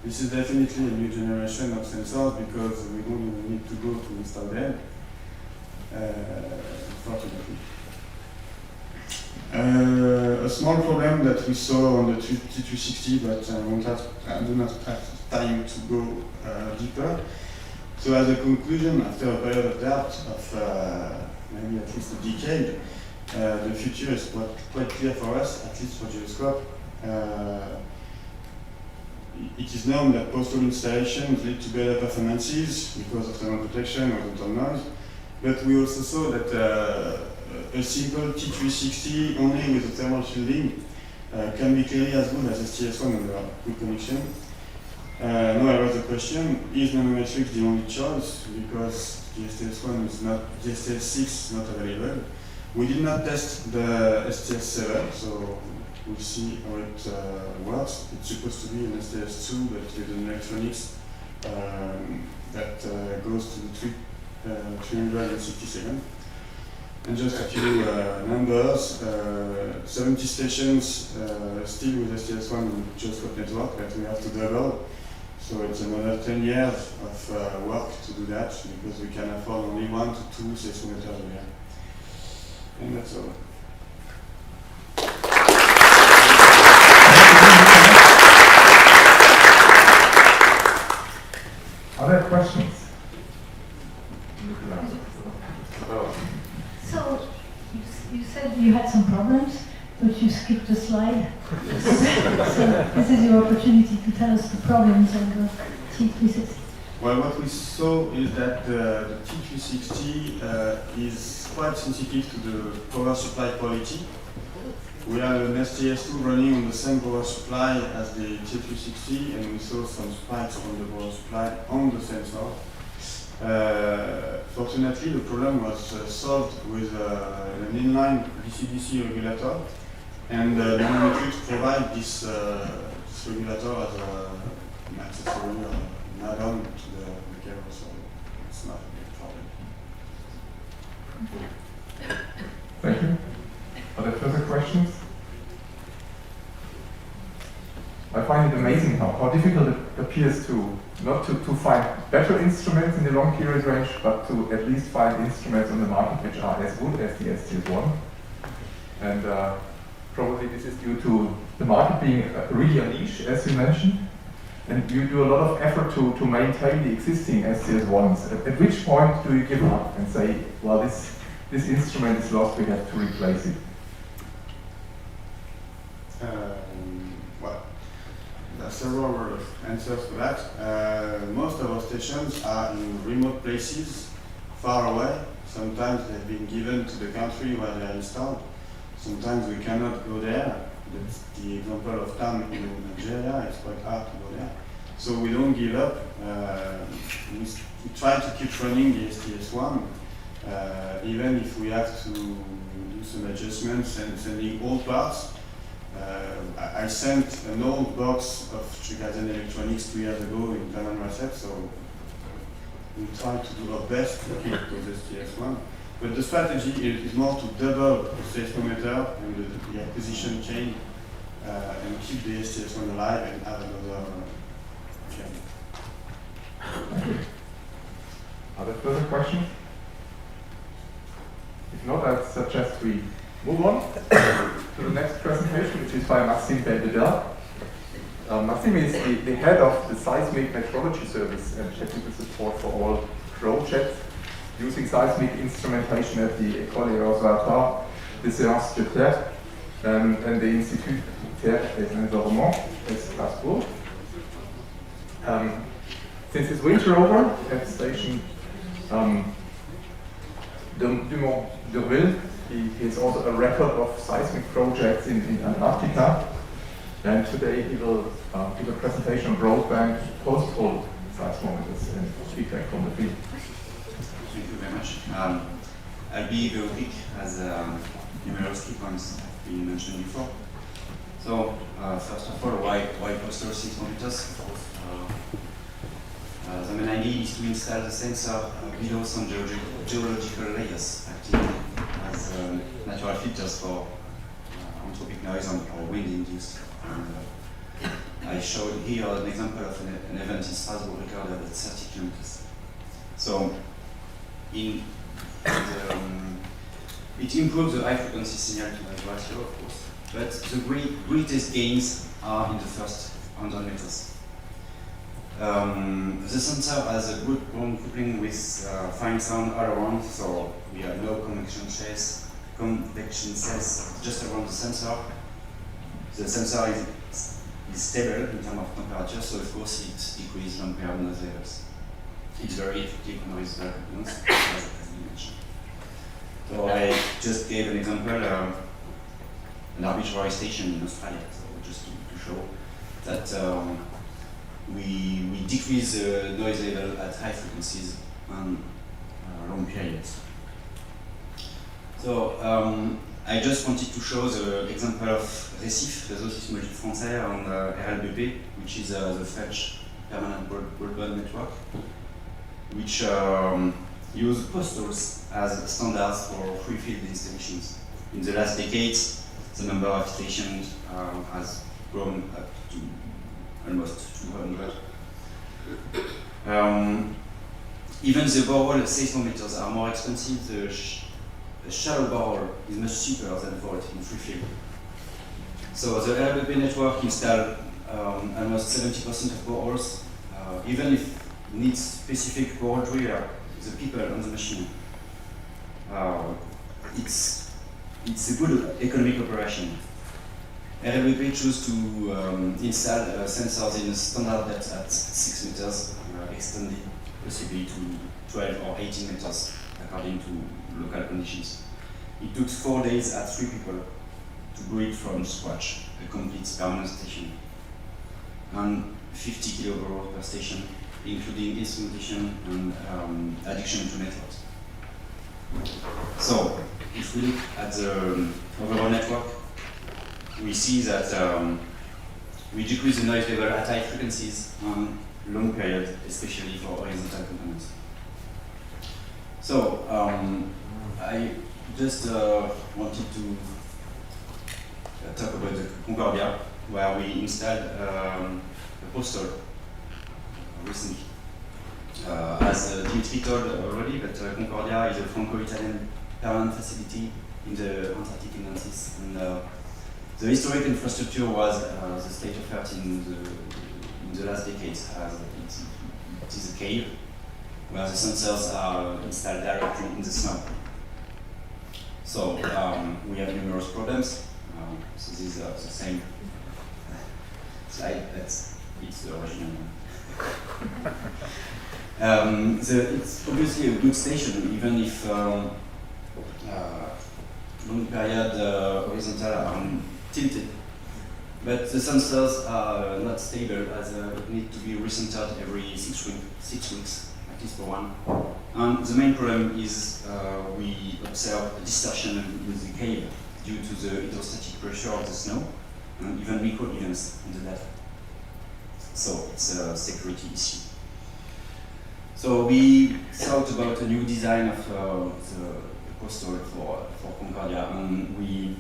this is definitely a new generation of sensors because we don't even need to go to install them, unfortunately. A small problem that we saw on the T360, but I do not have time to go deeper. So as a conclusion, after a period of doubt of maybe at least a decade, the future is quite clear for us, at least for Geoscope. It is known that postal installations lead to better performances because of thermal protection or total noise, but we also saw that a simple T360 only with a thermal shielding can be clearly as good as STS1 under good connection. Now I raise the question, is Nanometrics the only choice? Because the STS1 is not, the STS6 is not available. We did not test the STS7, so we'll see how it works. It's supposed to be an STS2, but with an electronics that goes to the 360 seconds. And just a few numbers, 70 stations still with STS1 and Geoscope network that we have to double. So it's another 10 years of work to do that because we can afford only 1 to 2 seismometers a year. And that's all. Other questions? So, you said you had some problems, but you skipped a slide. So, this is your opportunity to tell us the problems of the T360. Well, what we saw is that the TQ60 is quite sensitive to the power supply quality. We have an STS2 running on the same power supply as the TQ60, and we saw some spikes on the power supply on the sensor. Fortunately, the problem was solved with an inline DC-DC regulator, and Romanowicz provide this regulator as an accessory or an add-on to the cable, so it's not a big problem. Thank you. Are there further questions? I find it amazing how difficult it appears to not to find better instruments in the long period range, but to at least find instruments on the market which are as good as the STS1. And probably this is due to the market being really a niche, as you mentioned. And you do a lot of effort to maintain the existing STS1s. At which point do you give up and say, well, this instrument is lost, we have to replace it? Well, there are several answers to that. Most of our stations are in remote places, far away. Sometimes they've been given to the country where they are installed. Sometimes we cannot go there. That's the example of Steim in Algeria. It's quite hard to go there. So we don't give up. We try to keep running the STS1, even if we have to do some adjustments and sending old parts. I sent an old box of Chaussidon electronics 2 years ago in German Reset, so we try to do our best to keep those STS1. But the strategy is more to double the seismometer and the acquisition chain and keep the STS1 alive and have another chain. Are there further questions? If not, I suggest we move on to the next presentation, which is by Bès de Berc. Maxime is the head of the seismic metrology service and technical support for all projects using seismic instrumentation at the École et Observatoire des Sciences de Terre and the Institut Terre et Environnement at Strasbourg. Since it's winter over at the station Dumont d'Urville, he has also a record of seismic projects in Antarctica, and today he will give a presentation on broadband post-hole seismometers and feedback from the field. Thank you very much. I'll be very quick as numerous key points have been mentioned before. So, first of all, why post-hole seismometers? The main idea is to install the sensor below some geological layers, acting as natural filters for anthropic noise or wind induced. I showed here an example of an event in Strasbourg recorded at 30 kilometers. So, it improves the high frequency signal to noise ratio, of course, but the greatest gains are in the first 100 meters. The sensor has a good ground coupling with fine sound all around, so we have no convection cells just around the sensor. The sensor is stable in terms of temperature, so of course it decreases ampere noise levels. It's very effective noise balance, as we mentioned. So I just gave an example, an arbitrary station in Australia, so just to show that we decrease the noise level at high frequencies and long periods. So I just wanted to show the example of RECIF, Réseau Sismologique Français, and RLBP, which is the French permanent broadband network, which use postals as standards for free field installations. In the last decades, the number of stations has grown up to almost 200. Even the borehole seismometers are more expensive. The shallow borehole is much cheaper than for it in free field. So the RLBP network installed almost 70% of boreholes, even if it needs specific borehole driller, the people on the machine. It's a good economic operation. RLBP chose to install sensors in a standard depth at 6 meters, extended possibly to 12 or 18 meters according to local conditions. It took 4 days at 3 people to build from scratch a complete permanent station, and 50 kilobars per station, including instrumentation and addiction to networks. So, if we look at the overall network, we see that we decrease the noise level at high frequencies on long period, especially for horizontal components. So, I just wanted to talk about the Concordia, where we installed a postal recently. As Dimitri told already, but Concordia is a Franco-Italian permanent facility in the Antarctic Atlantis, and the historic infrastructure was the state of art in the last decades. It is a cave where the sensors are installed directly in the snow. So we have numerous problems. So these are the same slide, it's the original one. It's obviously a good station, even if long period horizontal are tilted. But the sensors are not stable, as it needs to be recentered every 6 weeks, at least for one. And the main problem is we observe a distortion in the cave due to the hydrostatic pressure of the snow and even micro events in the data. So it's a security issue. So we thought about a new design of the postal for Concordia, and we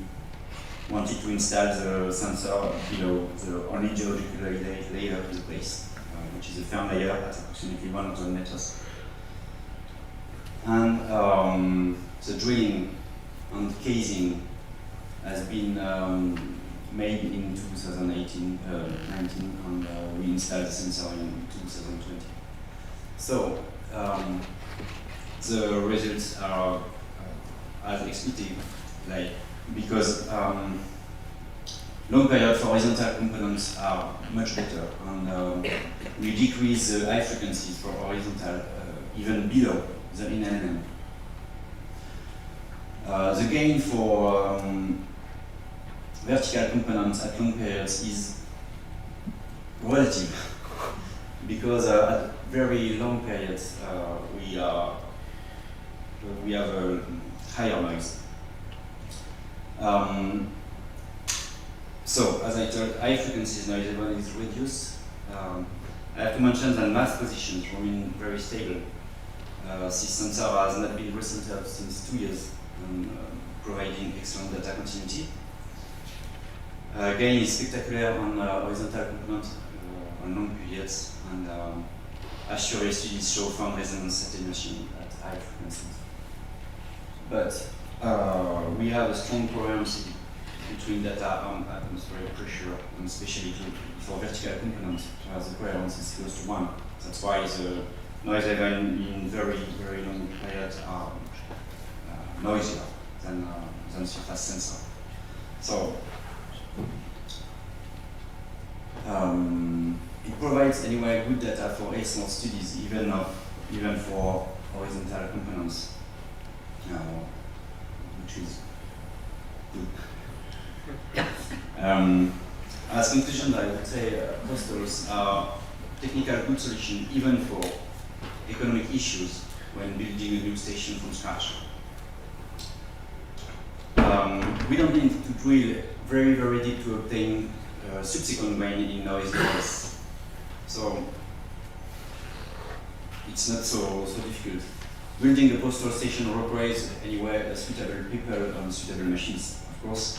wanted to install the sensor below the only geological layer in the place, which is a firm layer at approximately 100 meters. And the drilling and casing has been made in 2019, and we installed the sensor in 2020. So the results are as expected, like because long period for horizontal components are much better, and we decrease the high frequencies for horizontal even below the NNM. The gain for vertical components at long periods is relative, because at very long periods we have a higher noise. So, as I told, high frequencies noise level is reduced. I have to mention that mass positions remain very stable. This sensor has not been recentered since 2 years, providing excellent data continuity. Gain is spectacular on horizontal component on long periods, and Assured studies show firm resonance attenuation at high frequencies. But we have a strong coherency between data and atmospheric pressure, and especially for vertical components, where the coherence is close to 1. That's why the noise level in very, very long periods are noisier than surface sensor. So it provides anyway good data for excellent studies, even for horizontal components, which is good. As conclusion, I would say postals are technical good solution even for economic issues when building a new station from scratch. We don't need to drill very, very deep to obtain subsequent gain in noise levels. So it's not so difficult. Building a postal station requires anyway suitable people and suitable machines, of course.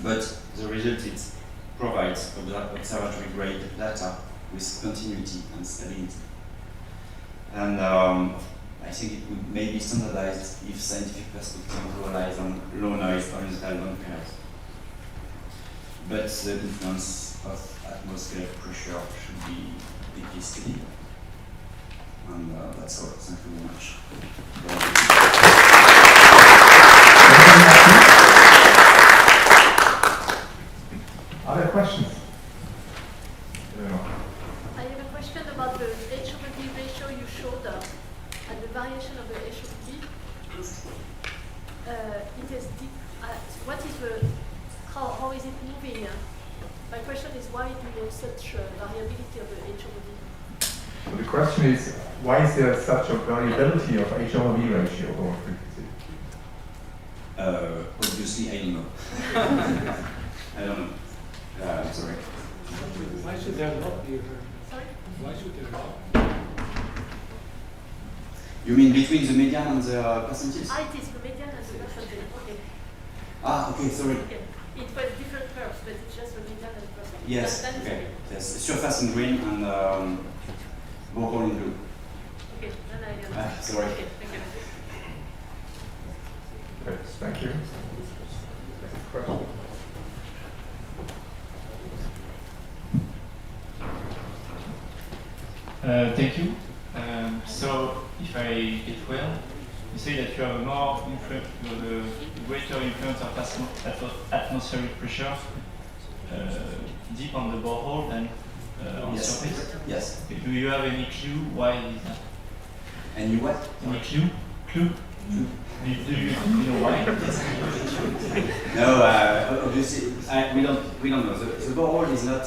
But the result is provides observatory grade data with continuity and stability. And I think it would maybe be standardized if scientific perspective relies on low noise horizontal long periods. But the influence of atmospheric pressure should be deeply studied. And that's all. Thank you very much. Other questions? I have a question about the H/V ratio you showed. showed at the variation of the HOP, it is deep. What is how is it moving? My question is why do you have such variability of the HOV? So the question is, why is there such a variability of H/V ratio over frequency? Obviously, I don't know. I don't know. I'm sorry. Why should there not be a Sorry? Why should there not? You mean between the median and the percentage? It is the median and the percentage. Okay. Okay, sorry. Okay. It was different curves, but it's just the median and the percentage. Yes, okay. Yes, surface in green and borehole in blue. Okay, then I understand. Sorry. Okay, thank you. Okay, thank you. Question. Thank you. So, if I get well, you say that you have a greater influence of atmospheric pressure deep on the borehole than on the surface? Yes. Do you have any clue why is that? Any what? Any clue? Do you know why? No, obviously, we don't know. The borehole is not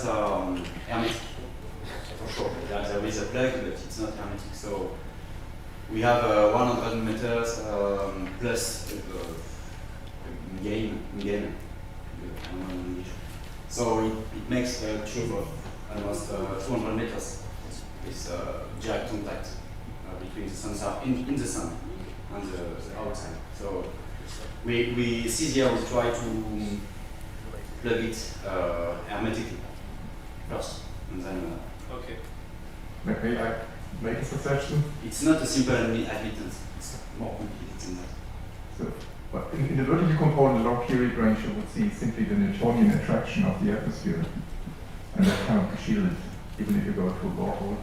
hermetic, for sure. There is a plug, but it's not hermetic. So we have 100 meters plus game. So it makes a tube of almost 200 meters with direct contact between the sensor in the sun and the outside. So we see here, we try to plug it hermetically first, and then. Okay. May I make a suggestion? It's not a simple admittance, it's more complicated than that. So, but in the vertical component long period range, you would see simply the Newtonian attraction of the atmosphere, and that cannot be shielded, even if you go to a borehole.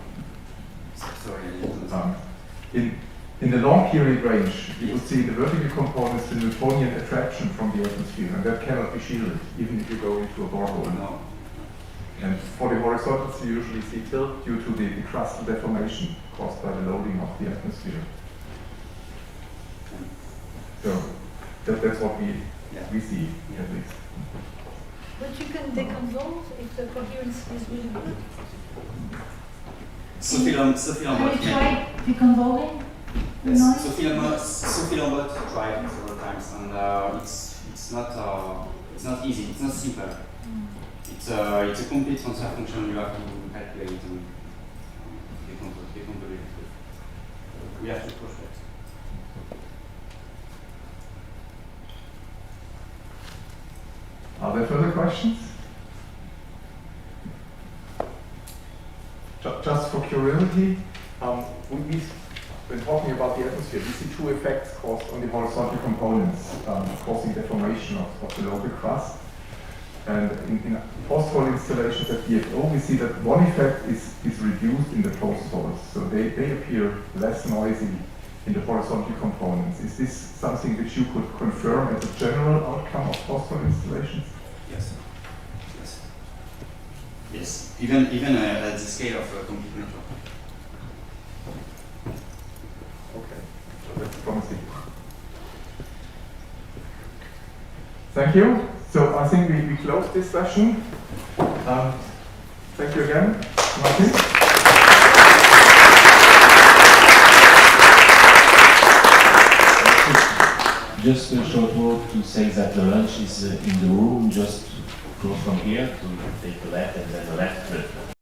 In the long period range, you would see the vertical components, the Newtonian attraction from the atmosphere, and that cannot be shielded, even if you go into a borehole. No. And for the horizontals, you usually see tilt due to the crustal deformation caused by the loading of the atmosphere. So that's what we see, at least. But you can deconvolve if the coherence is really good. Sophie Lambert. Have you tried deconvolving the noise? Sophie Lambert tried several times, and it's not easy. It's not simple. It's a complete transfer function. You have to calculate and deconvolve it. We have to push that. Are there further questions? Just for curiosity, when talking about the atmosphere, we see two effects caused on the horizontal components, causing deformation of the local crust. And in post-hole installations at VFO, we see that one effect is reduced in the post-holes. So they appear less noisy in the horizontal components. Is this something which you could confirm as a general outcome of post-hole installations? Yes. Yes. Even at the scale of a complete network. Okay. So that's promising. Thank you. So I think we close this session. Thank you again, Martin. Just a short word to say that the lunch is in the room just close from here to take the left and then the left.